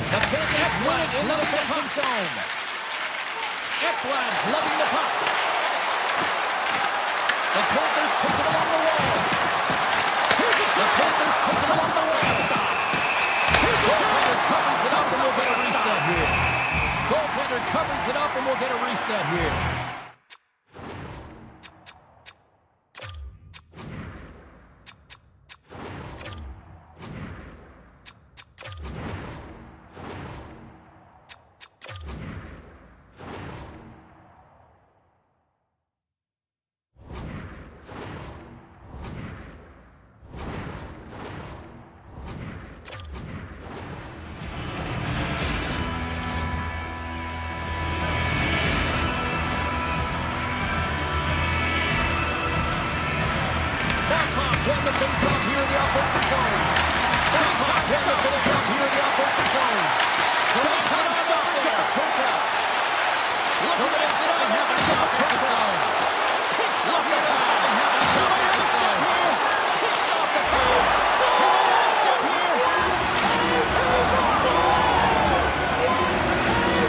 The Panthers win it in the defensive zone. Ekblad's loving the puck. The Panthers take it along the wall. Here's a the Panthers take it along the wall. Stop. Here's a goaltender covers it up and we'll get a reset here. Goaltender covers it up and we'll get a reset here. Won the face-off here in the offensive zone. Blackhawks won the face-off here in the offensive zone. Blackhawks stop there. Look at this something happening in the offensive zone. Look at this something happening in the offensive zone. Picks off the pass. Step here.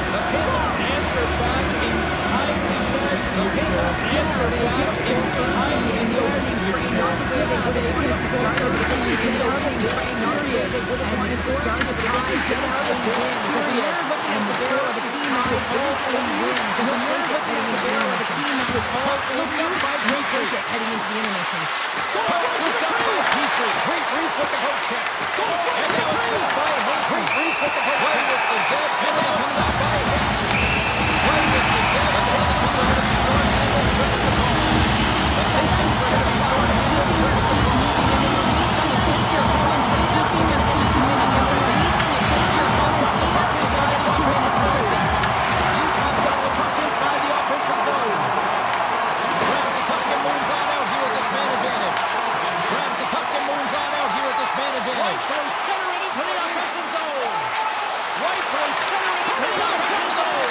The Panthers answered back in timely fashion. The Panthers answered back in timely fashion. They wanted to start over the league in the opening period, and wanted to start the tie, get out and win, because we are looking at the barrel of a team that was all in win, because we are looking at the barrel of a team that was all in win by Petrie heading into the intermission. Look up by Petrie. Great reach with the hook check. And now it's got by Great reach with the hook check. Play was the dead penalty coming out by Play was the dead penalty considered to be short-handed, tripping the ball. But since considered to be short-handed, tripping the ball. Utah's got the puck inside the offensive zone. Grabs the puck and moves on out here with this man advantage. Grabs the puck and moves on out here with this man advantage. Right through center and into the offensive zone. Right through center and into the offensive zone.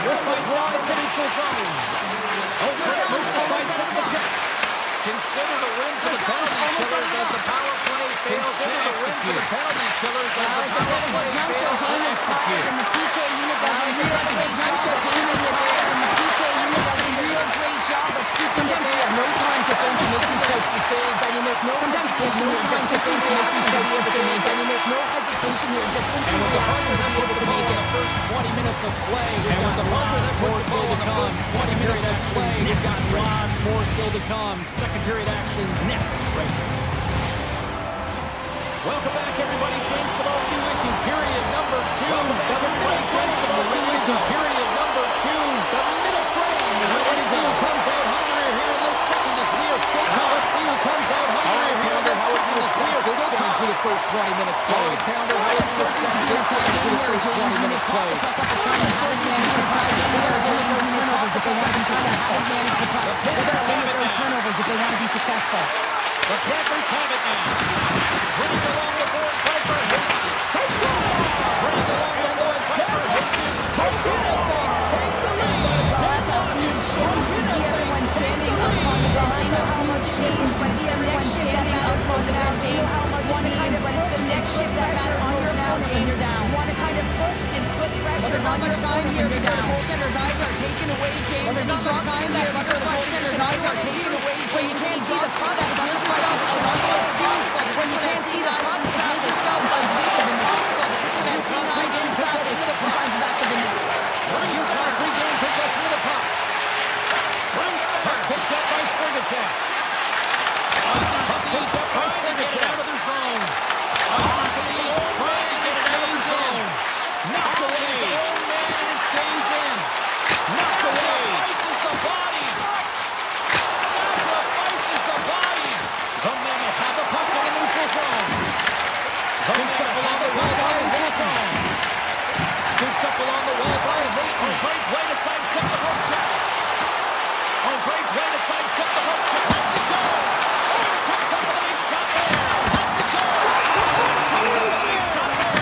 Whistle drawn in the neutral zone. Great move to sidestep the check. Considered a win for the penalty killers as the power play fails to execute. Penalty killers as the power play fails to execute. And the PK unit does a real great job. Game is tired, and the PK unit does a real great job of keeping it there. No time to think to make these types of saves. I mean, there's no hesitation here just to think to make these types of saves. I mean, there's no hesitation here just simply and with the have to be able to make it. The first 20 minutes of play, and with the lots more still to come. 20 minutes of play, we've got lots more still to come. Second period action next. Right. Welcome back, everybody. James Cebulski with you. Period number 2. Everybody, James Cebulski with you. Period number 2. The minute frame. Let's see who comes out hungrier here in this second as we are still tied. Let's see who comes out hungrier here in this second as we are still tied through the first 20 minutes play. Pounder, how is this second this time through the first 20 minutes play? If they want to be successful. They're going to limit those turnovers if they want to be successful. The Panthers have it now. Running along the board, Piper. Running along the board, Piper. As they take the lead. That's a huge shift. You can see everyone standing up on the bench. You know how much shift. You can see everyone standing up on the bench. You know how much but it's the next shift that matters most now, James. You want to kind of push and put pressure on your sign here before the goaltender's eyes are taken away, James. There's not much sign here before the goaltender's eyes are taken away. When you can't see the front, that is make yourself as ugly as possible. When you can't see the front, make yourself as big as possible. As he eyes in traffic and finds the back of the net. Utah's regained possession of the puck. From center, picked up by Sergachev. Picked up by Sergachev. Out of the zone. Under siege, trying to get it out of the zone. Knocked away. Oh man, and it stays in. Knocked away. Sacrifices the body. Sacrifices the body. The Mammoth have the puck in the neutral zone. The Mammoth have the puck in the neutral zone. Scooped up along the wall by Lee. Oh, great play to sidestep the poke check. Oh, great play to sidestep the poke check. Let's it go. Oh, it comes up with a big shot there. Let's it go. Comes up with a big shot there.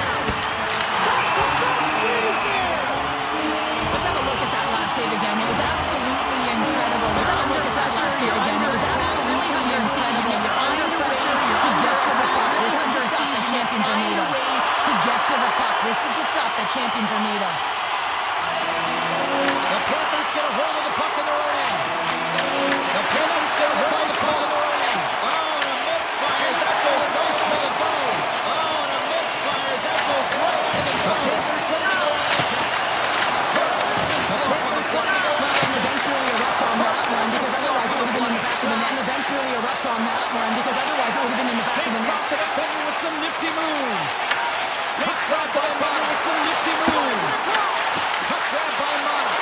Let's have a look at that last save again. It was absolutely incredible. Let's have a look at that last save again. It was absolutely incredible. You're under pressure to get to the puck. This is the stuff that champions are made of. To get to the puck. This is the stuff that champions are made of. The Panthers get a hold of the puck in their own end. The Panthers get a hold of the puck in their own end. Oh, and a misfires. That goes right into the zone. Oh, and a misfires. That goes right into the zone. The Panthers get it out. Eventually erupts on that one because otherwise it would have been in the back of the net. And eventually erupts on that one because otherwise it would have been in the back of the net. Shakes off the defender with some nifty moves. Puck grab by Mata with some nifty moves. Puck grab by Mata.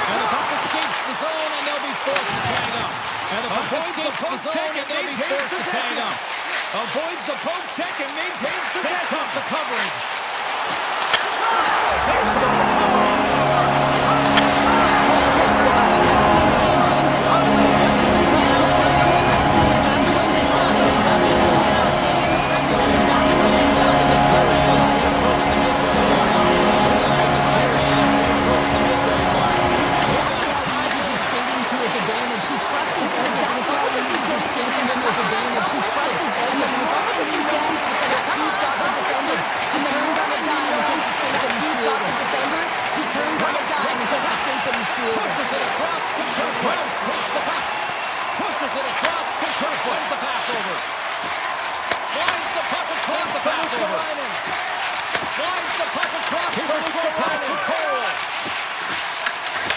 And the puck escapes the zone and they'll be forced to tag up. And the puck escapes the zone and they'll be forced to tag up. Avoids the poke check and maintains possession. Takes off the coverage.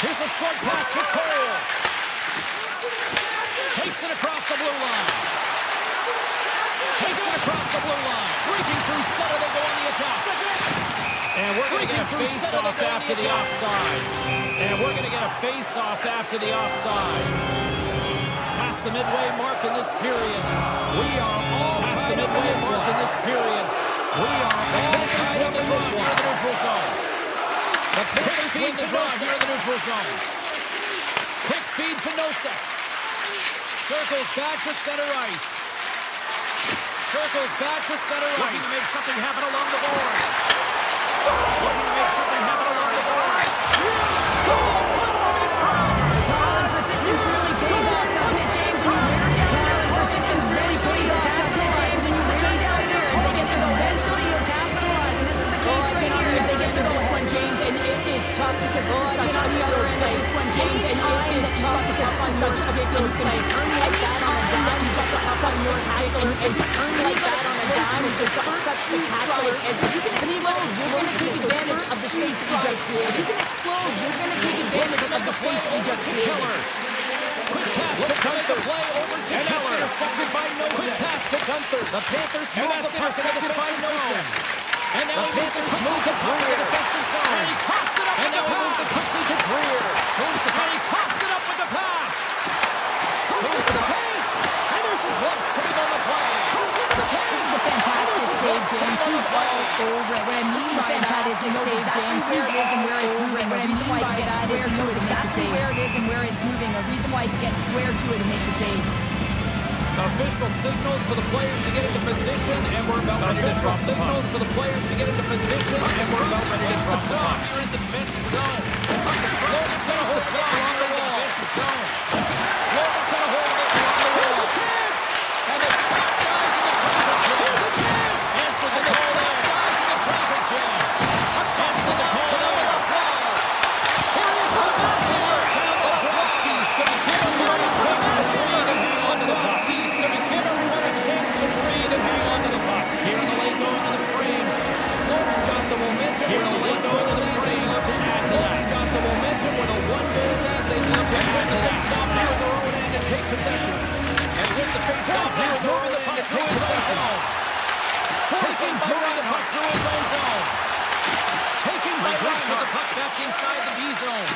Here's a short pass to Cole. Takes it across the blue line. Takes it across the blue line. Streaking through center, they go on the attack. And we're going to get a face-off after the offside. And we're going to get a face-off after the offside. Past the midway mark in this period. We are all past the midway mark in this period. We are all tied up in this one. The neutral zone. The quick feed to draw here in the neutral zone. Quick feed to Nosek. Circles back to center ice. Circles back to center ice. Looking to make something happen along the boards. Looking to make something happen along the boards. this is such a other end of this one, James. And it is tough because it's such a skill play. Turn like that on a dime, you just got such your spectacular, and turn like that on a dime is just such spectacular. And you can explode, you're going to take advantage of the space you just created. You can explode, you're going to take advantage of the space you just created. Quick pass to Gunther. Play over to Keller. Intercepted by Notion. Quick pass to Gunther. The Panthers move the puck intercepted by Notion. And now the Panthers move to Greer. Defensive zone. And he coughs it up with the pass. And now he moves it quickly to Greer. And he coughs it up with the pass. Goes to the paint. And there's a glove save on the play. This is a fantastic save, James. He's all over it. What I mean by that is no save, James. Where it is and where it's moving. What I mean by that is know exactly where it is and where it's moving. A reason why he gets square to it and makes the save. Official signals for the players to get into position, and we're about ready to drop the puck. Signals for the players to get into position, and we're about ready to drop the puck. Here in the defensive zone. Logan's going to hold it along the wall. Defensive zone. Logan's going to hold it along the wall. Here's a chance! And the top guys in the traffic jam. Here's a chance! Answer the call there. Guys in the traffic jam. Answer the call on the left wall. Here is the basket. Down the Frosties. Going to give him a chance to breathe and hang on to the puck. Frosties going to give everyone a chance to breathe and hang on to the puck. Here in the lane going to the frame. Logan's got the momentum. Here in the lane going to the frame. To add to that. Logan's got the momentum with a one-goal lead. They look to add to that. Off here in their own end and take possession. And with the face-off, he's moving the puck through his own zone. Taking moving the puck through his own zone. Taking by Regroups with the puck back inside the B zone.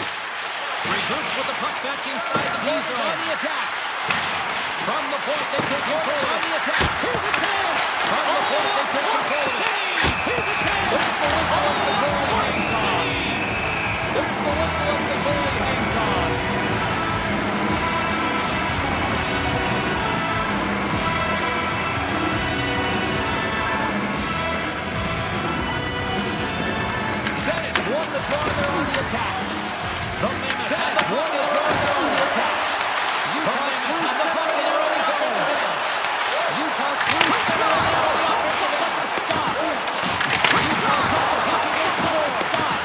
Regroups with the puck back inside the B zone. On the attack. From the point, they take control. On the attack. Here's a chance. From the point, they take control. Here's a chance. There's the whistle as the goal hangs on. There's the whistle as the goal hangs on. Bennett won the draw there on the attack. The Mammoth has won the draw there on the attack. Utah's through seven in their own zone. Utah's through seven on the offensive end to stop. Utah's got the puck against the boards. Stop.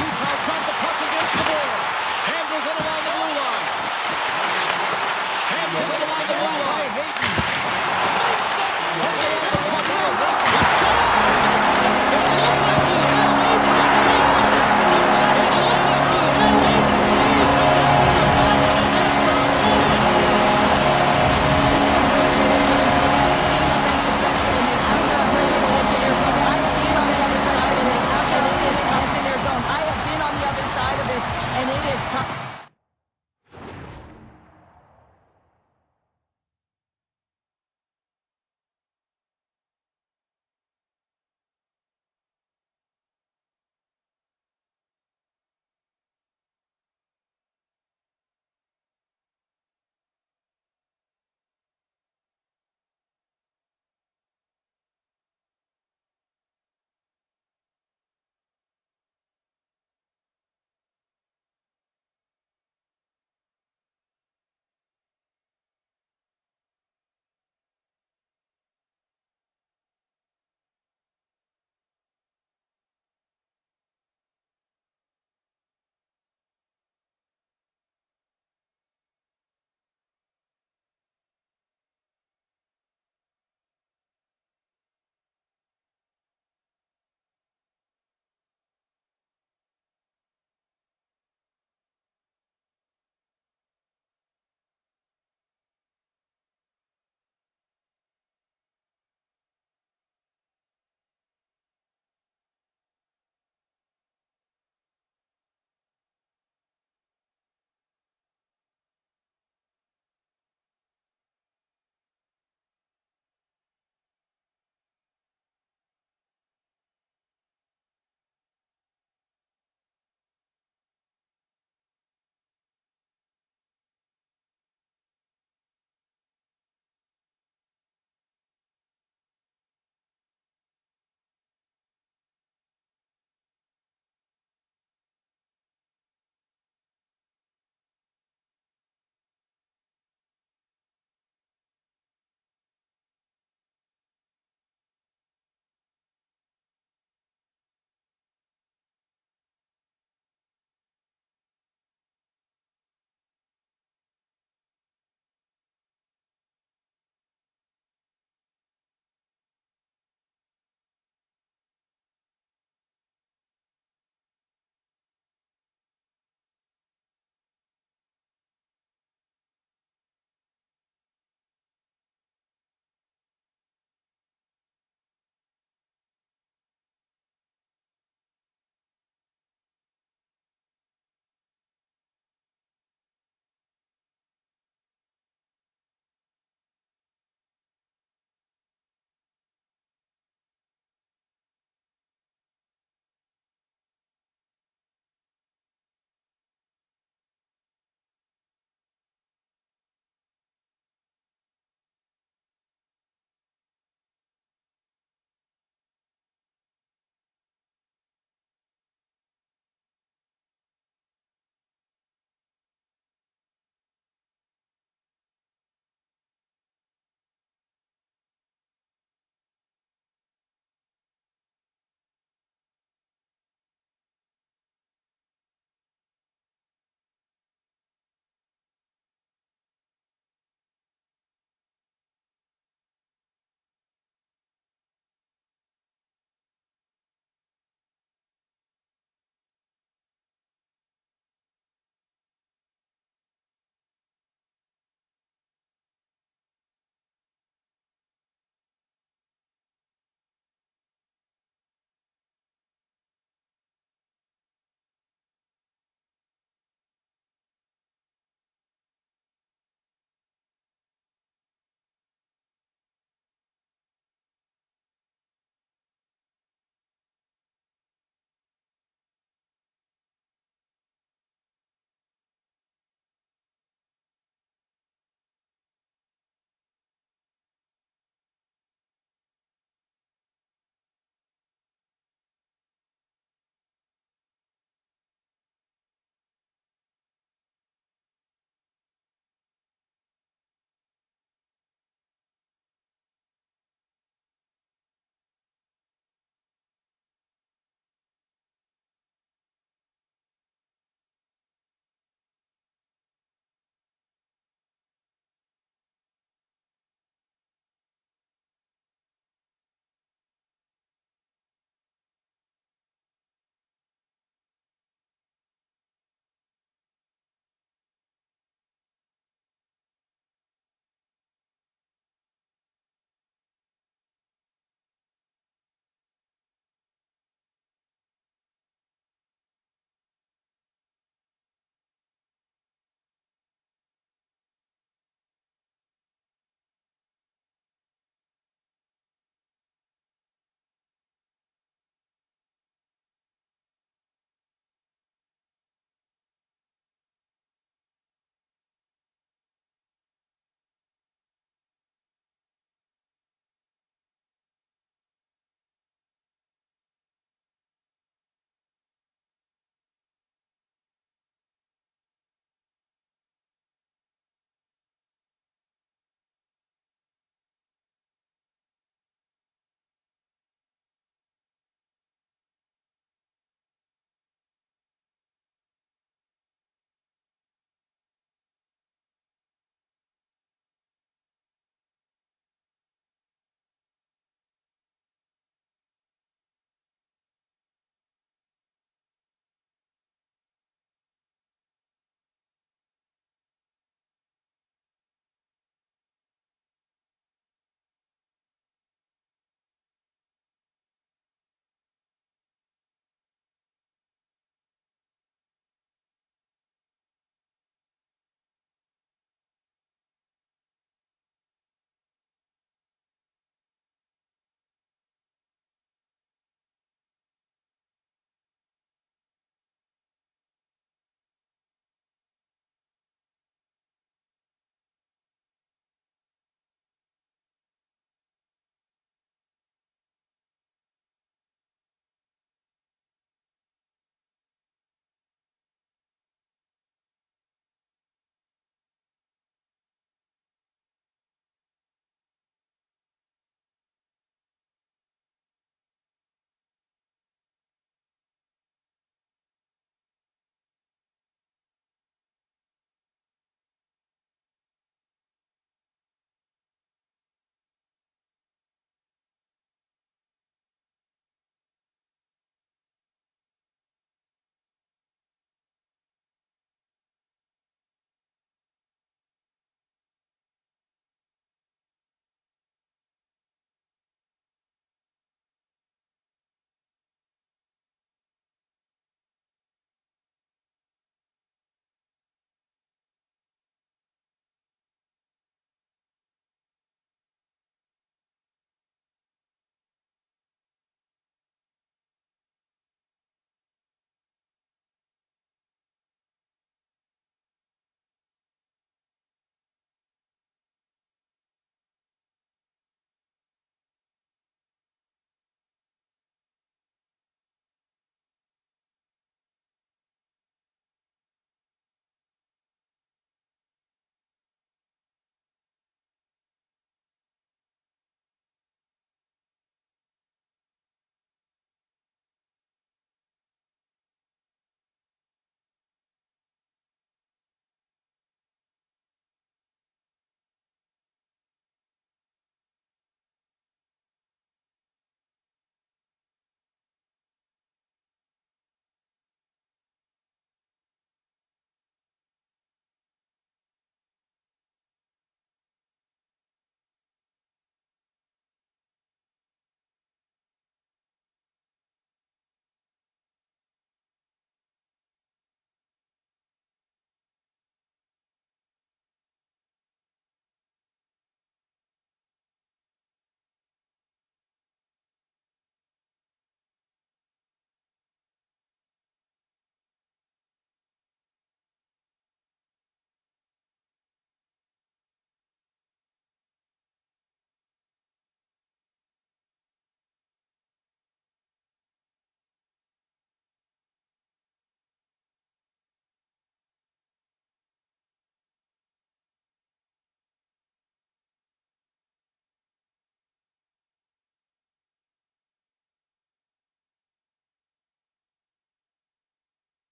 Utah's got the puck against the boards. Handles it along the blue line. Handles it along the blue line. Makes the save. The puck out. He scores. It looked like he had made the save. It looked like he had made the save. I have been on the other side of this, and it is tough.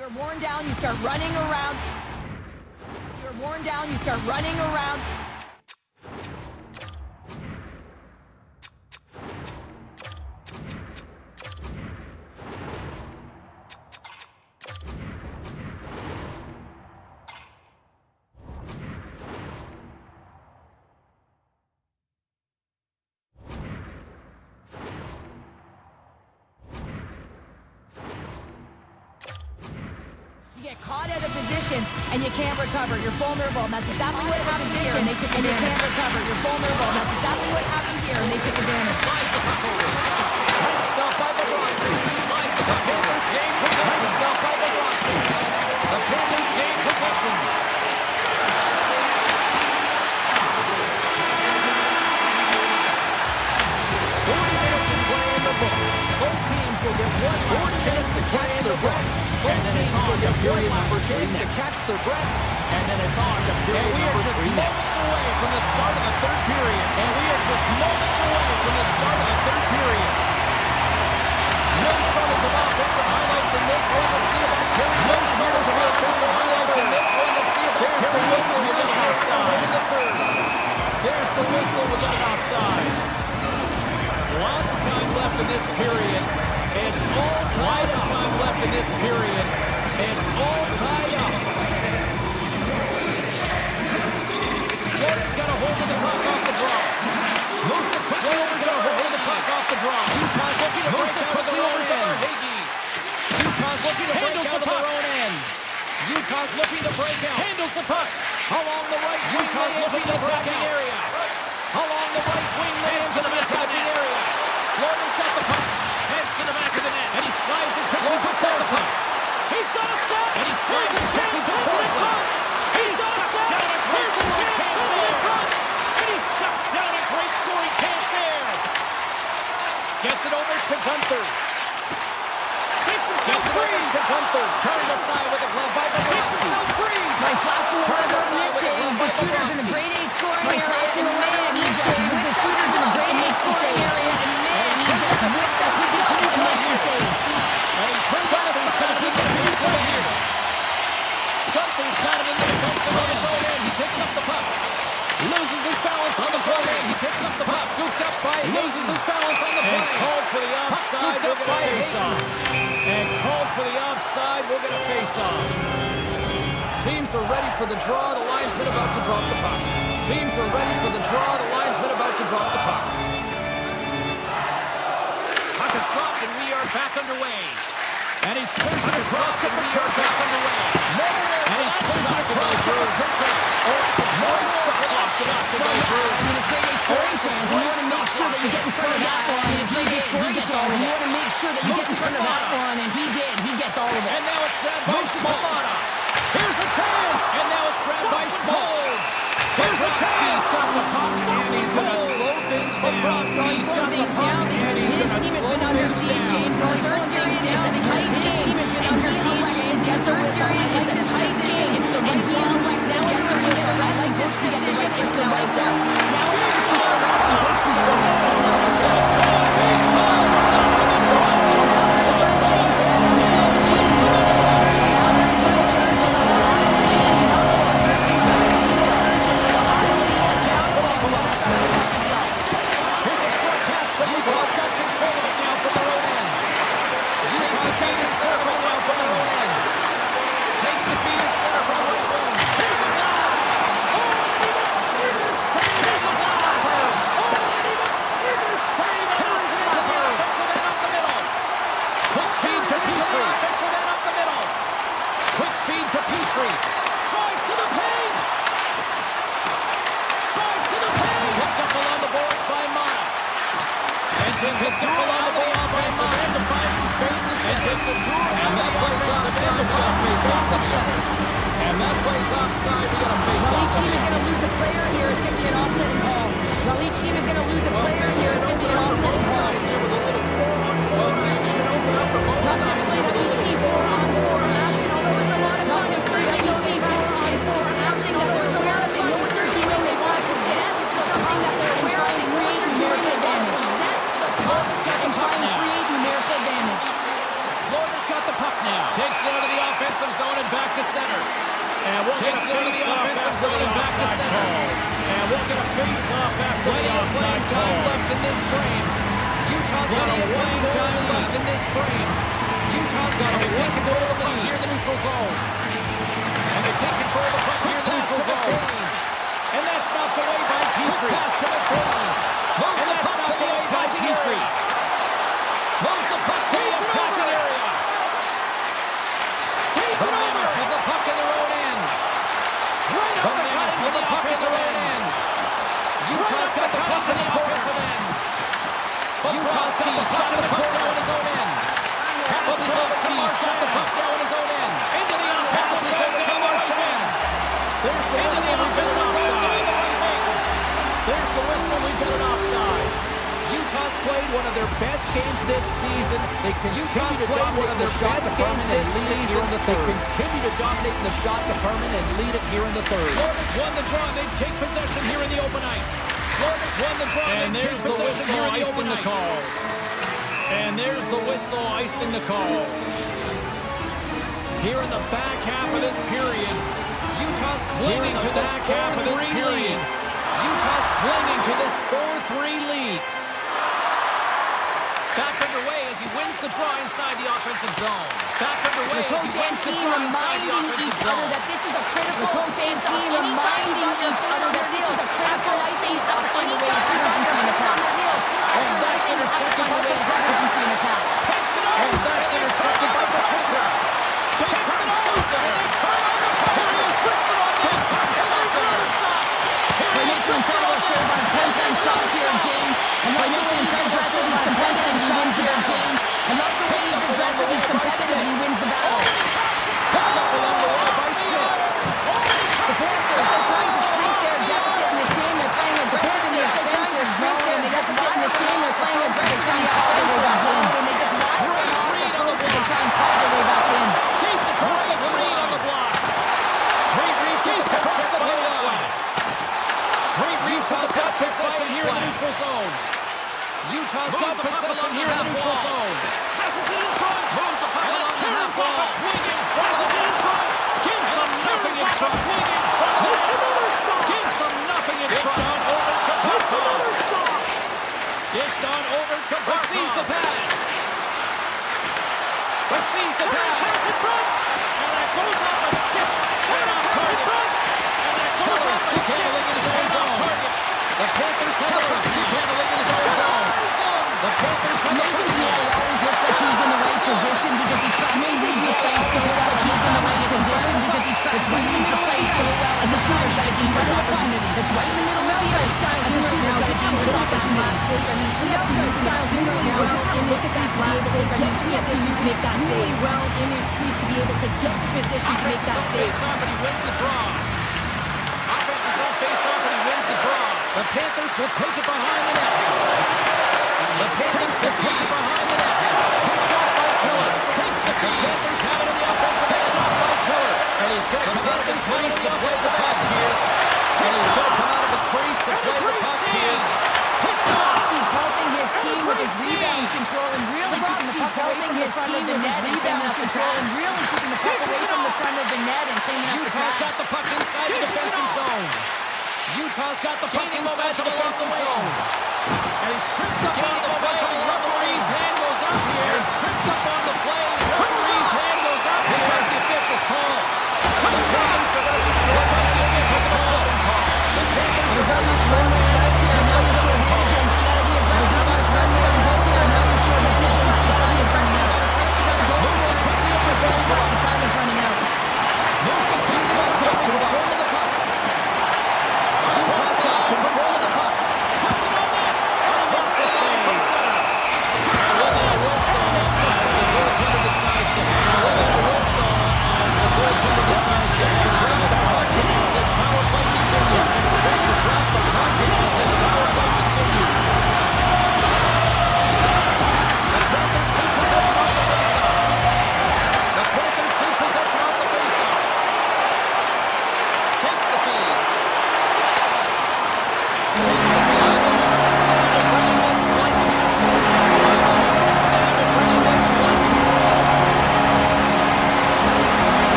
You're worn down, you start running around. You're worn down, you start running around. You get caught out of position and you can't recover. You're vulnerable. And that's exactly what happened here. And they took advantage. And you can't recover. You're vulnerable. And that's exactly what happened here. And they took advantage. Slides the puck over. Nice stop by the Boston. Slides the puck over. Game possession. Nice stop by the Boston. The Panthers gain possession. 40 minutes to play in the books. Both teams will get 40 minutes to catch their breaths. Both teams will get period number 2 to catch their breaths. And then it's on to period number 3. And we are just moments away from the start of the third period. And we are just moments away from the start of the third period. No shortage of offensive highlights in this one. Let's see about Kerry. No shortage of offensive highlights in this one. Let's see about Kerry. There's the whistle. We're getting offside in the third. There's the whistle. We're getting offside. Lots of time left in this period. It's all tied up. Time left in this period. It's all tied up. Florida's got a hold of the puck off the draw. Moves it quickly over. Got a hold of the puck off the draw. Utah's looking to break out of their own end. Utah's looking to break out of their own end. Utah's looking to break out. Handles the puck. Along the right wing. Utah's looking to break out. Area. Along the right wing. Lands in the attacking area. Florida's got the puck. Heads to the back of the net. And he slides and quickly puts down the puck. He's got a step. And he slides and quickly puts down the puck. He's got a step. Here's a chance. Sends it in front. And he shuts down a great scoring chance there. Gets it over to Gunther. Shakes himself free. To Gunther. Turned aside with a glove by the Shakes himself free. Nice last one on this save. The shooter's in the grade A scoring area. And man, he just moved the shooter's in the grade A scoring area. And man, he just whips as we continue to make the save. And he turns on his kind of in the defensive zone here. Gunther's kind of in the defensive on his own end. He picks up the puck. Loses his balance on the play. He picks up the puck. Scooped up by loses his balance on the play. And called for the offside. We'll get a face-off. And called for the offside. We'll get a face-off. Teams are ready for the draw. The linesman about to drop the puck. Teams are ready for the draw. The linesman about to drop the puck. Puck is dropped and we are back underway. And he's pushed it across and we are back underway. And he's pushed it across to the trigger. Oh, it's a great shot to go through. I mean, it's grade A scoring chance. You want to make sure that you get in front of that one. It's grade A scoring chance. You want to make sure that you get in front of that one. And he did. He gets all of it. And now it's grabbed by Schmaltz. Here's a chance. And now it's grabbed by Schmaltz. Here's a chance. And he's going to slow things down. He's slow things down because his team has been under siege, James. The third period is a tight game. His team has been under siege, James. The third period is a tight game. It's the right one. Now we're going to get a right like this decision. It's the right one. Now we're going to get a right like this Takes it out of the offense. offensive zone and back to center. And we'll get a face-off after the offside call. And we'll get a face-off after the offside call. Left in this frame. Utah's got a playing time left in this frame. Utah's got to take control of the puck here in the neutral zone. And they take control of the puck here in the neutral zone. And that's knocked away by Petrie. Pass to McBride. And that's knocked away by Petrie. Moves the puck to the attacking area. The Mammoths with the puck in their own end. The Mammoths with the puck in their own end. Utah's got the puck in the offensive end. Bobrovsky's got the puck down his own end. Bobrovsky's got the puck down his own end. Into the offensive zone to Marchand. There's the whistle. We've got an offside. There's the whistle. We've got an offside. Utah's played one of their best games this season. They continue to dominate in the shot department and lead it here in the third. They continue to dominate in the shot department and lead it here in the third. Florida's won the draw. They take possession here in the open ice. Florida's won the draw. And there's the whistle icing the call. And there's the whistle icing the call. Here in the back half of this period, Utah's clinging to the back half of this period. Utah's clinging to this 4-3 lead. Back underway as he wins the draw inside the offensive zone. Back underway as he wins the draw inside the offensive zone. That this is a critical team reminding each other that this is a critical face-off on the way to urgency and attack. And that's intercepted by the urgency and attack. And that's intercepted by the Patricia. Big time stop there. Here he is, whistle on big time stop there. They make an incredible save on a pen shot here, James. And they make an incredible save. He's competitive and he wins the battle, James. I love the way he's aggressive. He's competitive and he wins the battle. The Panthers are trying to shrink their deficit in this game. They're playing aggressive in their trying to shrink their deficit in this game. They're playing aggressive. They're trying to power their way back in. And they just knock them off the post and they try and power their way back in. Skates across the green on the block. Great reach across the blue line. Great reach. Utah's got possession here in the neutral zone. Utah's got possession here in the neutral zone. Passes it in front. Moves the puck along the half wall. Wiggins passes it in front. Gives some nothing in front. Wiggins follows. Gives some nothing in front. Dished on over to Barkov. Dished on over to Barkov. Receives the pass. Receives the pass. Pass in front. And that goes off a stick. Set off target. And that goes off a stick. In his own zone. The Panthers have a stick handling in his own zone. The Panthers have amazing to me how he always looks like he's in the right position because he tries to read the play so well. He's in the right position because he tries to read the play so well. And the shooter's got a dangerous opportunity. It's right in the middle. Now you got Styles. And the shooter's got a dangerous opportunity. I mean, we have good Styles doing well in this piece to be able to get to position to make that save. Really well in his piece to be able to get to position to make that save. But he wins the draw. Offense is on face-off and he wins the draw. The Panthers will take it behind the net. The Panthers will take it behind the net. Picked off by Tiller. Takes the Panthers have it on the offensive end. Off by Tiller. And he's going to come out of his crease to play the puck here. And he's going to come out of his crease to play the puck here. Picked off. He's helping his team with his rebound control and really keeping the puck away from the front of the net and rebound control and really keeping the puck away from the front of the net and cleaning up the trash. Utah's got the puck inside the defensive zone. Utah's got the puck inside the defensive zone. And he's tripped up on the play. Referee's hand goes up here. He's tripped up on the play. Referee's hand goes up here. Here's the official's call. The Panthers are going to show up on the official's call. The Panthers are going to show up on the official's call. You gotta be aggressive on his run there and go to her. Now you're short. His mission. The time is running out. Moves it quickly up his own The time is running out. Moves it quickly up his own control of the puck. Utah's got control of the puck. Puts it on net. And makes the save. So now Wilson makes the save. The goaltender decides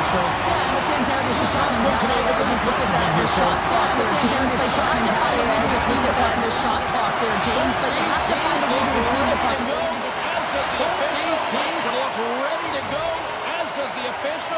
official. Yeah, I'm saying Terry is the shot mentality. Let's just look at that. The shot clock there, James. The shot mentality. Just look at that. The shot clock there, James. But you have to find a way to retrieve the puck. As does the official. These teams look ready to go, as does the official.